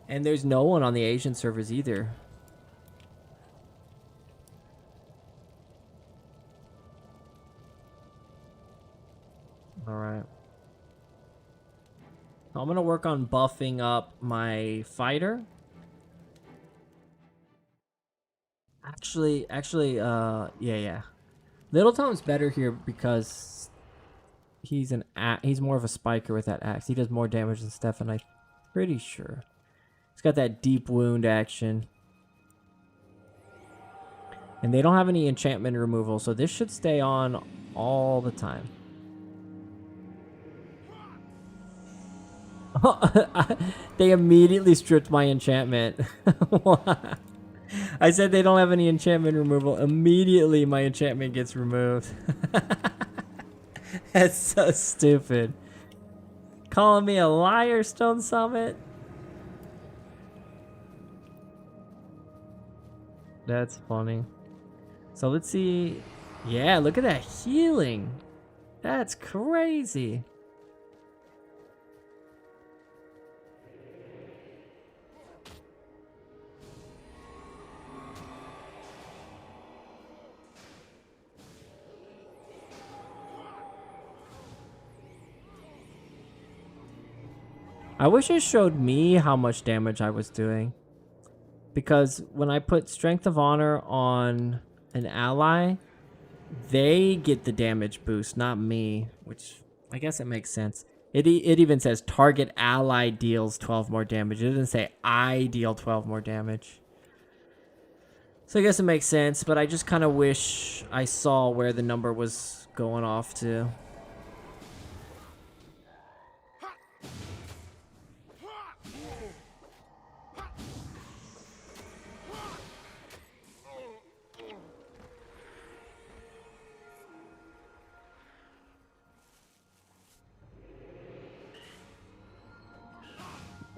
and there's no one on the Asian servers either. All right. I'm gonna work on buffing up my fighter. Actually, yeah. Little Tom's better here because he's he's more of a spiker with that axe. He does more damage than Stefan, I'm pretty sure. He's got that deep wound action. And they don't have any enchantment removal, so this should stay on all the time. They immediately stripped my enchantment. I said they don't have any enchantment removal. Immediately my enchantment gets removed. That's so stupid. Calling me a liar, Stone Summit? That's funny. So let's see. Yeah, look at that healing. That's crazy. I wish it showed me how much damage I was doing. Because when I put Strength of Honor on an ally, they get the damage boost, not me, which I guess it makes sense. It even says target ally deals 12 more damage. It doesn't say I deal 12 more damage. So I guess it makes sense, but I just kind of wish I saw where the number was going off to.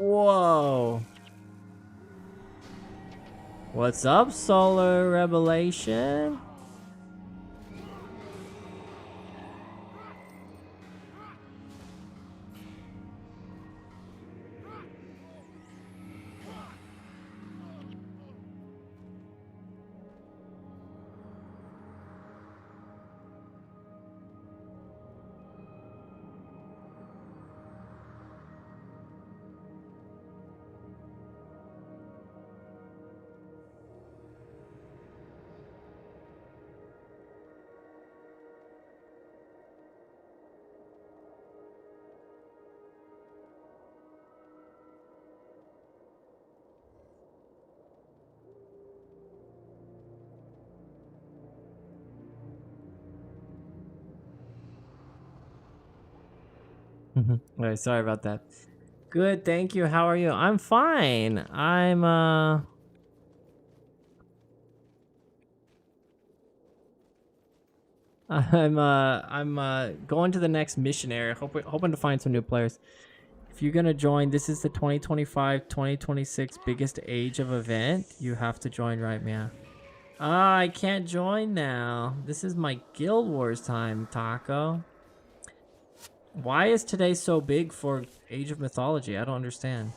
Whoa. What's up, Solar Revelation? Alright, sorry about that. Good, thank you. How are you? I'm fine. I'm going to the next mission area, hoping to find some new players. If you're gonna join, this is the 2025-2026 biggest age of event. You have to join right now. Ah, I can't join now. This is my Guild Wars time, Taco. Why is today so big for Age of Mythology? I don't understand.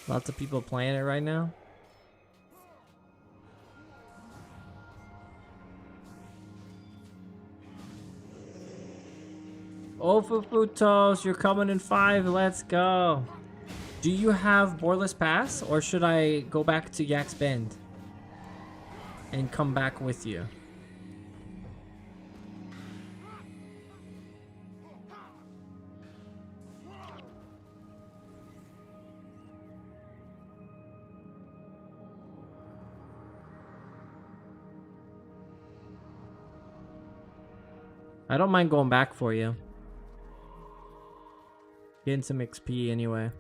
Lots of people playing it right now. Oh, Fufutos, you're coming in 5. Let's go. Do you have Boarless Pass, or should I go back to Yak's Bend and come back with you? I don't mind going back for you. Getting some XP anyway.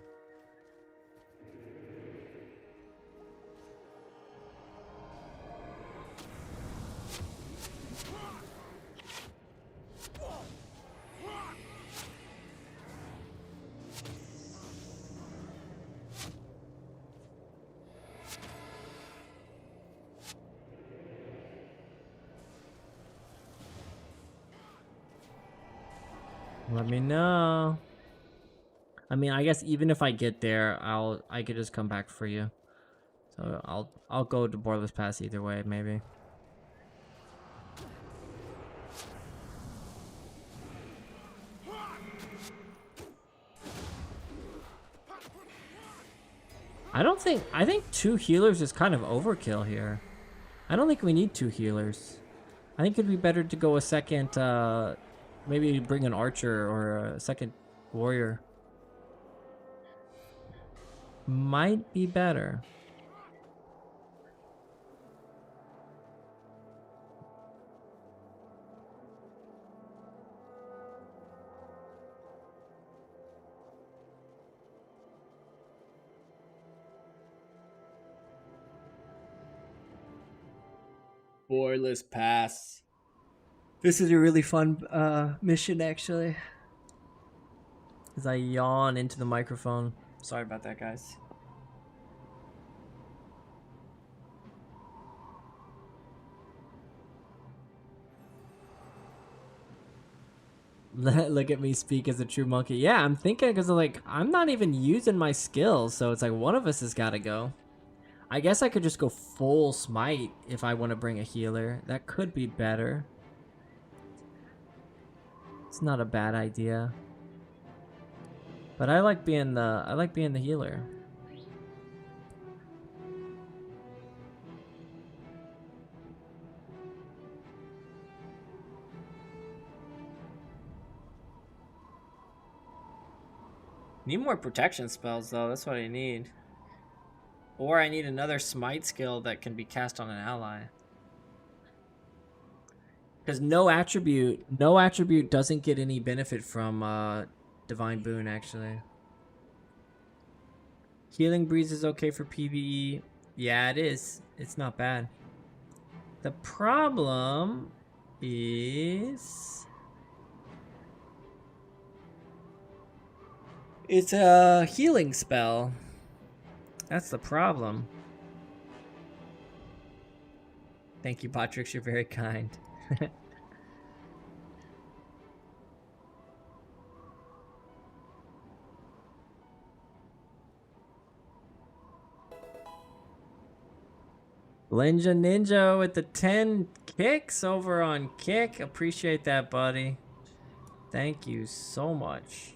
Let me know. I mean, I guess even if I get there, I could just come back for you. So I'll go to Boarless Pass either way, maybe. I think 2 healers is kind of overkill here. I don't think we need 2 healers. I think it'd be better to go a second, maybe bring an archer or a second warrior. Might be better. Boardless pass. This is a really fun mission, actually. As I yawn into the microphone. Sorry about that, guys. Look at me speak as a true monkey. Yeah, I'm thinking because like I'm not even using my skills, so it's like one of us has got to go. I guess I could just go full smite if I want to bring a healer. That could be better. It's not a bad idea. But I like being the healer. Need more protection spells though. That's what I need. Or I need another smite skill that can be cast on an ally. Because no attribute doesn't get any benefit from Divine Boon, actually. Healing Breeze is okay for PvE. Yeah, it is. It's not bad. The problem is... it's a healing spell. That's the problem. Thank you, Patrick. You're very kind. Ninja with the 10 kicks over on Kick. Appreciate that, buddy. Thank you so much.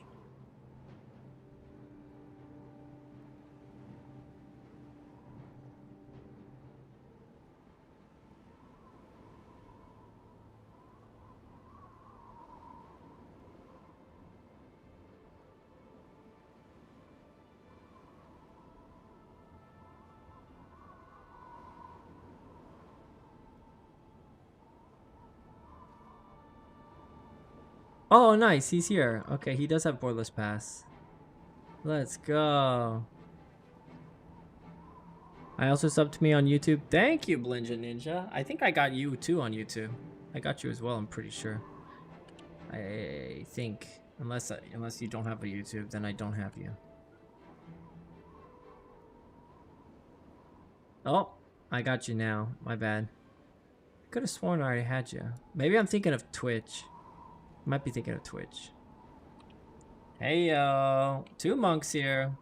Oh, nice. He's here. Okay, he does have Boardless Pass. Let's go. I also subbed to me on YouTube. Thank you, Blinja Ninja. I think I got you too on YouTube. I got you as well, I'm pretty sure. I think. Unless you don't have a YouTube, then I don't have you. Oh, I got you now. My bad. I could have sworn I already had you. Maybe I'm thinking of Twitch. Might be thinking of Twitch. Hey, yo. 2 monks here.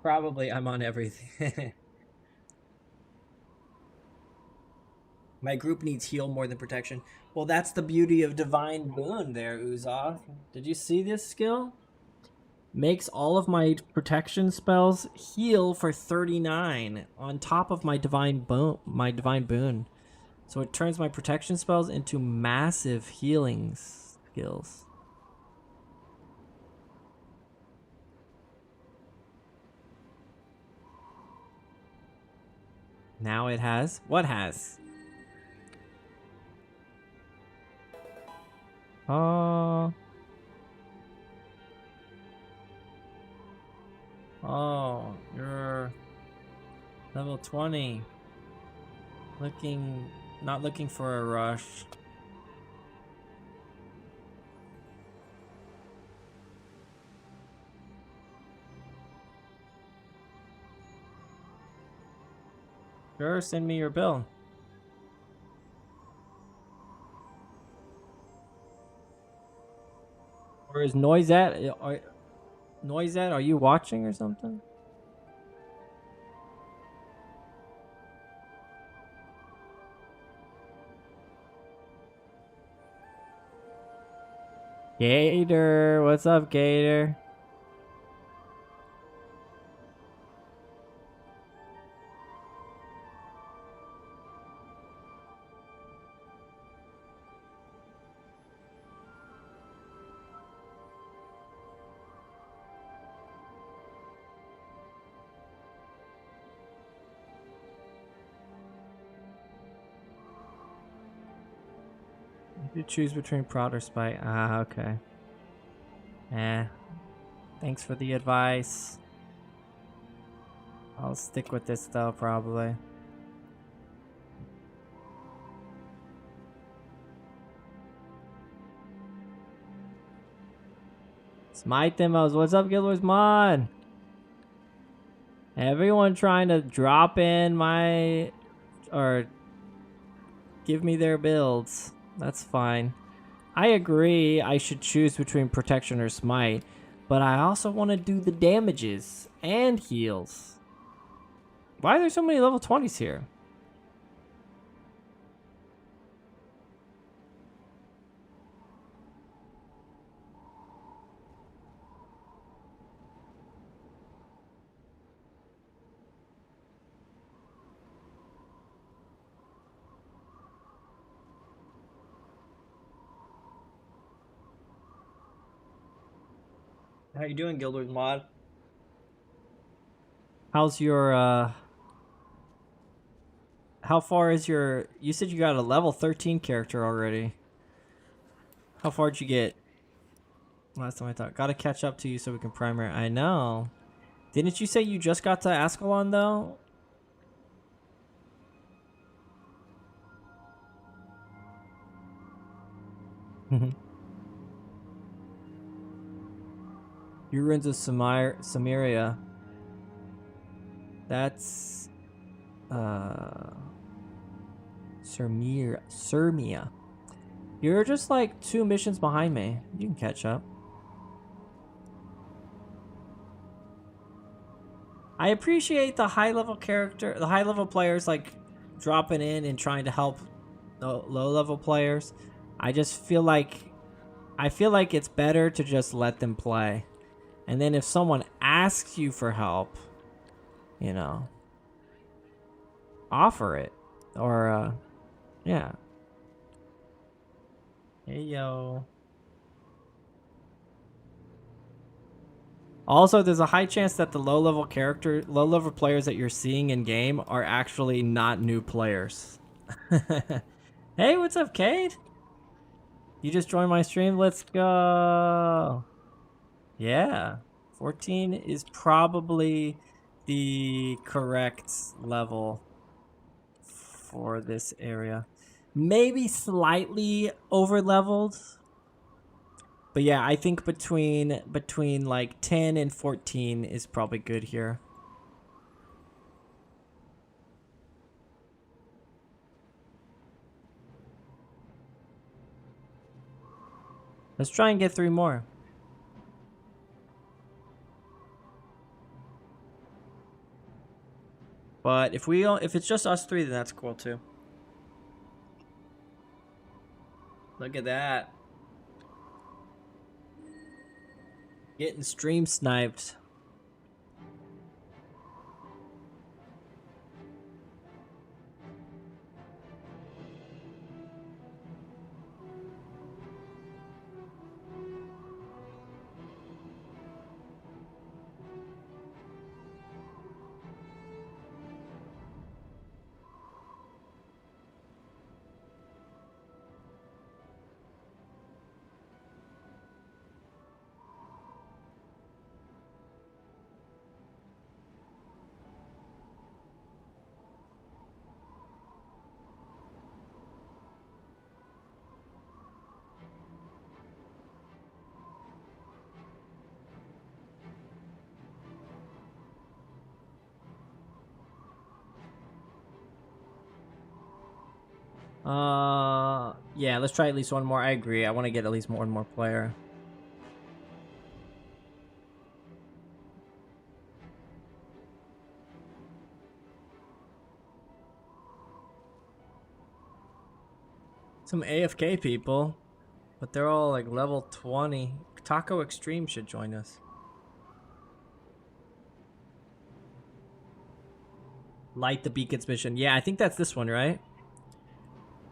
Probably I'm on everything. My group needs heal more than protection. Well, that's the beauty of Divine Boon there, Uzov. Did you see this skill? Makes all of my protection spells heal for 39 on top of my divine boon. So it turns my protection spells into massive healing skills. Now it has. What has? Oh, you're level 20. Not looking for a rush. Sure, send me your bill. Or is Noisette? Noisette, are you watching or something? Gator, what's up, Gator? You choose between prod or spite. Ah, okay. Thanks for the advice. I'll stick with this though, probably. Smite demos. What's up, Guildwars Mod? Everyone trying to drop in my or give me their builds. That's fine. I agree I should choose between protection or smite, but I also want to do the damages and heals. Why are there so many level 20s here? How you doing, Guildwars Mod? How's your how far is your you said you got a level 13 character already. How far did you get? Last time I thought. Gotta catch up to you so we can primer. I know. Didn't you say you just got to Ascalon though? Your ruins of Samaria. That's Sirmia. You're just like 2 missions behind me. You can catch up. I appreciate the high level players like dropping in and trying to help the low level players. I feel like it's better to just let them play. And then if someone asks you for help, you know, offer it. Or yeah. Hey yo. Also, there's a high chance that the low level players that you're seeing in game are actually not new players. Hey, what's up, Cade? You just joined my stream? Let's go. Yeah. 14 is probably the correct level for this area. Maybe slightly over leveled. But yeah, I think between like 10 and 14 is probably good here. Let's try and get 3 more. But if it's just us 3, then that's cool too. Look at that. Getting stream sniped. Yeah, let's try at least one more. I agree. I want to get at least one more player. Some AFK people. But they're all like level 20. Taco Extreme should join us. Light the beacons mission. Yeah, I think that's this one, right?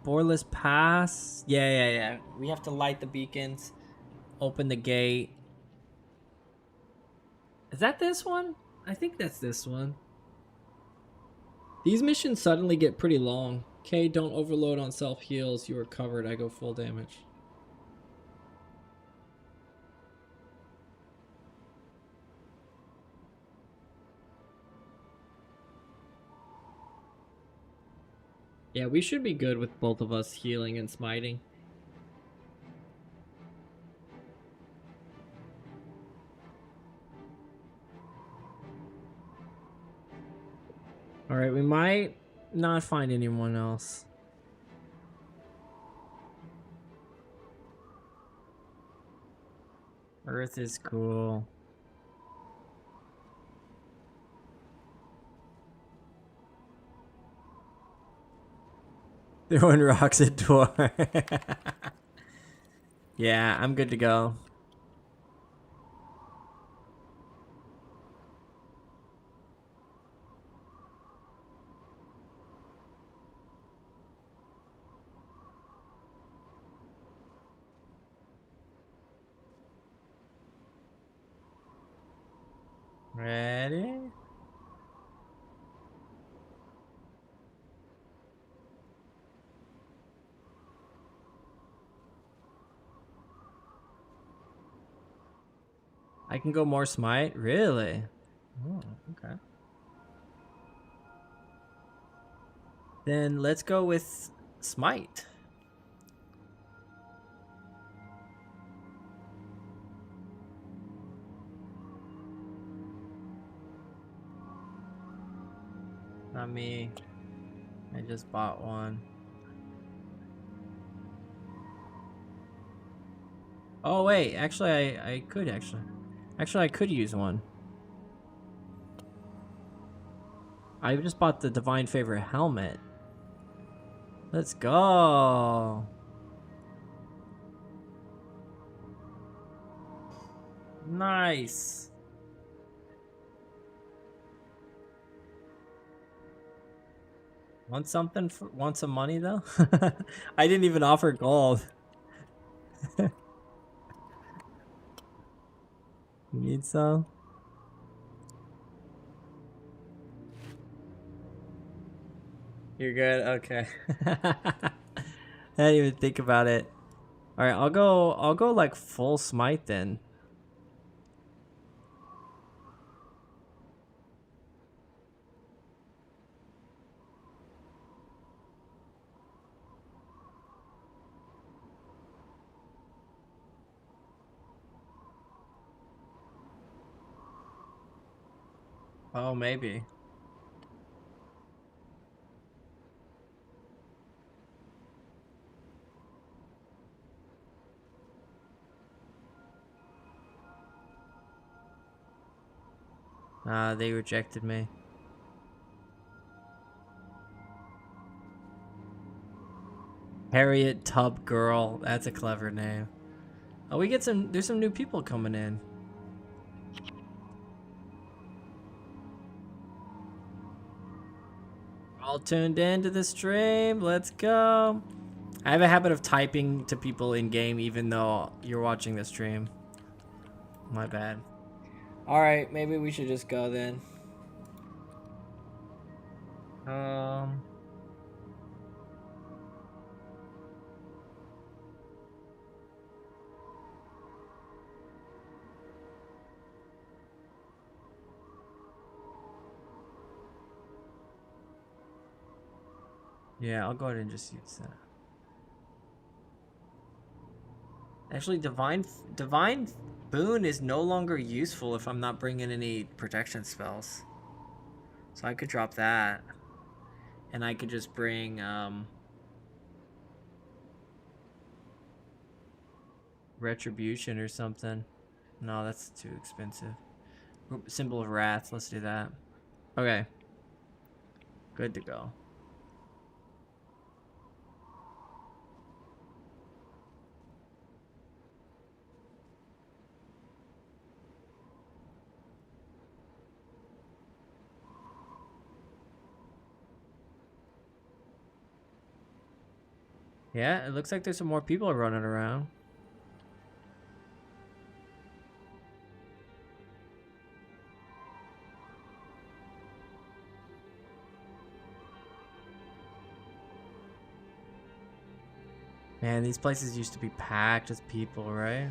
Boreless Pass. Yeah. We have to light the beacons. Open the gate. Is that this one? I think that's this one. These missions suddenly get pretty long. Okay, don't overload on self heals. You are covered. I go full damage. Yeah, we should be good with both of us healing and smiting. Alright, we might not find anyone else. Earth is cool. Throwing rocks at door. Yeah, I'm good to go. Ready? I can go more smite? Really? Oh, okay. Then let's go with smite. Not me. I just bought one. Oh wait, actually I could actually. Actually I could use one. I just bought the Divine Favor helmet. Let's go. Nice. Want something for, want some money though? I didn't even offer gold. You need some? You're good? Okay. I didn't even think about it. Alright, I'll go like full smite then. Oh, maybe. They rejected me. Harriet Tub Girl. That's a clever name. Oh, we get some. There's some new people coming in. All tuned in to the stream. Let's go. I have a habit of typing to people in game, even though you're watching the stream. My bad. All right, maybe we should just go then. Yeah, I'll go ahead and just use that. Actually, divine boon is no longer useful if I'm not bringing any protection spells. So I could drop that, and I could just bring retribution or something. No, that's too expensive. Symbol of wrath. Let's do that. Okay. Good to go. Yeah, it looks like there's some more people running around. Man, these places used to be packed with people, right?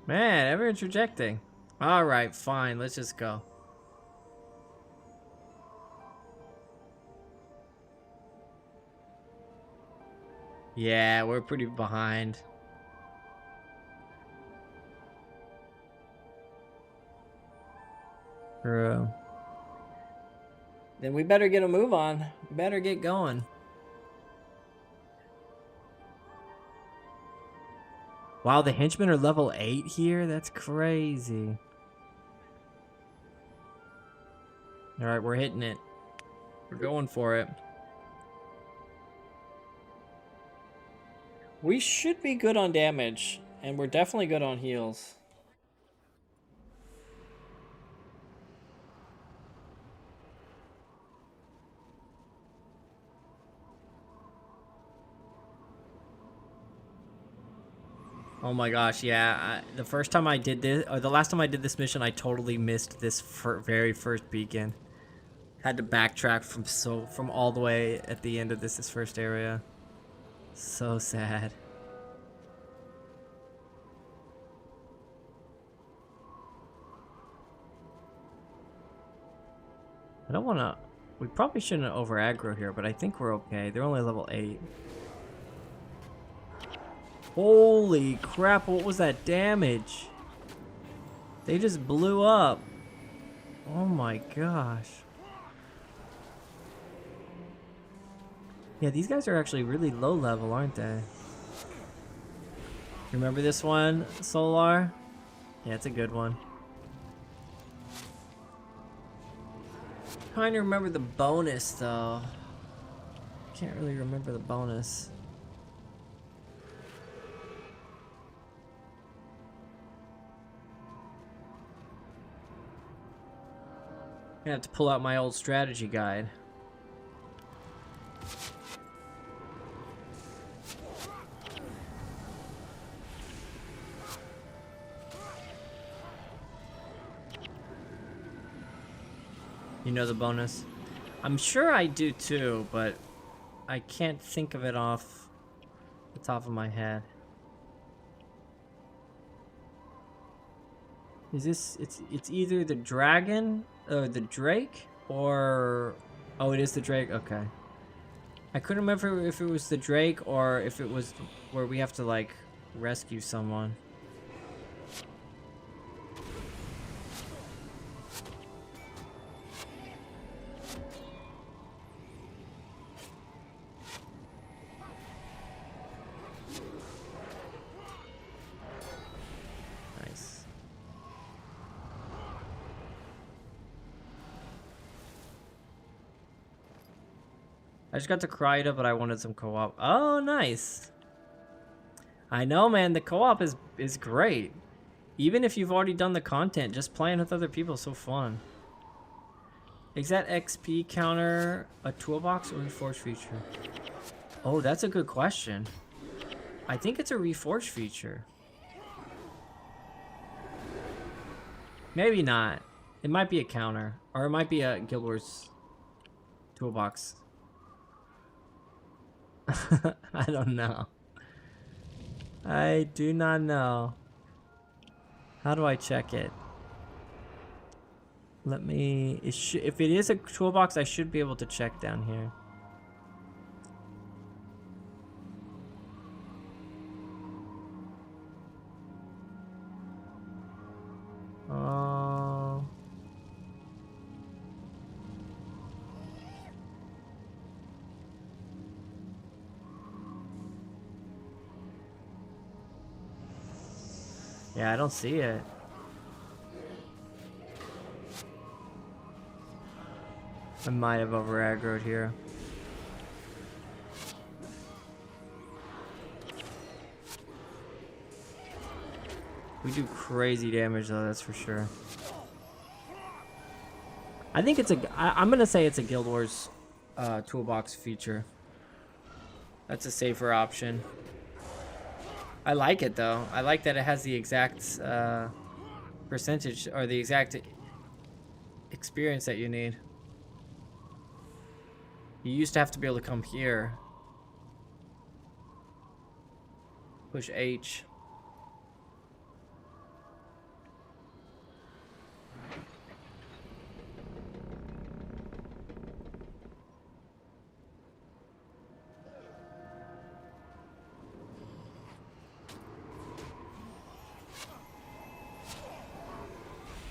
Man, everyone's rejecting. Alright, fine, let's just go. Yeah, we're pretty behind. True. Then we better get a move on. We better get going. Wow, the henchmen are level 8 here? That's crazy. Alright, we're hitting it. We're going for it. We should be good on damage, and we're definitely good on heals. Oh my gosh, yeah. The first time I did this, or the last time I did this mission, I totally missed this very first beacon. Had to backtrack from all the way at the end of this first area. So sad. I don't want to... We probably shouldn't over aggro here, but I think we're okay. They're only level 8. Holy crap, what was that damage? They just blew up. Oh my gosh. Yeah, these guys are actually really low level, aren't they? Remember this one, Solar? Yeah, it's a good one. Trying to remember the bonus, though. Can't really remember the bonus. I have to pull out my old strategy guide. You know the bonus? I'm sure I do too, but I can't think of it off the top of my head. Is this... It's either the dragon or the drake, or... Oh, it is the drake? Okay. I couldn't remember if it was the drake or if it was where we have to, like, rescue someone. Nice. I just got to Kryta, but I wanted some co-op. Oh, nice. I know, man. The co-op is great. Even if you've already done the content, just playing with other people is so fun. Is that XP counter a toolbox or a Reforged feature? Oh, that's a good question. I think it's a Reforged feature. Maybe not. It might be a counter. Or it might be a Guild Wars toolbox. I don't know. I do not know. How do I check it? Let me... if it is a toolbox, I should be able to check down here. Yeah, I don't see it. I might have over aggroed here. We do crazy damage though, that's for sure. I think it's I'm gonna say it's a Guild Wars toolbox feature. That's a safer option. I like it though. I like that it has the exact percentage or the exact experience that you need. You used to have to be able to come here. Push H.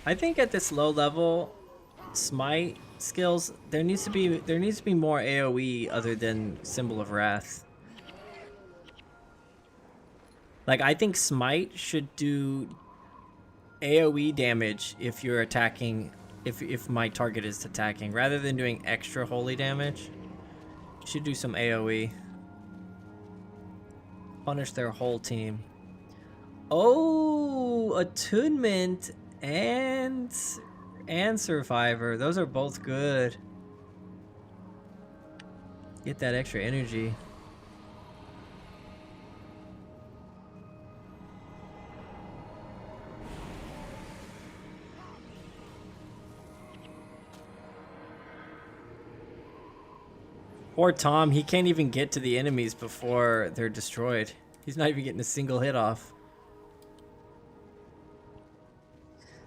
I think at this low level, smite skills, there needs to be more AoE other than Symbol of Wrath. Like I think smite should do AoE damage if you're attacking, if my target is attacking, rather than doing extra holy damage. You should do some AoE. Punish their whole team. Oh, attunement and survivor. Those are both good. Get that extra energy. Poor Tom, he can't even get to the enemies before they're destroyed. He's not even getting a single hit off.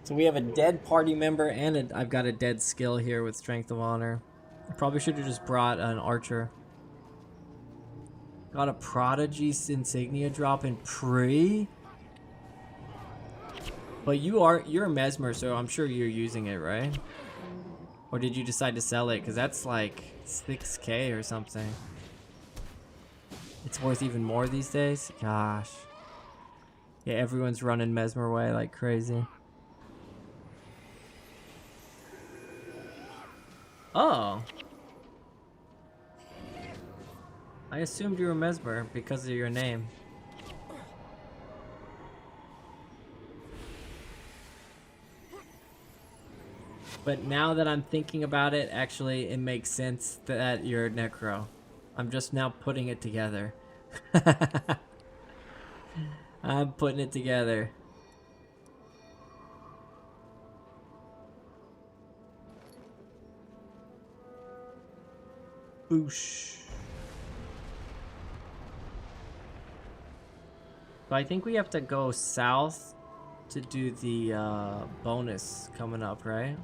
So we have a dead party member and I've got a dead skill here with Strength of Honor. I probably should have just brought an archer. Got a Prodigy insignia drop in pre. But you're a Mesmer, so I'm sure you're using it, right? Or did you decide to sell it? Because that's like 6K or something. It's worth even more these days? Gosh. Yeah, everyone's running Mesmer way like crazy. Oh. I assumed you were Mesmer because of your name. But now that I'm thinking about it, actually, it makes sense that you're Necro. I'm just now putting it together. I'm putting it together. Boosh. So I think we have to go south to do the bonus coming up, right?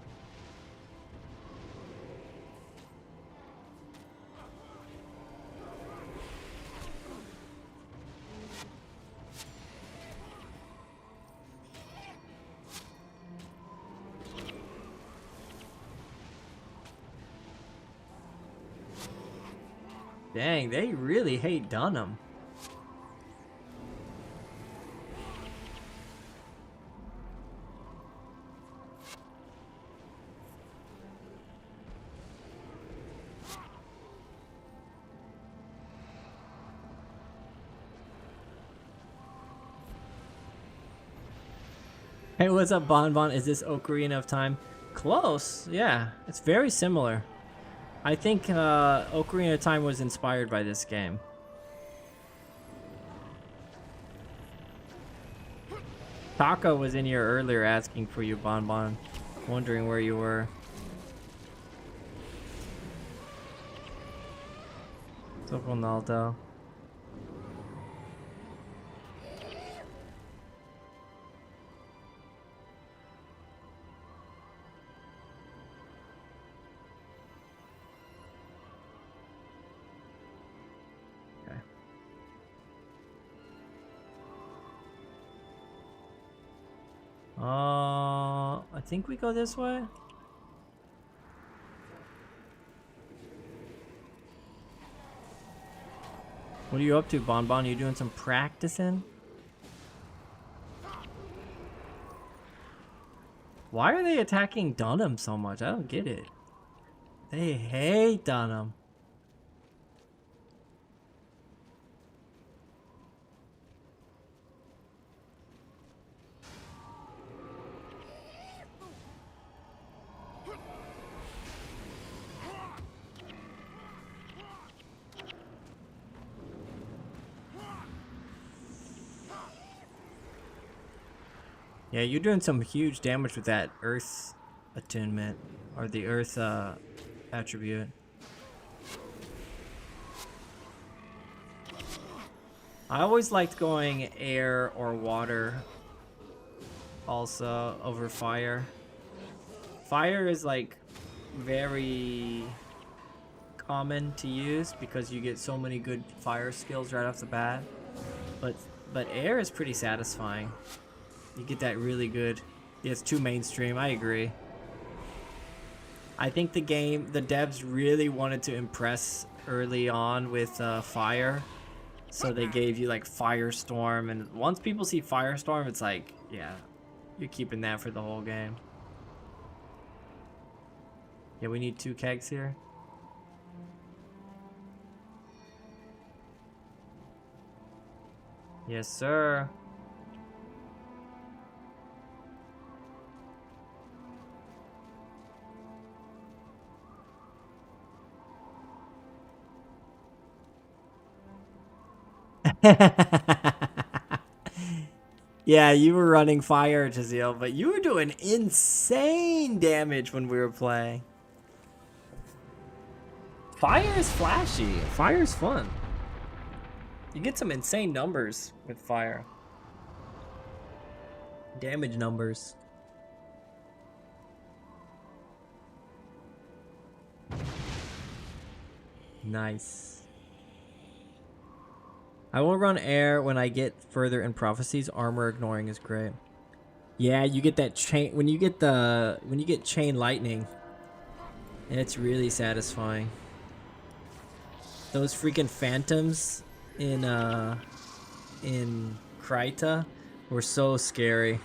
Dang, they really hate Dunham. Hey, what's up, Bon Bon? Is this Ocarina of Time? Close, yeah. It's very similar. I think Ocarina of Time was inspired by this game. Taka was in here earlier asking for you, Bon Bon. Wondering where you were. What's up, Ronaldo? I think we go this way. What are you up to, Bon Bon? You doing some practicing? Why are they attacking Dunham so much? I don't get it. They hate Dunham. Yeah, you're doing some huge damage with that Earth attunement, or the Earth attribute. I always liked going air or water also over fire. Fire is like very common to use because you get so many good fire skills right off the bat. But air is pretty satisfying. You get that really good. Yeah, it's too mainstream. I agree. I think the devs really wanted to impress early on with fire. So they gave you like Firestorm, and once people see Firestorm, it's like, yeah, you're keeping that for the whole game. Yeah, we need 2 kegs here. Yes, sir. Yeah, you were running fire, Jaziel, but you were doing insane damage when we were playing. Fire is flashy. Fire is fun. You get some insane numbers with fire. Damage numbers. Nice. I will run air when I get further in prophecies. Armor ignoring is great. Yeah, you get that chain when you get chain lightning. It's really satisfying. Those freaking phantoms in Kryta were so scary.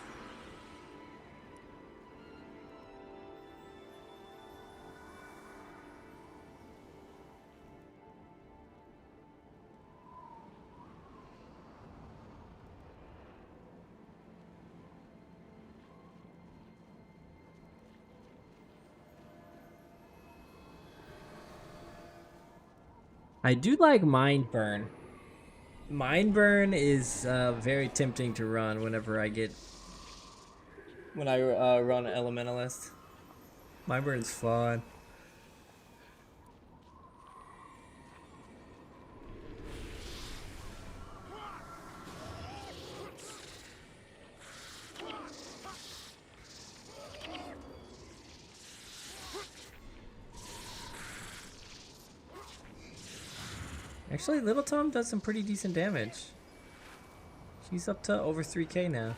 I do like Mind Burn. Mind Burn is very tempting to run whenever I run Elementalist. Mind Burn is fun. Actually, Little Tom does some pretty decent damage. She's up to over 3k now.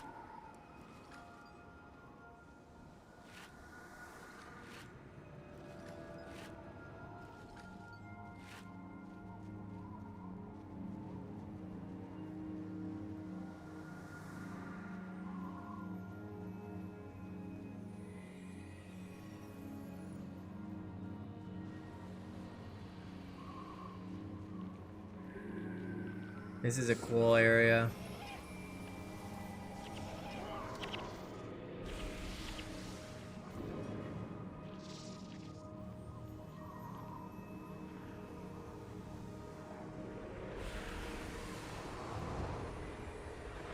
This is a cool area.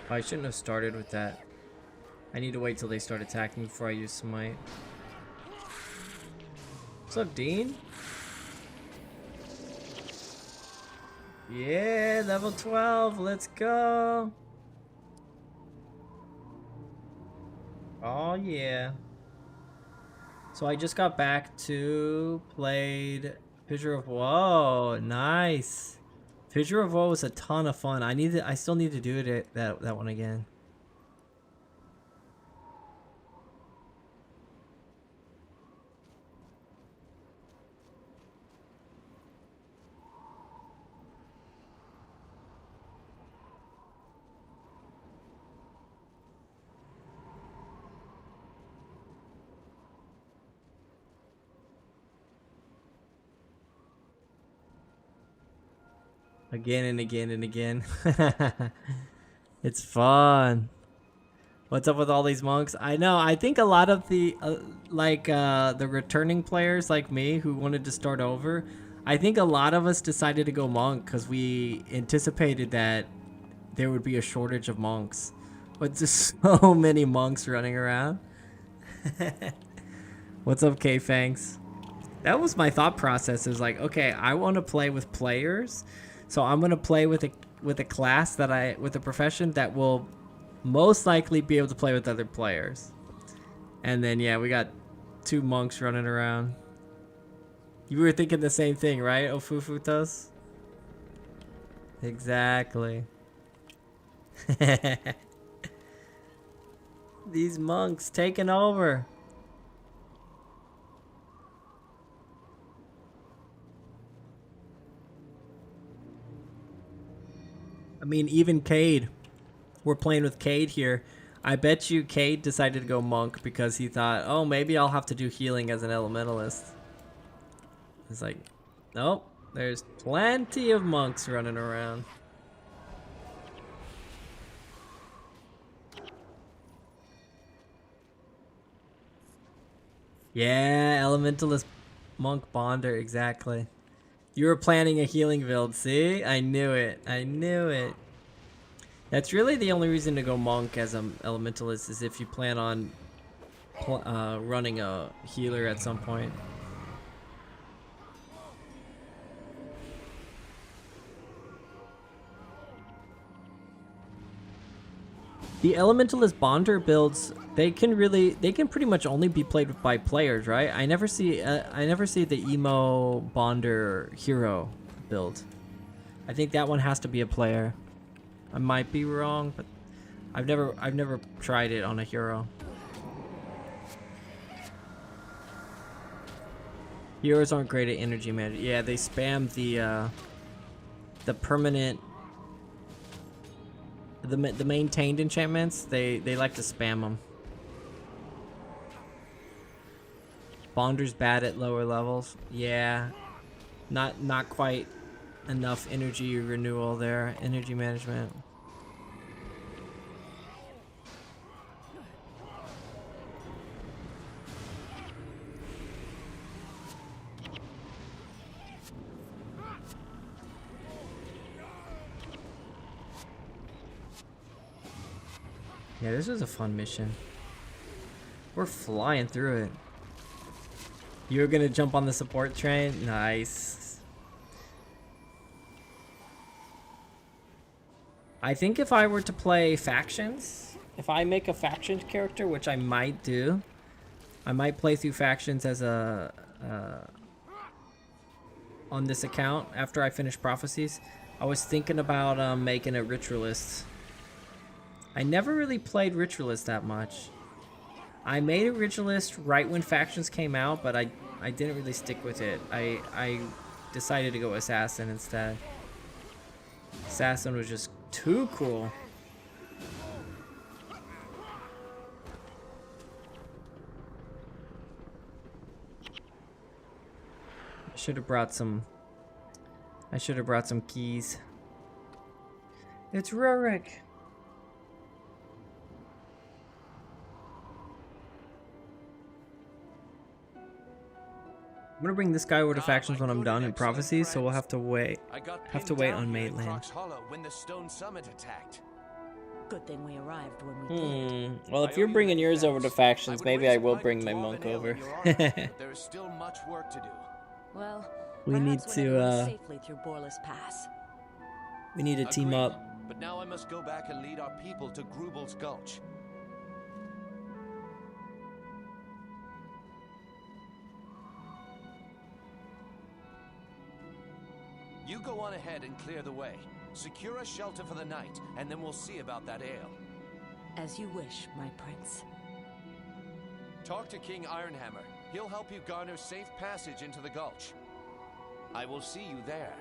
I shouldn't have started with that. I need to wait till they start attacking before I use Smite. What's up, Dean? Yeah, level 12, let's go. Oh yeah. So I just got back to played Fissure of Woe. Nice. Fissure of Woe was a ton of fun. I still need to do that one again. Again and again and again. It's fun. What's up with all these monks? I know. I think a lot of the the returning players like me who wanted to start over, I think a lot of us decided to go monk because we anticipated that there would be a shortage of monks. With just so many monks running around. What's up, K-Fangs? That was my thought process. Is like, okay, I want to play with players, so I'm gonna play with a class that with a profession that will most likely be able to play with other players. And then yeah, we got 2 monks running around. You were thinking the same thing, right, Ofufutos? Exactly. These monks taking over. I mean, even Cade. We're playing with Cade here. I bet you Cade decided to go monk because he thought, oh, maybe I'll have to do healing as an elementalist. It's like, nope. There's plenty of monks running around. Yeah, elementalist monk bonder, exactly. You were planning a healing build, see? I knew it. I knew it. That's really the only reason to go monk as an elementalist is if you plan on running a healer at some point. The elementalist bonder builds, they can pretty much only be played by players, right? I never see the emo bonder hero build. I think that one has to be a player. I might be wrong, but I've never tried it on a hero. Heroes aren't great at energy management. Yeah, they spam the permanent, the maintained enchantments. They like to spam them. Bonder's bad at lower levels. Yeah, not quite enough energy renewal there. Energy management. Yeah, this was a fun mission. We're flying through it. You're gonna jump on the support train? Nice. I think if I were to play factions, if I make a faction character, which I might do, I might play through factions as a on this account after I finish prophecies. I was thinking about making a ritualist. I never really played ritualist that much. I made a ritualist right when factions came out, but I didn't really stick with it. I decided to go assassin instead. Assassin was just too cool. I should have brought some keys. It's Rurik. I'm gonna bring this guy over to factions when I'm done in prophecies, so we'll have to wait. On Maitland. When the Stone Summit attacked. Good thing we arrived when we did. Well, if you're bringing yours over to factions, maybe I will bring my monk over. There is still much work to do. Well, we need to safely through Borless Pass. We need to team up. But now I must go back and lead our people to Grubel's Gulch. You go on ahead and clear the way. Secure a shelter for the night, and then we'll see about that ale. As you wish, my prince. Talk to King Ironhammer. He'll help you garner safe passage into the gulch. I will see you there.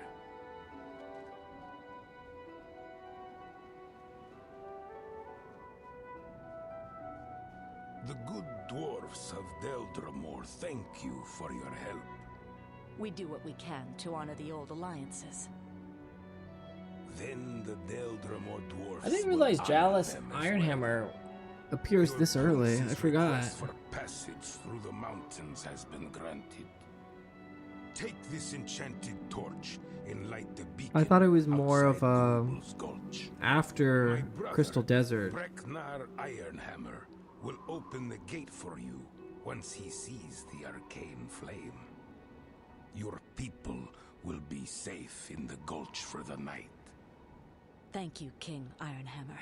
The good dwarfs of Deldramore thank you for your help. We do what we can to honor the old alliances. Then the Deldramore dwarfs. I didn't realize Jalis Ironhammer appears this early. I forgot. For passage through the mountains has been granted. Take this enchanted torch and light the beacon. I thought it was more of outside Google's Gulch. after My brother, Crystal Desert. Breknar Ironhammer will open the gate for you once he sees the arcane flame. Your people will be safe in the gulch for the night. Thank you, King Ironhammer.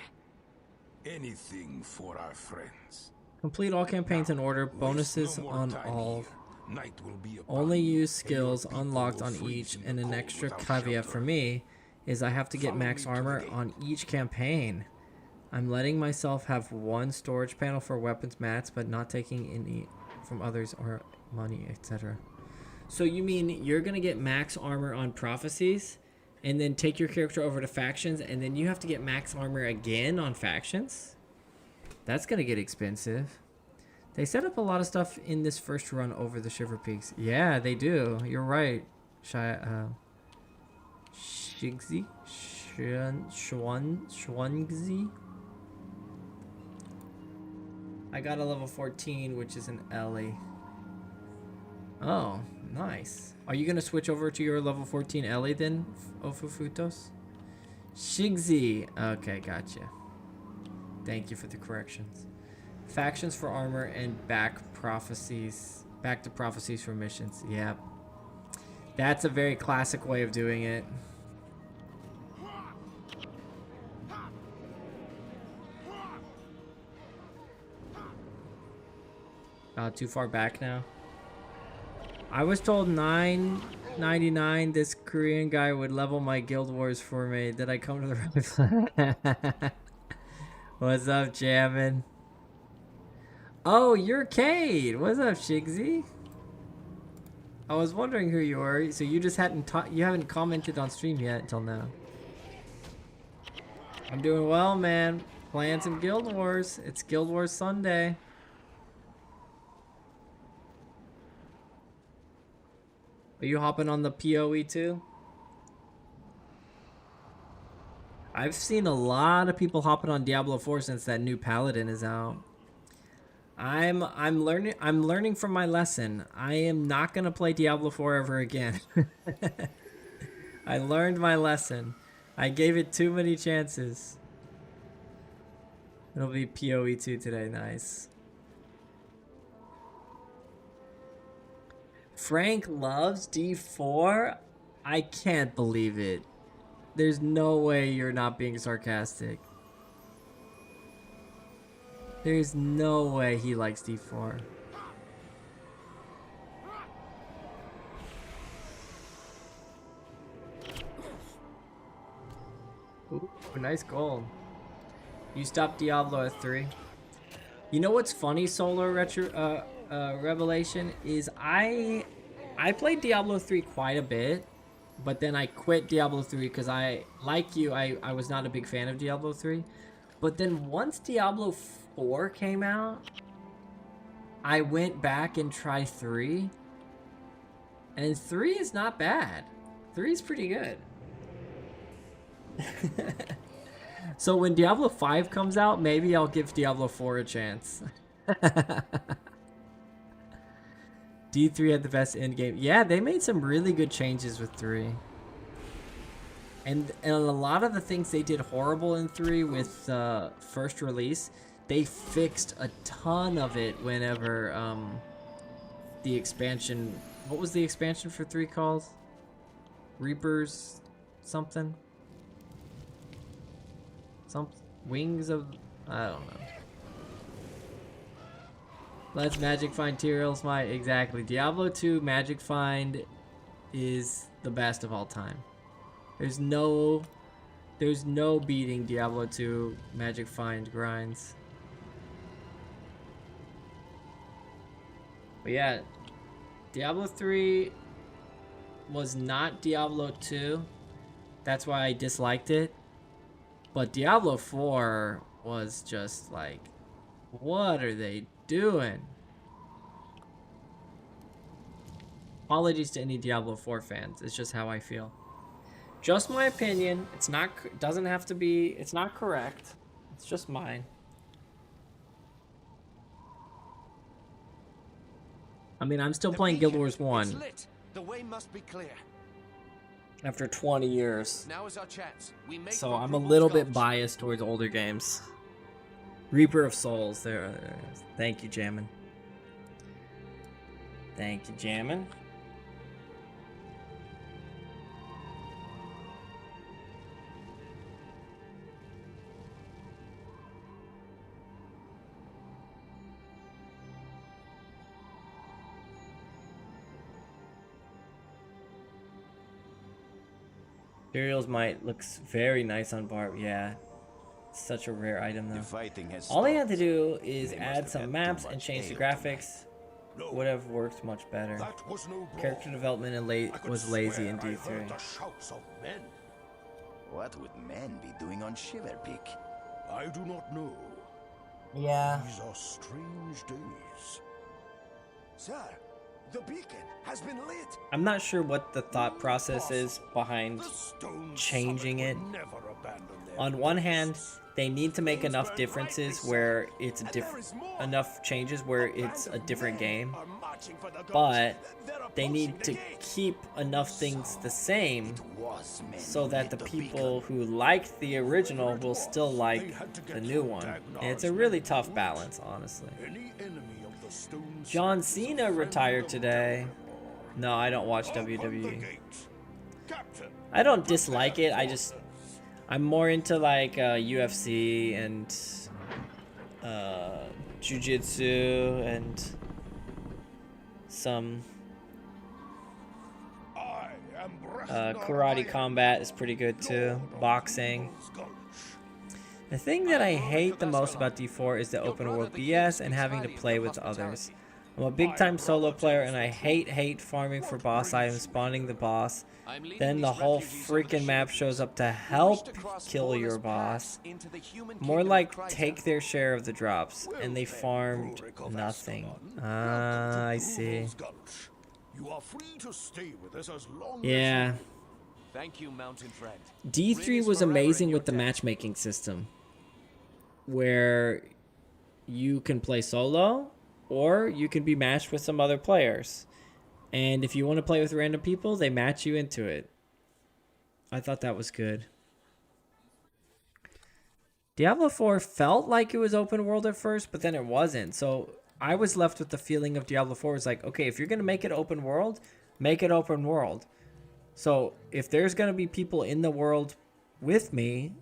Anything for our friends. Complete all campaigns in order. Waste Bonuses no more on time all. here. Night will be upon Only you, use and your skills people unlocked will on freeze each, in the and an cold extra without caveat for shelter. me is I have to get Follow max me to the armor gate. on each campaign. I'm letting myself have one storage panel for weapons mats, but not taking any from others or money, etc. So you mean you're gonna get max armor on prophecies, and then take your character over to factions, and then you have to get max armor again on factions? That's gonna get expensive. They set up a lot of stuff in this first run over the Shiver Peaks. Yeah, they do. You're right. Shigzi? Schwangzi? I got a level 14, which is an Ellie. Oh, nice. Are you going to switch over to your level 14 Ellie then, Ofufutos? Shigzi. Okay, gotcha. Thank you for the corrections. Factions for armor and back to prophecies for missions. Yep. That's a very classic way of doing it. Too far back now. I was told $9.99 this Korean guy would level my Guild Wars for me. Did I come to the right place? What's up, Jammin'? Oh, you're Cade. What's up, Shigsy? I was wondering who you were. So you just haven't commented on stream yet until now. I'm doing well, man. Playing some Guild Wars. It's Guild Wars Sunday. Are you hopping on the PoE too? I've seen a lot of people hopping on Diablo 4 since that new Paladin is out. I'm learning from my lesson. I am not gonna play Diablo 4 ever again. I learned my lesson. I gave it too many chances. It'll be PoE 2 today. Nice. Frank loves D4? I can't believe it. There's no way you're not being sarcastic. There's no way he likes D4. Ooh, nice gold. You stopped Diablo at 3. You know what's funny, Solar Revelation, is I played Diablo 3 quite a bit, but then I quit Diablo 3 because I was not a big fan of Diablo 3. But then once Diablo 4 came out, I went back and tried 3. And 3 is not bad. 3 is pretty good. So when Diablo 5 comes out, maybe I'll give Diablo 4 a chance. D3 had the best end game. Yeah, they made some really good changes with 3. And a lot of the things they did horrible in 3 with first release, they fixed a ton of it whenever the expansion... What was the expansion for 3 called? Reapers something? Wings of... I don't know. Let's Magic Find Tyrell's Might. Exactly. Diablo 2 Magic Find is the best of all time. There's no beating Diablo 2 Magic Find grinds. But yeah, Diablo 3 was not Diablo 2. That's why I disliked it. But Diablo 4 was just like, what are they doing? Apologies to any Diablo 4 fans. It's just how I feel. Just my opinion. It's not, doesn't have to be, it's not correct. It's just mine. I mean, I'm still playing Guild Wars 1. The way must be clear. After 20 years. Now is our chance. We make So for I'm a Grugel's little bit Gulch. biased towards older games. Reaper of Souls. There. Thank you, Jammin. Thank you, Jammin. Materials might looks very nice on Barb. Yeah. Such a rare item though. The fighting has All they had to stopped. do is They must add have some had too maps and much change the ale graphics. No, Would have worked much better. that was no brawl. Character development and I could was lazy in swear I heard D3. the shouts of men. What would men be doing on Shiverpeak? I do not know. Yeah. These are strange days. Sir, the beacon has been lit. I'm not sure what the thought process is behind The stone changing summit it. would never abandon their On one hand, posts. they need to make enough differences where it's a And there is more. enough changes where it's a Band of different men game, are marching for the gulch. but They're they need approaching to the gate. keep enough things the same It was men so who that the lit people beacon. who liked the original will still like the new one. And it's a really tough balance, honestly. Any enemy of the stone John summit is a Cena friend retired of today. Daramor. No, I don't watch Open the WWE. gate. Captain, I don't dislike it. I'm more into like UFC and jiu-jitsu and some I am Bresnar karate Iron, combat is pretty good too. Lord of Boxing. Grugel's Gulch. The thing that I hate the most about D4 is the open world BS and having to play with others. I'm a big time solo player and I hate farming for boss items, spawning the boss. I'm leading Then the these whole refugees on the freaking map ship. shows up to Who help wish to cross kill your borderless boss. paths into the human More kingdom like of Kryta. take their share of the drops, and they Well then, farmed Rurik of nothing. Ascalon, Ah, welcome to I see. Grugel's Gulch. You are free to stay with us as long Yeah. as Thank you, mountain friend. D3 Ring is was forever in amazing your with the debt. matchmaking system, where you can play solo or you can be matched with some other players. And if you want to play with random people, they match you into it. I thought that was good. Diablo 4 felt like it was open world at first, but then it wasn't. So I was left with the feeling of Diablo 4 was like, okay, if you're going to make it open world, make it open world. So if there's going to be people in the world with me,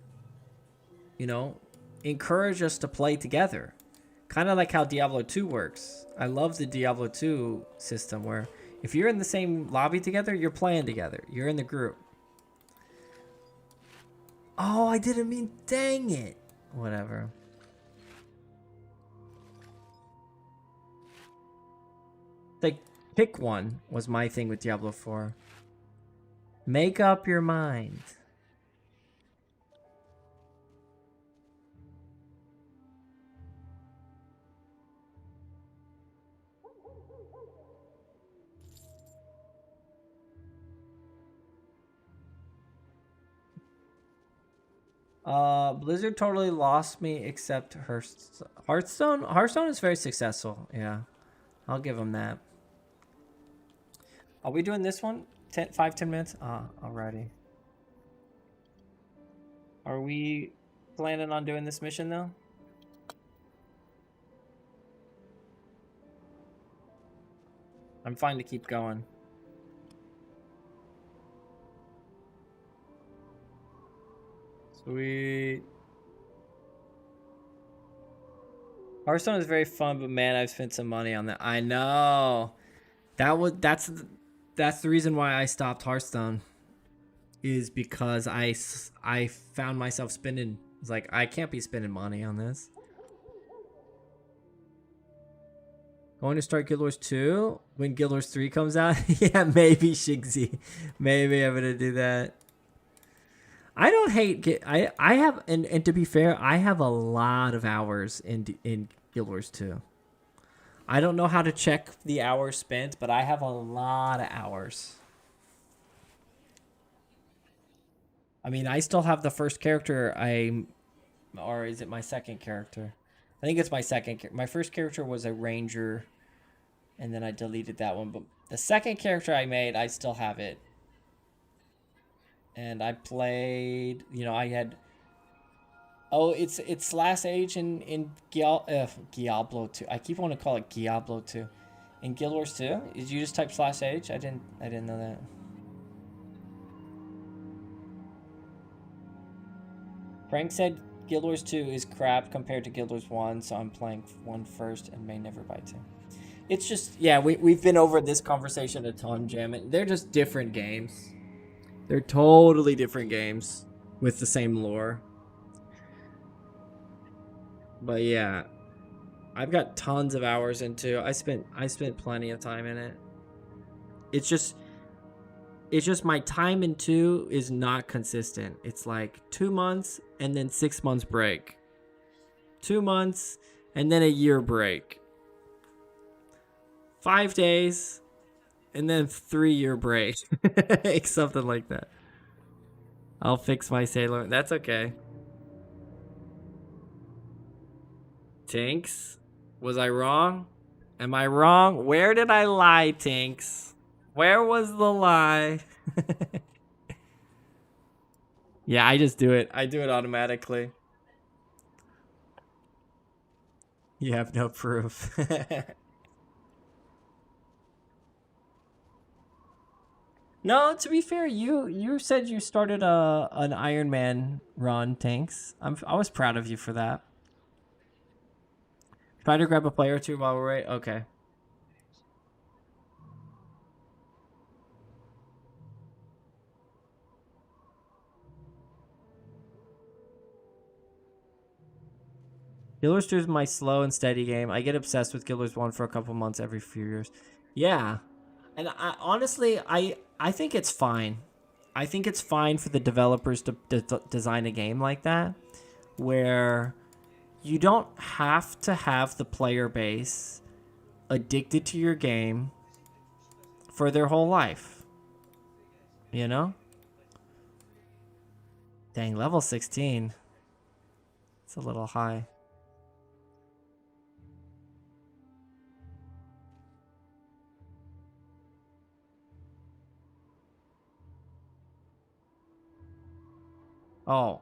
you know, encourage us to play together. Kind of like how Diablo 2 works. I love the Diablo 2 system where if you're in the same lobby together, you're playing together. You're in the group. Oh, I didn't mean, dang it. Whatever. Like, pick one was my thing with Diablo 4. Make up your mind. Blizzard totally lost me except Hearthstone. Hearthstone is very successful. Yeah, I'll give them that. Are we doing this one? 5-10 minutes? Alrighty. Are we planning on doing this mission though? I'm fine to keep going. Sweet. Hearthstone is very fun, but man, I've spent some money on that. I know. That's the reason why I stopped Hearthstone. Is because I found myself spending. It's like I can't be spending money on this. Going to start Guild Wars 2 when Guild Wars 3 comes out? Yeah, maybe Shigsy. Maybe I'm gonna do that. I don't hate I have and to be fair, I have a lot of hours in Guild Wars 2. I don't know how to check the hours spent, but I have a lot of hours. I mean, I still have the first character or is it my second character? I think it's my second. My first character was a ranger And then I deleted that one. But the second character I made, I still have it. And I played, you know, I had... Oh, it's Last Age in Diablo 2. I keep wanting to call it Diablo 2. In Guild Wars 2? Did you just type /H? I didn't know that. Frank said Guild Wars 2 is crap compared to Guild Wars 1, so I'm playing 1 first and may never buy 2. It's just, yeah, we've been over this conversation a ton, Jam. They're just different games. They're totally different games with the same lore. But yeah, I've got tons of hours into. I spent plenty of time in it. It's just my time in 2 is not consistent. It's like 2 months and then 6 months break. 2 months and then a year break. 5 days and then 3-year break. Something like that. I'll fix my Sailor. That's okay. Tinks, was I wrong? Am I wrong? Where did I lie, Tinks? Where was the lie? Yeah, I just do it. I do it automatically. You have no proof. No, to be fair, you said you started an Iron Man run, Tinks. I was proud of you for that. Try to grab a player or two while we're waiting. Okay. Guild Wars 2 is my slow and steady game. I get obsessed with Guild Wars 1 for a couple months every few years. Yeah. And honestly, I think it's fine. I think it's fine for the developers to design a game like that, where you don't have to have the player base addicted to your game for their whole life. You know? Dang, level 16. It's a little high. Oh.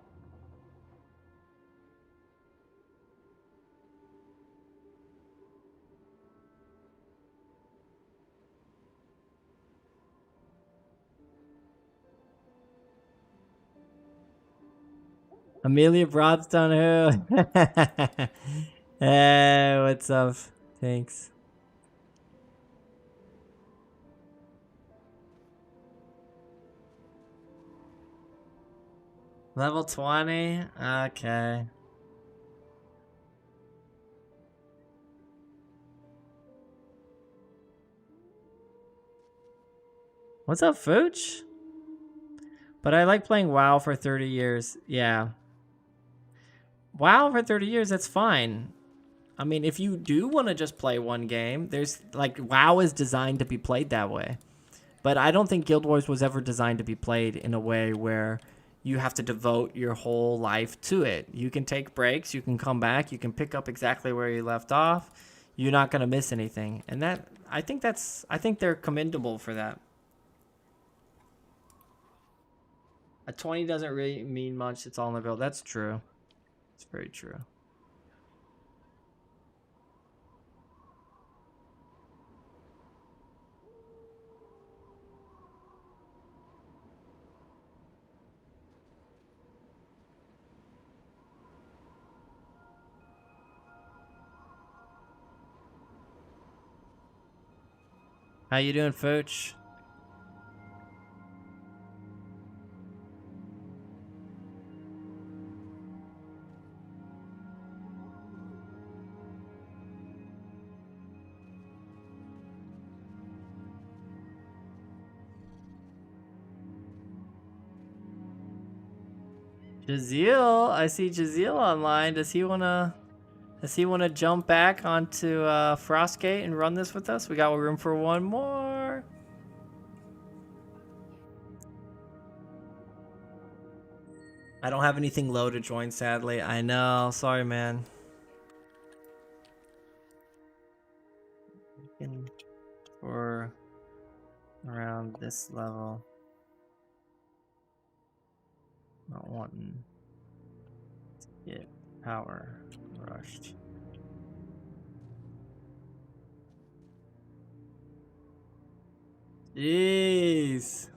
Amelia Broadstone, who? Hey, what's up? Thanks. Level 20? Okay. What's up, Fooch? But I like playing WoW for 30 years. Yeah. WoW for 30 years, that's fine. I mean, if you do want to just play one game, there's like WoW is designed to be played that way. But I don't think Guild Wars was ever designed to be played in a way where you have to devote your whole life to it. You can take breaks, you can come back, you can pick up exactly where you left off. You're not going to miss anything. And that I think they're commendable for that. A 20 doesn't really mean much. It's all in the build. That's true. It's very true. How you doing, Fooch? Jaziel, I see Jaziel online. Does he wanna jump back onto Frostgate and run this with us? We got room for one more. I don't have anything low to join, sadly. I know. Sorry, man. this level. Not wanting to get power rushed. Jeez.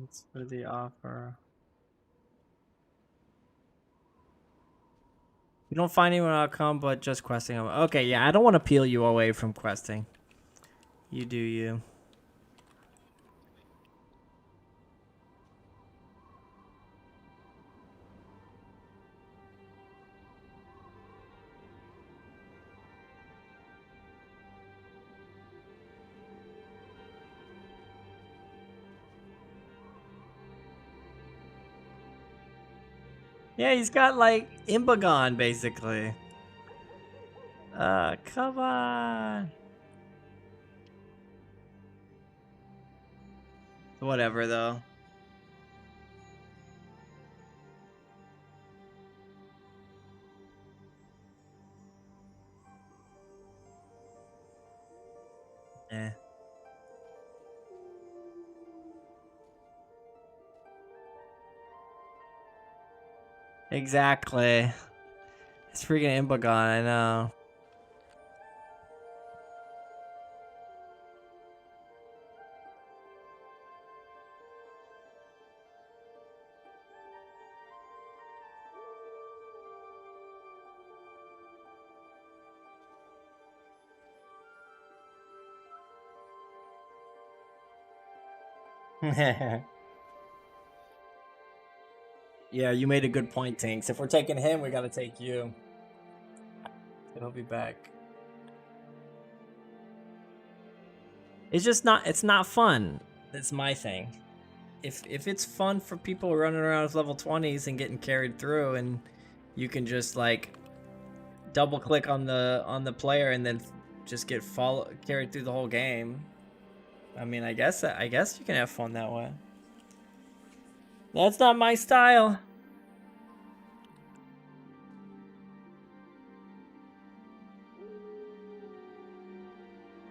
It's for the offer. You don't find anyone outcome, but just questing. Okay, yeah, I don't want to peel you away from questing. You do you. Yeah, he's got like Imbagon basically. Come on. Whatever though. Eh. Exactly. It's freaking Imbagon, I know. Yeah, you made a good point, Tinks. If we're taking him, we gotta take you. He'll be back. It's just not, it's not fun. That's my thing. If it's fun for people running around with level 20s and getting carried through, and you can just like double click on the player and then just get carried through the whole game. I mean, I guess you can have fun that way. That's not my style.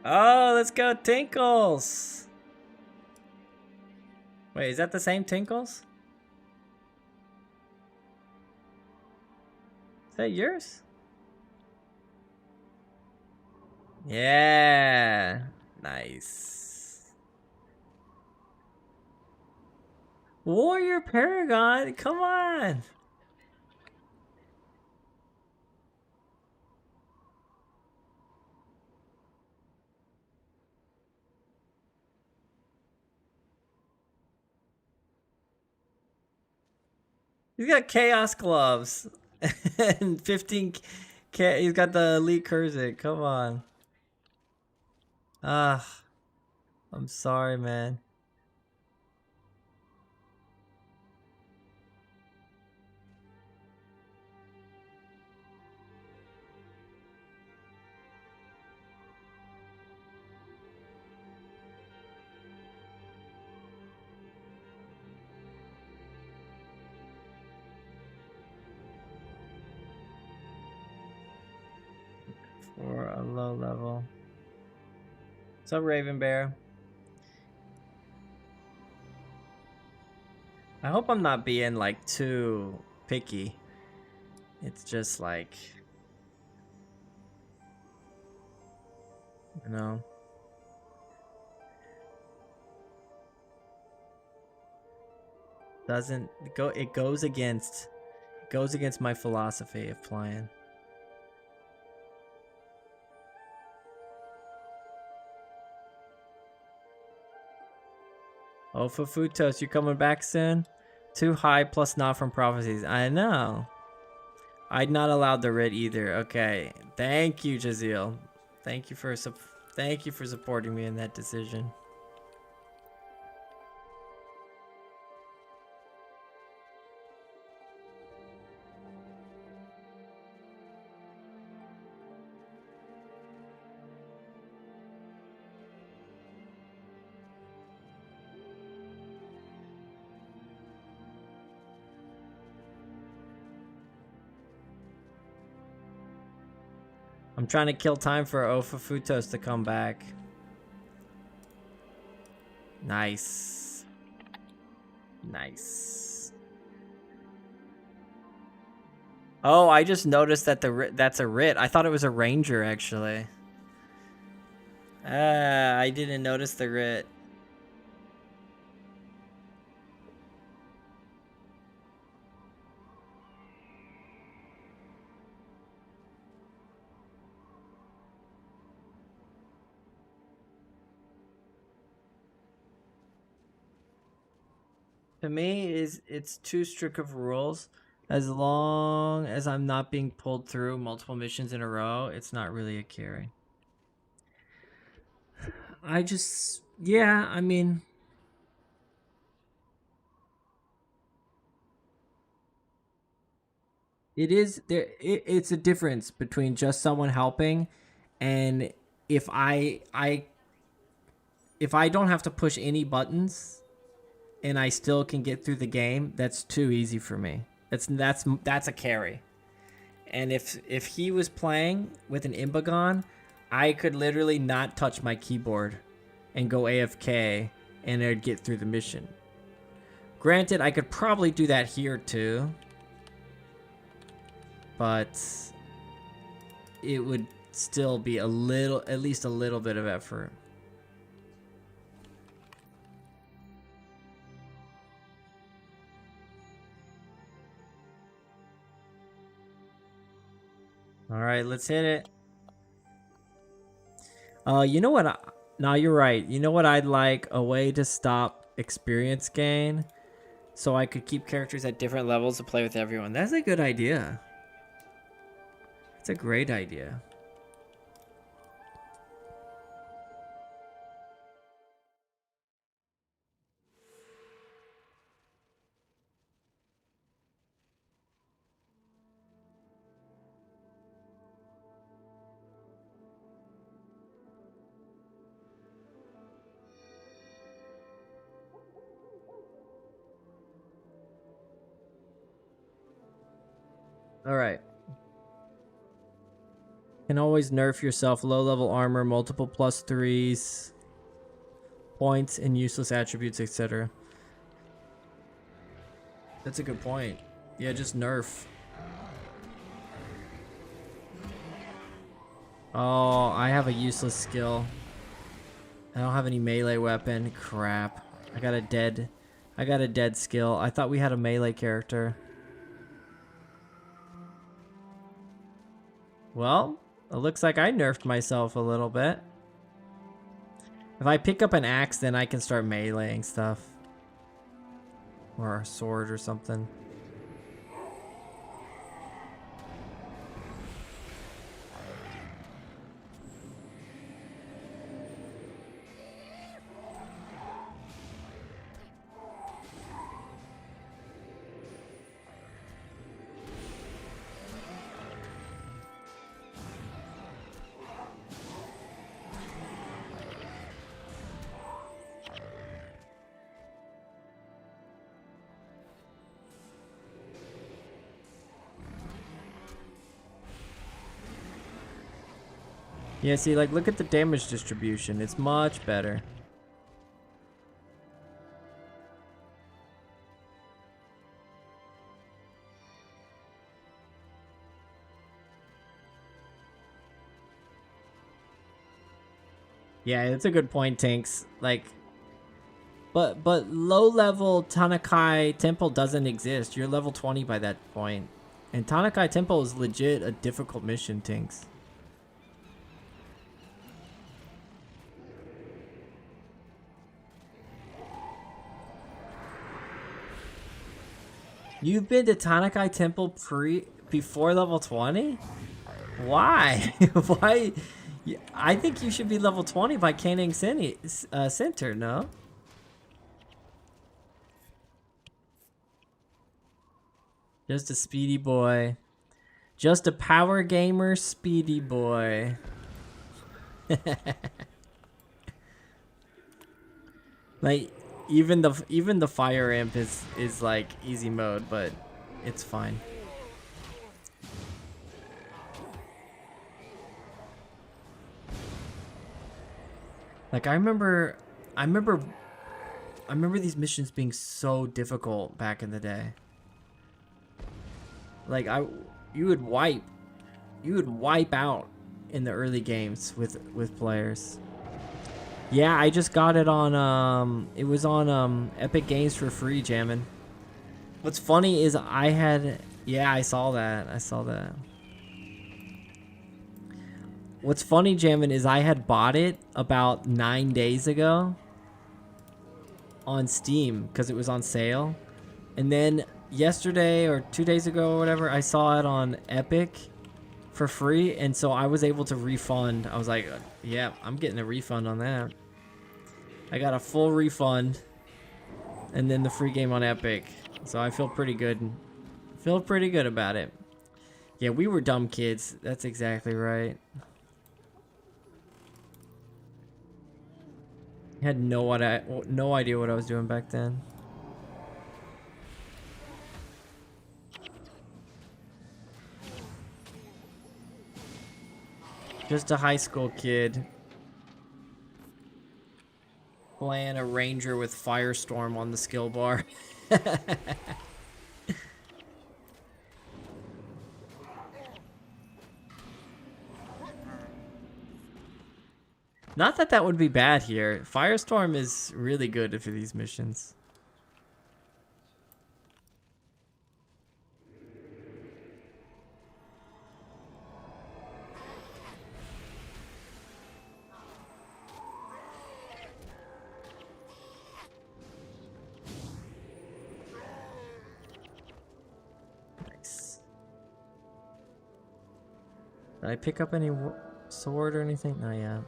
Oh, let's go Tinkles. Wait, is that the same Tinkles? Is that yours? Yeah. Nice. Warrior Paragon, come on. He's got Chaos Gloves and 15. He's got the Elite Kurzik. Come on. Ah, I'm sorry, man. For a low level. What's up, Raven Bear? I hope I'm not being like too picky. It's just like, you know. Doesn't go, it goes against my philosophy of playing. Oh, for Futos, you coming back soon? Too high plus not from prophecies. I know. I'd not allowed the writ either. Okay. Thank you, Jaziel. Thank you for supporting me in that decision. I'm trying to kill time for Ofafutos to come back. Nice. Nice. Oh, I just noticed that that's a Rit. I thought it was a Ranger, actually. I didn't notice the Rit. To me, it's too strict of rules. As long as I'm not being pulled through multiple missions in a row, it's not really a carry. Yeah, I mean, it is there. It's a difference between just someone helping, and if if I don't have to push any buttons, and I still can get through the game, that's too easy for me. That's a carry. And if he was playing with an Imbagon, I could literally not touch my keyboard and go AFK and it'd get through the mission. Granted, I could probably do that here too, but it would still be at least a little bit of effort. All right, let's hit it. You know what? No, you're right. You know what I'd like? A way to stop experience gain so I could keep characters at different levels to play with everyone. That's a good idea. It's a great idea. All right. Can always nerf yourself. Low level armor, multiple +3s, points, and useless attributes, etc. That's a good point. Yeah, just nerf. Oh, I have a useless skill. I don't have any melee weapon. Crap. I got a dead skill. I thought we had a melee character. Well, it looks like I nerfed myself a little bit. If I pick up an axe, then I can start meleeing stuff. Or a sword or something. Yeah, see, like, look at the damage distribution. It's much better. Yeah, it's a good point, Tinks. Like, but low-level Tanakai Temple doesn't exist. You're level 20 by that point. And Tanakai Temple is legit a difficult mission, Tinks. You've been to Tanakai Temple before level 20? Why? Why? I think you should be level 20 by Canning Center, no? Just a speedy boy. Just a power gamer speedy boy. Like, even the fire imp is like easy mode, but it's fine. Like I remember these missions being so difficult back in the day. Like you would wipe out in the early games with players. Yeah, I just got it on it was on Epic Games for free, Jammin'. What's funny is yeah, I saw that. What's funny, Jammin', is I had bought it about 9 days ago on Steam because it was on sale. And then yesterday or 2 days ago or whatever, I saw it on Epic for free, and so I was able to refund. I was like, yeah, I'm getting a refund on that. I got a full refund and then the free game on Epic. So I feel pretty good. Feel pretty good about it. Yeah, we were dumb kids. That's exactly right. Had no idea what I was doing back then. Just a high school kid playing a ranger with Firestorm on the skill bar. Not that that would be bad here. Firestorm is really good for these missions. Nice. Did I pick up any sword or anything? Not yet.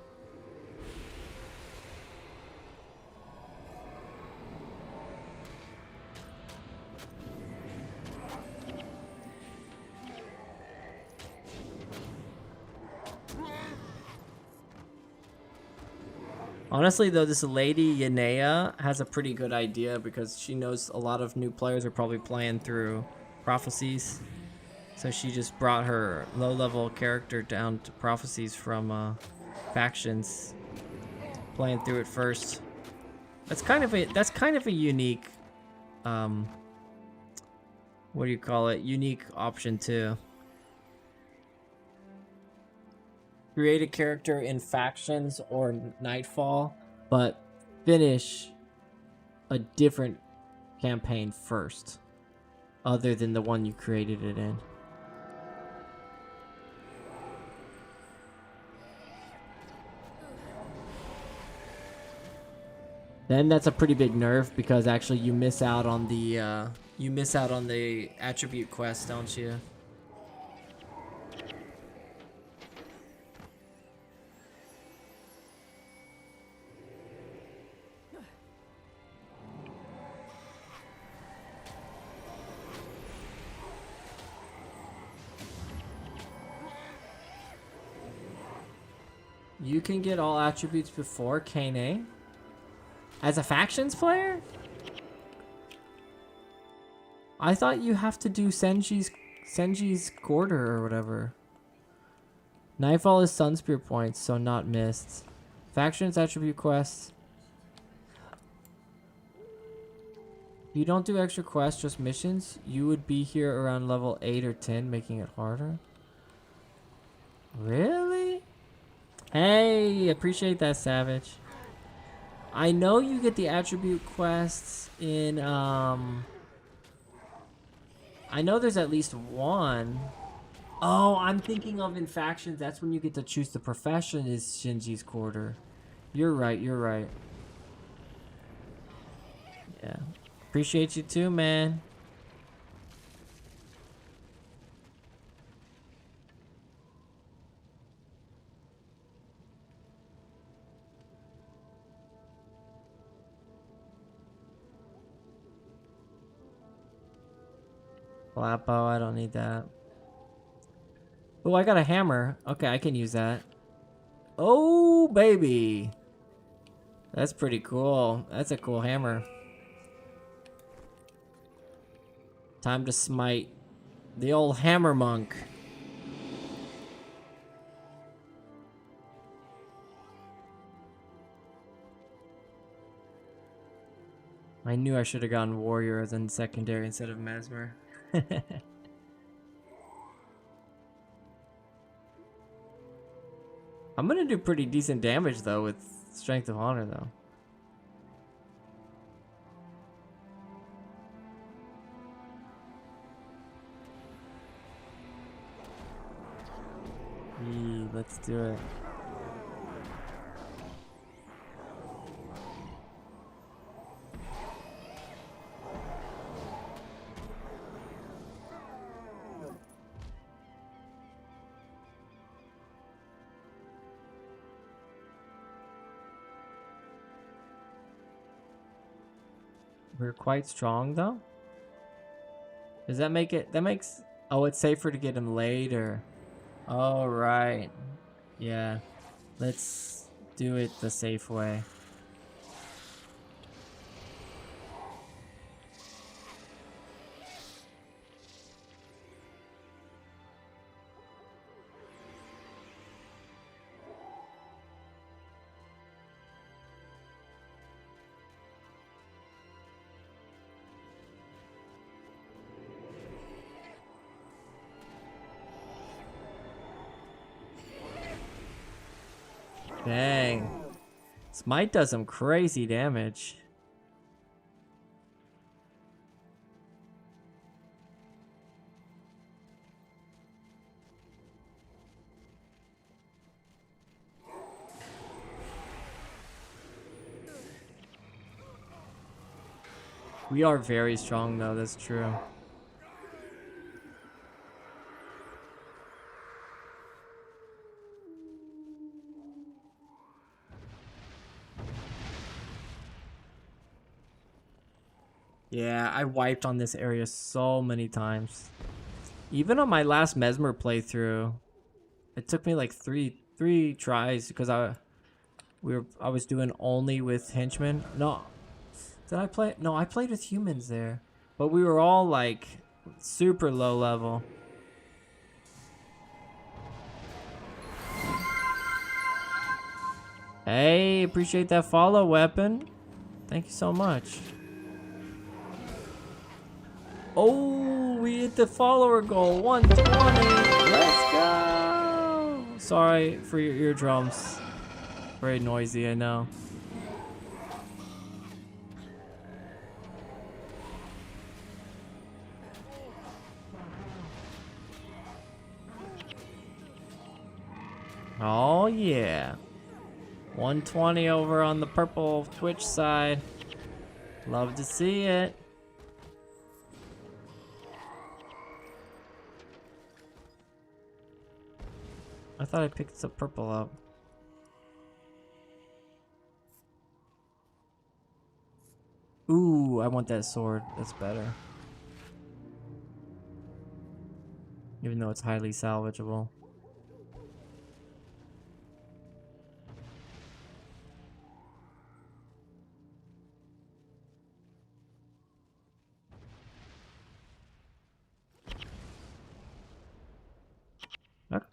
Honestly, though, this lady, Yanea, has a pretty good idea because she knows a lot of new players are probably playing through Prophecies. So she just brought her low-level character down to Prophecies from Factions, playing through it first. That's kind of a unique, what do you call it? Unique option too. Create a character in Factions or Nightfall, but finish a different campaign first, other than the one you created it in. Then that's a pretty big nerf because actually you miss out on the attribute quest, don't you? You can get all attributes before Kane as a Factions player? I thought you have to do Senji's Quarter or whatever. Nightfall is Sunspear points, so not missed. Factions attribute quests. If you don't do extra quests, just missions, you would be here around level 8 or 10, making it harder. Really? Hey, appreciate that, Savage. I know you get the attribute quests in, I know there's at least one. Oh, I'm thinking of in Factions, that's when you get to choose the profession is Shinji's Quarter. You're right, you're right. Yeah. Appreciate you too, man. Flat bow, I don't need that. Oh, I got a hammer. Okay, I can use that. Oh, baby. That's pretty cool. That's a cool hammer. Time to smite the old hammer monk. I knew I should have gone warrior than secondary instead of mesmer. I'm gonna do pretty decent damage though with strength of honor though. Let's do it. We're quite strong though. Does that make it? That makes. Oh, it's safer to get him later. All right. Yeah. Let's do it the safe way. Dang. Smite does some crazy damage. We are very strong though, that's true. Yeah, I wiped on this area so many times. Even on my last Mesmer playthrough, it took me like three tries because I was doing only with henchmen. No, did I play? No, I played with humans there, but we were all like super low level. Hey, appreciate that follow, weapon. Thank you so much. Oh, we hit the follower goal, 120. Let's go. Sorry for your eardrums. Very noisy, I know. Oh yeah. 120 over on the purple Twitch side. Love to see it. I thought I picked the purple up. Ooh, I want that sword. That's better. Even though it's highly salvageable.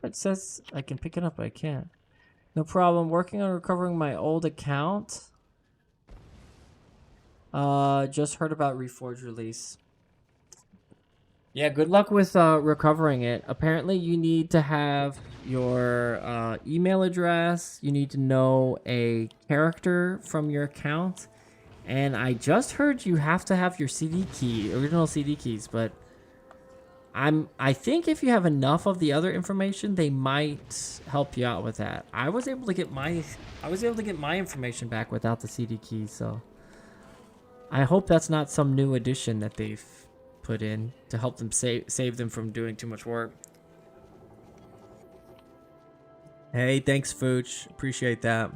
It says I can pick it up, but I can't. No problem. Working on recovering my old account. Just heard about Reforged release. Yeah, good luck with recovering it. Apparently, you need to have your email address. You need to know a character from your account. And I just heard you have to have your CD key, original CD keys, but I think if you have enough of the other information, they might help you out with that. I was able to get my information back without the CD key, so I hope that's not some new addition that they've put in to help them save them from doing too much work. Hey, thanks, Fooch. Appreciate that.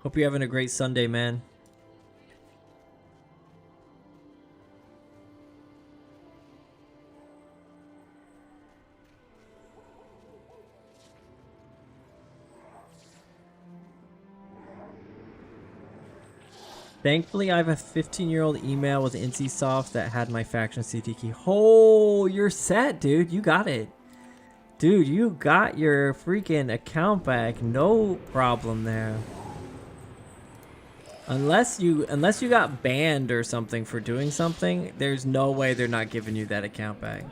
Hope you're having a great Sunday, man. Thankfully, I have a 15-year-old email with NCSoft that had my faction CD key. Oh, you're set, dude. You got it. Dude, you got your freaking account back. No problem there. Unless you got banned or something for doing something, there's no way they're not giving you that account back.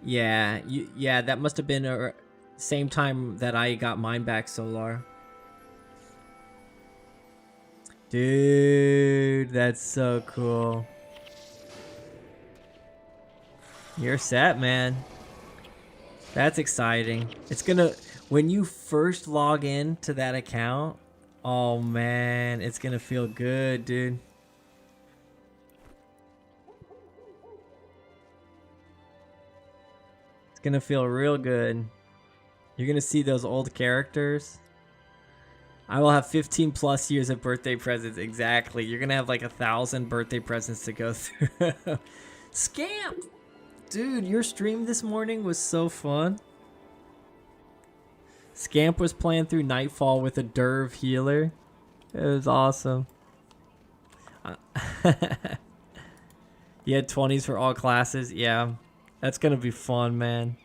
Yeah, yeah, that must have been same time that I got mine back, Solar. Dude, that's so cool. You're set, man. That's exciting. It's gonna, when you first log in to that account, oh man, it's gonna feel good, dude. It's gonna feel real good. You're gonna see those old characters. I will have 15 plus years of birthday presents. Exactly. You're gonna have like 1,000 birthday presents to go through. Scamp! Dude, your stream this morning was so fun. Scamp was playing through Nightfall with a Derv healer. It was awesome. You had 20s for all classes. Yeah, that's gonna be fun, man.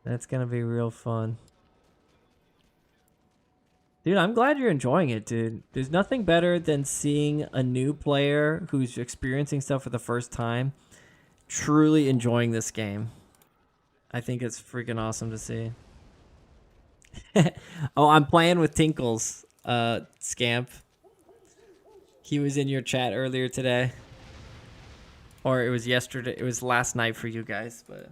That's gonna be real fun. Dude, I'm glad you're enjoying it, dude. There's nothing better than seeing a new player who's experiencing stuff for the first time truly enjoying this game. I think it's freaking awesome to see. Oh, I'm playing with Tinkles, Scamp. He was in your chat earlier today. Or it was yesterday. It was last night for you guys, but...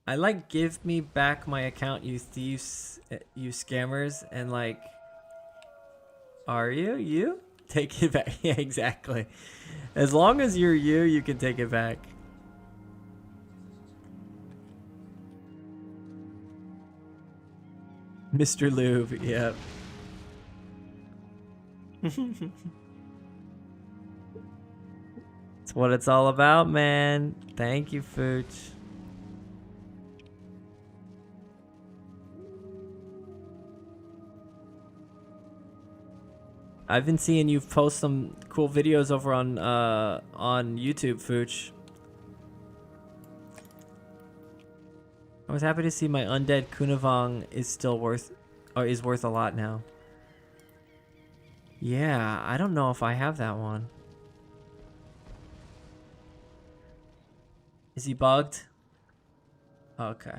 I like, give me back my account, you thieves, you scammers, and like, are you? You? Take it back. Yeah, exactly. As long as you're you can take it back. Mr. Lube, yep. It's what it's all about, man. Thank you, Fooch. I've been seeing you post some cool videos over on YouTube, Fooch. I was happy to see my undead Kunavang is still worth a lot now. Yeah, I don't know if I have that one. Is he bugged? Okay.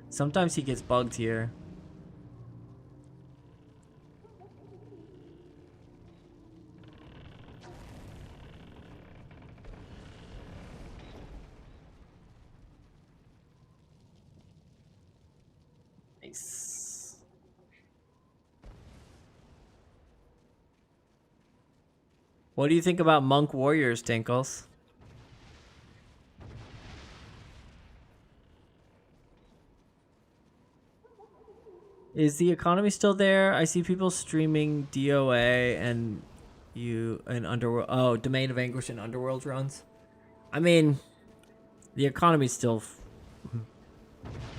Sometimes he gets bugged here. Nice. What do you think about Monk Warriors, Tinkles? Is the economy still there? I see people streaming DOA and Underworld. Oh, Domain of Anguish and Underworld runs. I mean, the economy's still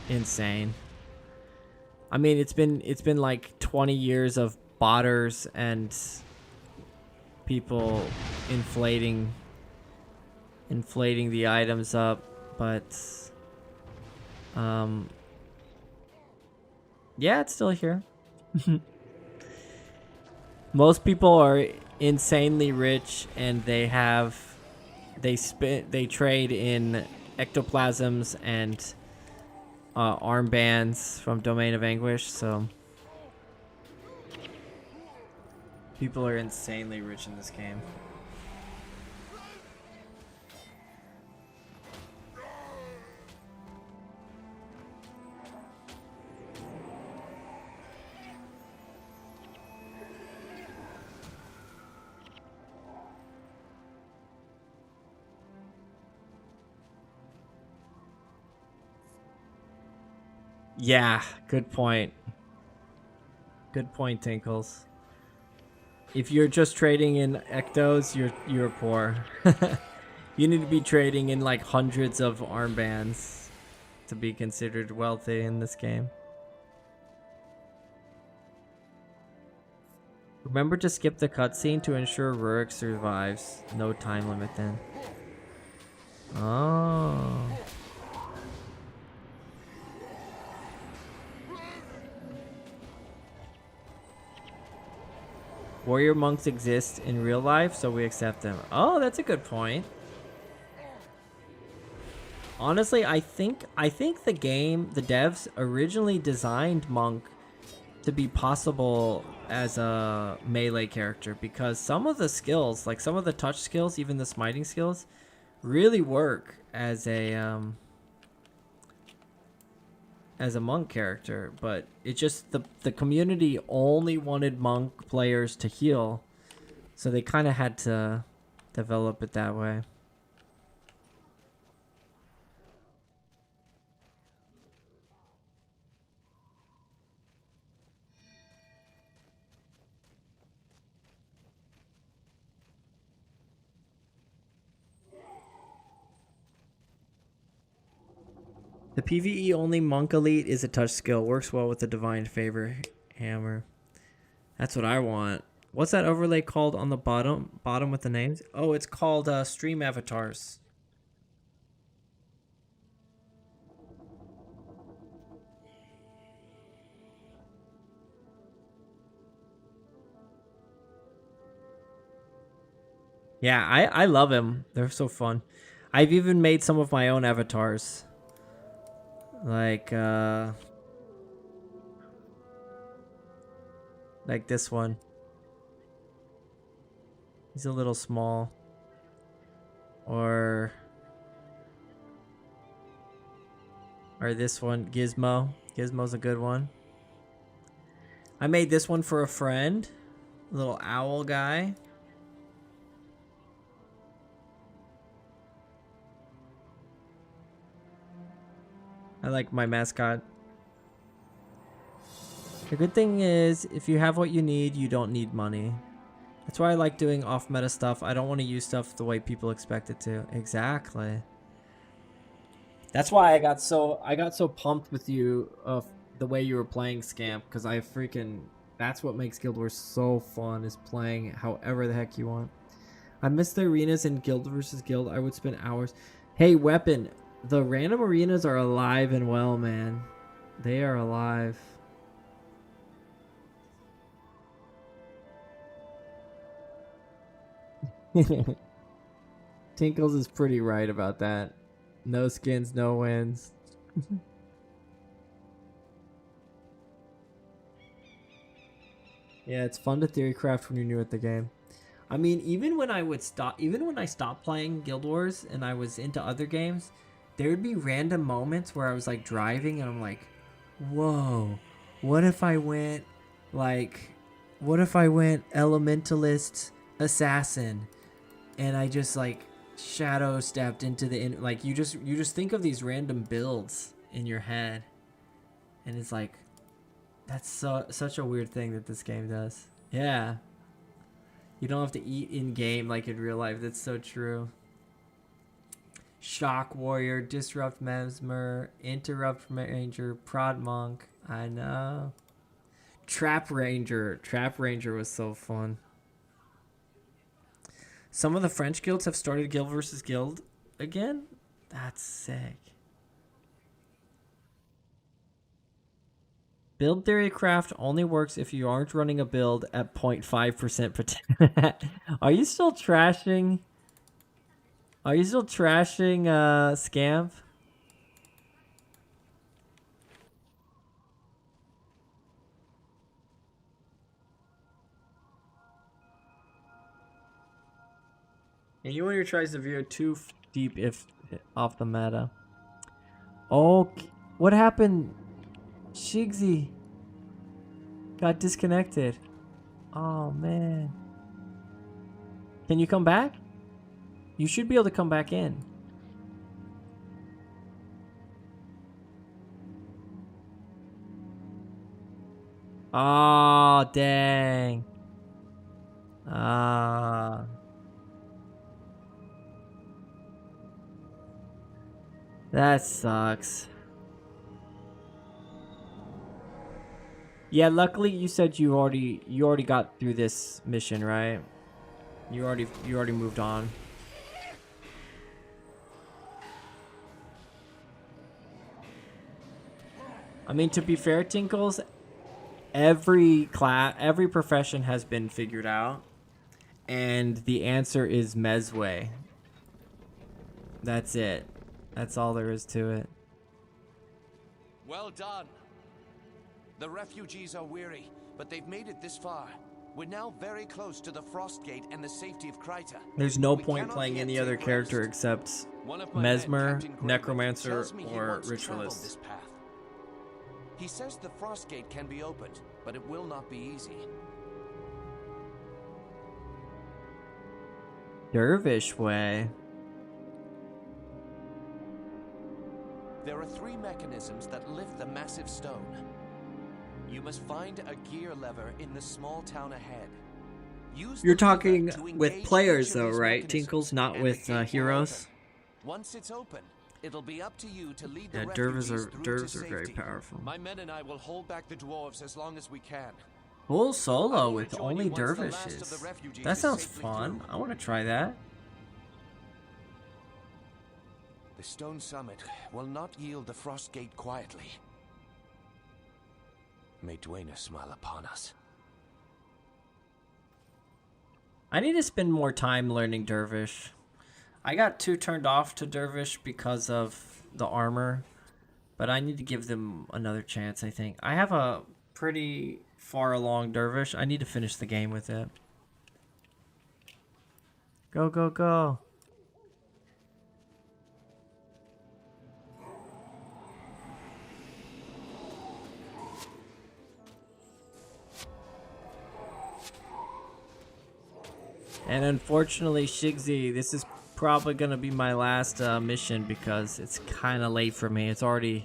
insane. I mean, it's been like 20 years of botters and people inflating the items up, but yeah, it's still here. Most people are insanely rich and they trade in ectoplasms and armbands from Domain of Anguish, so people are insanely rich in this game. Yeah, good point. Good point, Tinkles. If you're just trading in ectos, you're poor. You need to be trading in like hundreds of armbands to be considered wealthy in this game. Remember to skip the cutscene to ensure Rurik survives. No time limit then. Oh. Warrior monks exist in real life, so we accept them. Oh, that's a good point. Honestly, I think the devs originally designed monk to be possible as a melee character because some of the skills, like some of the touch skills, even the smiting skills, really work as a monk character, but it just the community only wanted monk players to heal, so they kind of had to develop it that way. The PvE only monk elite is a touch skill. Works well with the divine favor hammer. That's what I want. What's that overlay called on the bottom with the names? Oh, it's called stream avatars. Yeah, I love them. They're so fun. I've even made some of my own avatars. Like this one. He's a little small. Or this one, Gizmo. Gizmo's a good one. I made this one for a friend. Little owl guy. I like my mascot. The good thing is, if you have what you need, you don't need money. That's why I like doing off-meta stuff. I don't want to use stuff the way people expect it to. Exactly. That's why I got so pumped with you of the way you were playing Scamp, because that's what makes Guild Wars so fun, is playing however the heck you want. I miss the arenas in Guild versus Guild. I would spend hours. Hey, Weapon, the random arenas are alive and well, man. They are alive. Tinkles is pretty right about that. No skins, no wins. Yeah, it's fun to theory craft when you're new at the game. I mean, even when I stopped playing Guild Wars and I was into other games, there would be random moments where I was like driving and I'm like, whoa, what if I went elementalist assassin and I just like shadow stepped into like you just think of these random builds in your head and it's like, that's such a weird thing that this game does. Yeah. You don't have to eat in game like in real life. That's so true. Shock Warrior, Disrupt Mesmer, Interrupt Ranger, Prod Monk. I know. Trap Ranger. Trap Ranger was so fun. Some of the French guilds have started Guild versus Guild again. That's sick. Build theory craft only works if you aren't running a build at 0.5% potential. Are you still trashing? Are you still trashing Scamp? And you want your tries to veer too deep if off the meta. Oh, what happened? Shigsy got disconnected. Oh, man. Can you come back? You should be able to come back in. Oh, dang. Ah. That sucks. Yeah, luckily you said you already got through this mission, right? You already moved on. I mean, to be fair, Tinkles, every profession has been figured out, and the answer is Mezwe. That's it. That's all there is to it. Well done. The refugees are weary, but they've made it this far. We're now very close to the Frost Gate and the safety of Kryta. There's no We point cannot playing yet any take other character rest. except One of my men, Mesmer, Captain Grayman, Necromancer, tells me he or once traveled Ritualist. this path. He says the Frost Gate can be opened, but it will not be easy. Dervish Way. There are 3 mechanisms that lift the massive stone. You must find a gear lever in the small town ahead. Use You're the lever talking to with engage players each of though, these right? mechanisms, Tinkles, not and with the gate will heroes. open. Once it's open, it'll be up to you to lead the Yeah, refugees through to Dervs are very safety. powerful. My men and I will hold back the dwarves as long as we can. Full I solo will with join only you once the last of dervishes. the refugees That is sounds safely fun. through. I want to try that. The stone summit will not yield the Frost Gate quietly. May Dwayne smile upon us. I need to spend more time learning Dervish. I got too turned off to Dervish because of the armor, but I need to give them another chance, I think. I have a pretty far along Dervish. I need to finish the game with it. Go, go, go. And unfortunately, Shigsy, this is probably gonna be my last mission because it's kind of late for me. It's already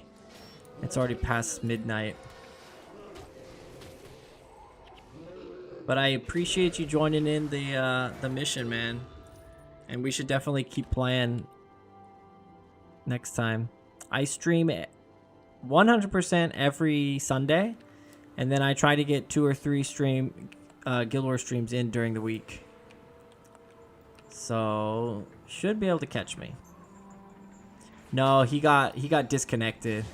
past midnight. But I appreciate you joining in the mission, man. And we should definitely keep playing next time. I stream 100% every Sunday, and then I try to get 2 or 3 Guild Wars streams in during the week. So should be able to catch me. No, he got disconnected.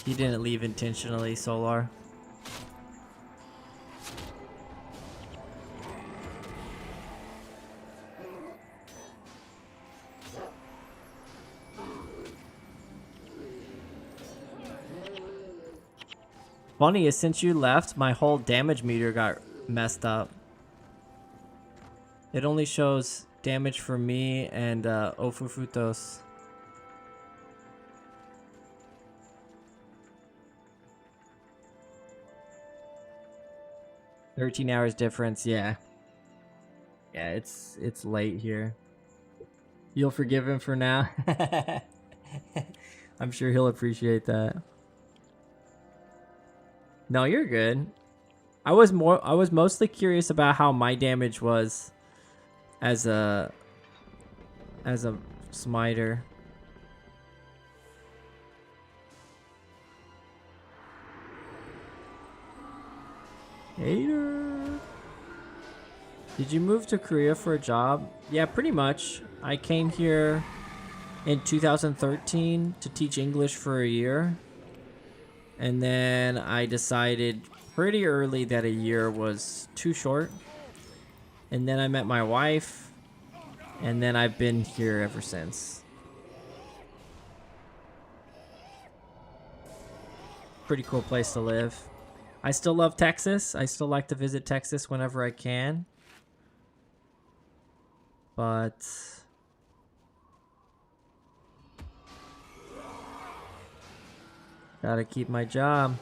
He didn't leave intentionally, Solar. Funny is, since you left, my whole damage meter got messed up. It only shows damage for me and Ofufutos. $13 hours difference, yeah. Yeah, it's late here. You'll forgive him for now? I'm sure he'll appreciate that. No, you're good. I was mostly curious about how my damage was as a smiter. Hater. Did you move to Korea for a job? Yeah, pretty much. I came here in 2013 to teach English for a year. And then I decided pretty early that a year was too short. And then I met my wife. And then I've been here ever since. Pretty cool place to live. I still love Texas. I still like to visit Texas whenever I can. But gotta keep my job.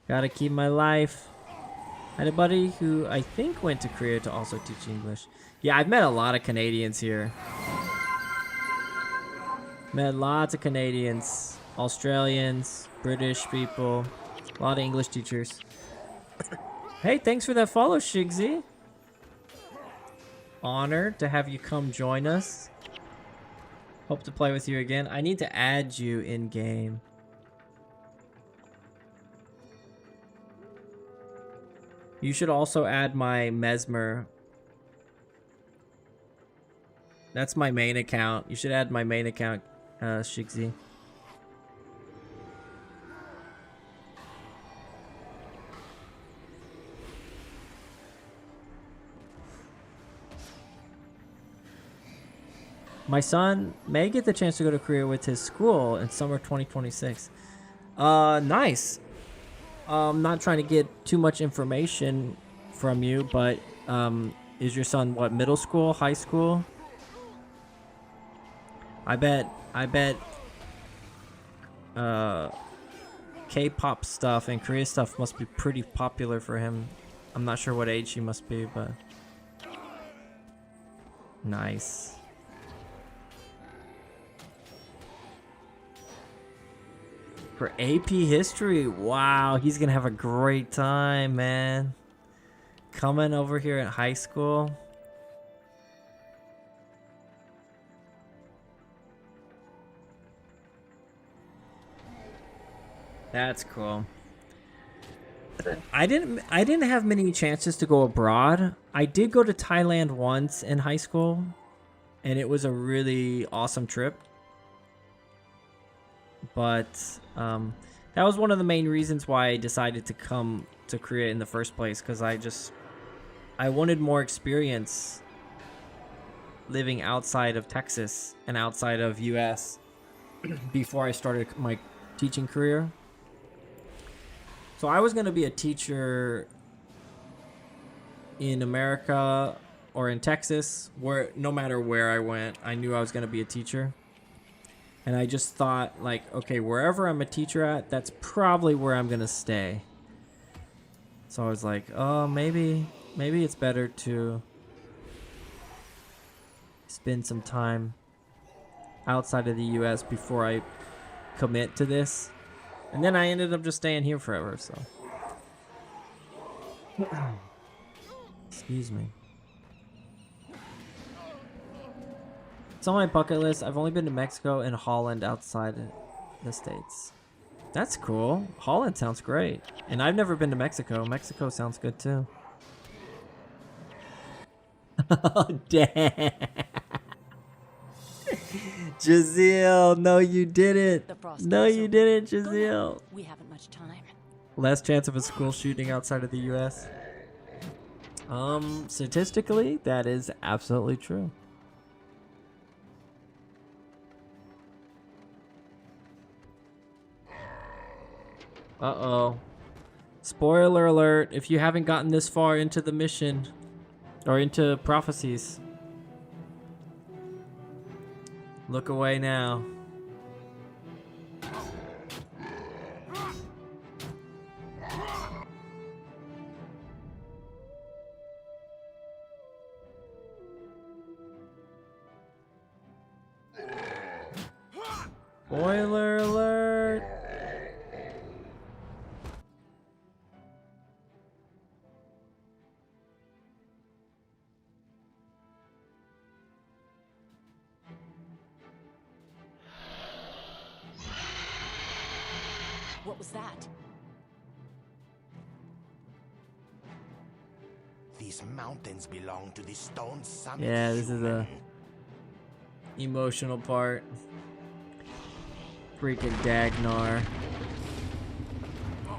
Gotta keep my life. I had a buddy who I think went to Korea to also teach English. Yeah, I've met a lot of Canadians here. Met lots of Canadians, Australians, British people, a lot of English teachers. Hey, thanks for that follow, Shigsy. Honored to have you come join us. Hope to play with you again. I need to add you in game. You should also add my Mesmer. That's my main account. You should add my main account, Shigsy. My son may get the chance to go to Korea with his school in summer 2026. Nice. I'm not trying to get too much information from you, but is your son what, middle school, high school? I bet K-pop stuff and Korea stuff must be pretty popular for him. I'm not sure what age he must be, but nice. For AP history, wow, he's gonna have a great time, man. Coming over here in high school. That's cool. I didn't have many chances to go abroad. I did go to Thailand once in high school, and it was a really awesome trip. But that was one of the main reasons why I decided to come to Korea in the first place, because I wanted more experience living outside of Texas and outside of US before I started my teaching career. So I was going to be a teacher in America or in Texas, where no matter where I went, I knew I was going to be a teacher. And I just thought, like, okay, wherever I'm a teacher at, that's probably where I'm going to stay. So I was like, oh, maybe it's better to spend some time outside of the US before I commit to this. And then I ended up just staying here forever, so. Excuse me. It's on my bucket list. I've only been to Mexico and Holland outside the States. That's cool. Holland sounds great. And I've never been to Mexico. Mexico sounds good too. Oh, damn. Jazeel, no you didn't. No you didn't, Jazeel. We haven't much time. Less chance of a school shooting outside of the US. Statistically, that is absolutely true. Uh-oh. Spoiler alert, if you haven't gotten this far into the mission, or into prophecies, look away now. Spoiler alert. What was that? These mountains belong to the Stone Summit. Yeah, this is a human. emotional part. Freaking Dagnar.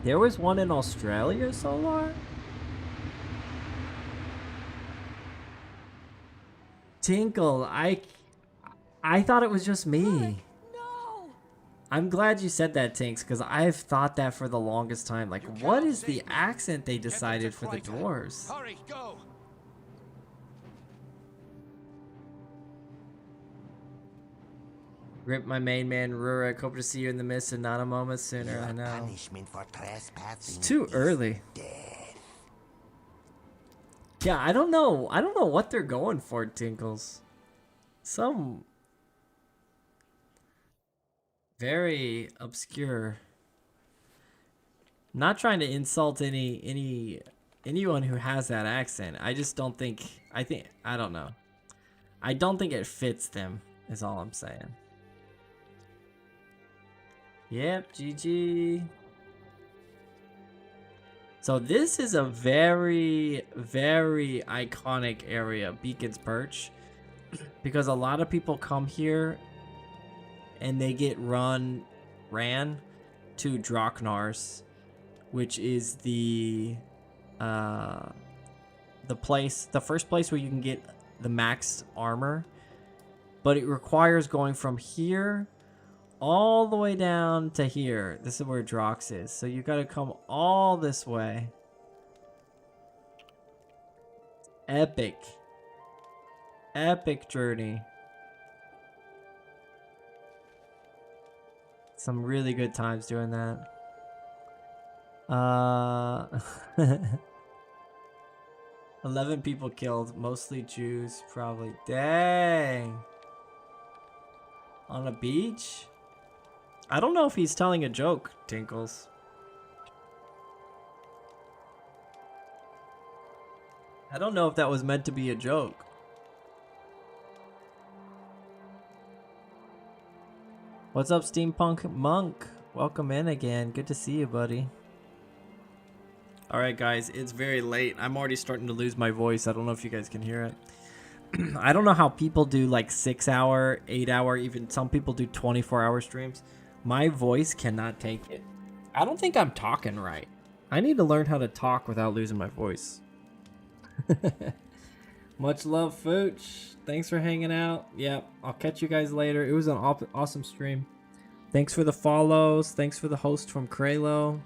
There was one in Australia, Solar? Tinkle, I thought it was just me. No! I'm glad you said that, Tinks, because I've thought that for the longest time. Like, what is the accent they decided for the dwarves? Hurry, go! Rip my main man, Rurik. Hope to see you in the mist and not a moment sooner. I Your know. punishment for trespassing It's too is early. death. Yeah, I don't know. I don't know what they're going for, Tinkles. Some very obscure. Not trying to insult anyone who has that accent. I just don't think I don't know. I don't think it fits them, is all I'm saying. Yep, GG. So this is a very, very iconic area, Beacon's Perch, because a lot of people come here and they get ran to Draknar's, which is the first place where you can get the max armor. but it requires going from here all the way down to here. This is where Drox is. So you got to come all this way. Epic. Epic journey. Some really good times doing that. 11 people killed, mostly Jews, probably. Dang. On a beach? I don't know if he's telling a joke, Tinkles. I don't know if that was meant to be a joke. What's up, Steampunk Monk? Welcome in again. Good to see you, buddy. Alright, guys. It's very late. I'm already starting to lose my voice. I don't know if you guys can hear it. I don't know how people do like 6-hour, 8-hour, even some people do 24-hour streams. My voice cannot take it. I don't think I'm talking right. I need to learn how to talk without losing my voice. Much love, Fooch. Thanks for hanging out. Yeah, I'll catch you guys later. It was an awesome stream. Thanks for the follows. Thanks for the host from Kralo.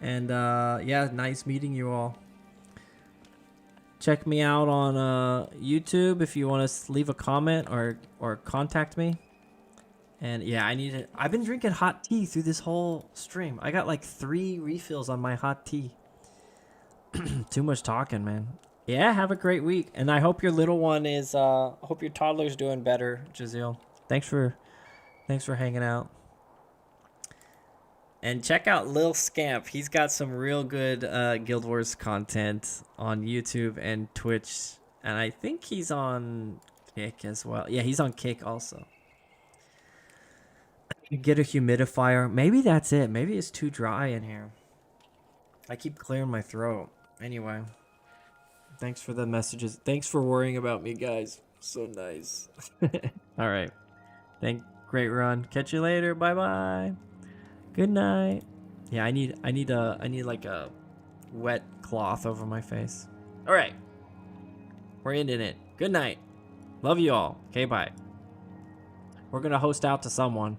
And yeah, nice meeting you all. Check me out on YouTube if you want to leave a comment or contact me. And yeah, I've been drinking hot tea through this whole stream. I got like 3 refills on my hot tea. Too much talking, man. Yeah, have a great week. And I hope your little one is hope your toddler's doing better, Jazeel. Thanks for hanging out. And check out Lil Scamp. He's got some real good Guild Wars content on YouTube and Twitch. And I think he's on Kick as well. Yeah, he's on Kick also. Get a humidifier. Maybe that's it. Maybe it's too dry in here. I keep clearing my throat. Anyway. Thanks for the messages. Thanks for worrying about me, guys. So nice. All right. Great run. Catch you later. Bye-bye. Good night. Yeah, I need like a wet cloth over my face. All right. We're ending it. Good night. Love you all. Okay, bye. We're going to host out to someone.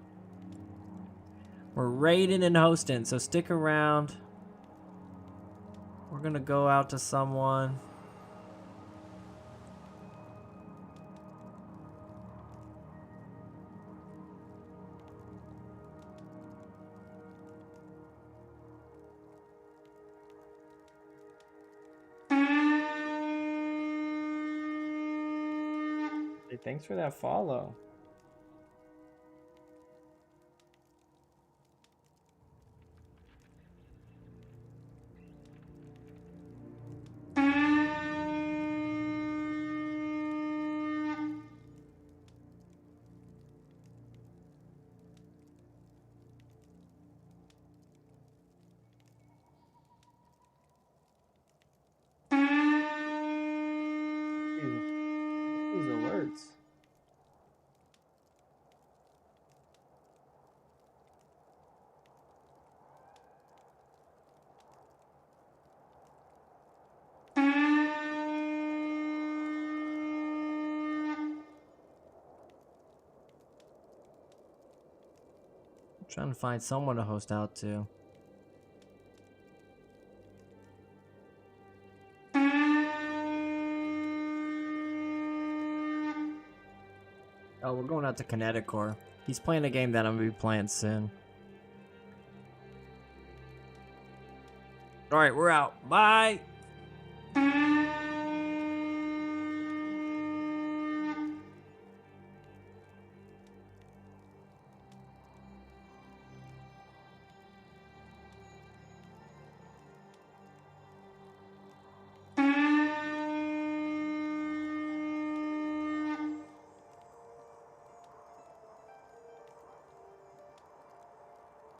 We're raiding and hosting, so stick around. We're going to go out to someone. Hey, thanks for that follow. These alerts. I'm trying to find someone to host out to. Oh, we're going out to Kineticor. He's playing a game that I'm going to be playing soon. Alright, we're out. Bye!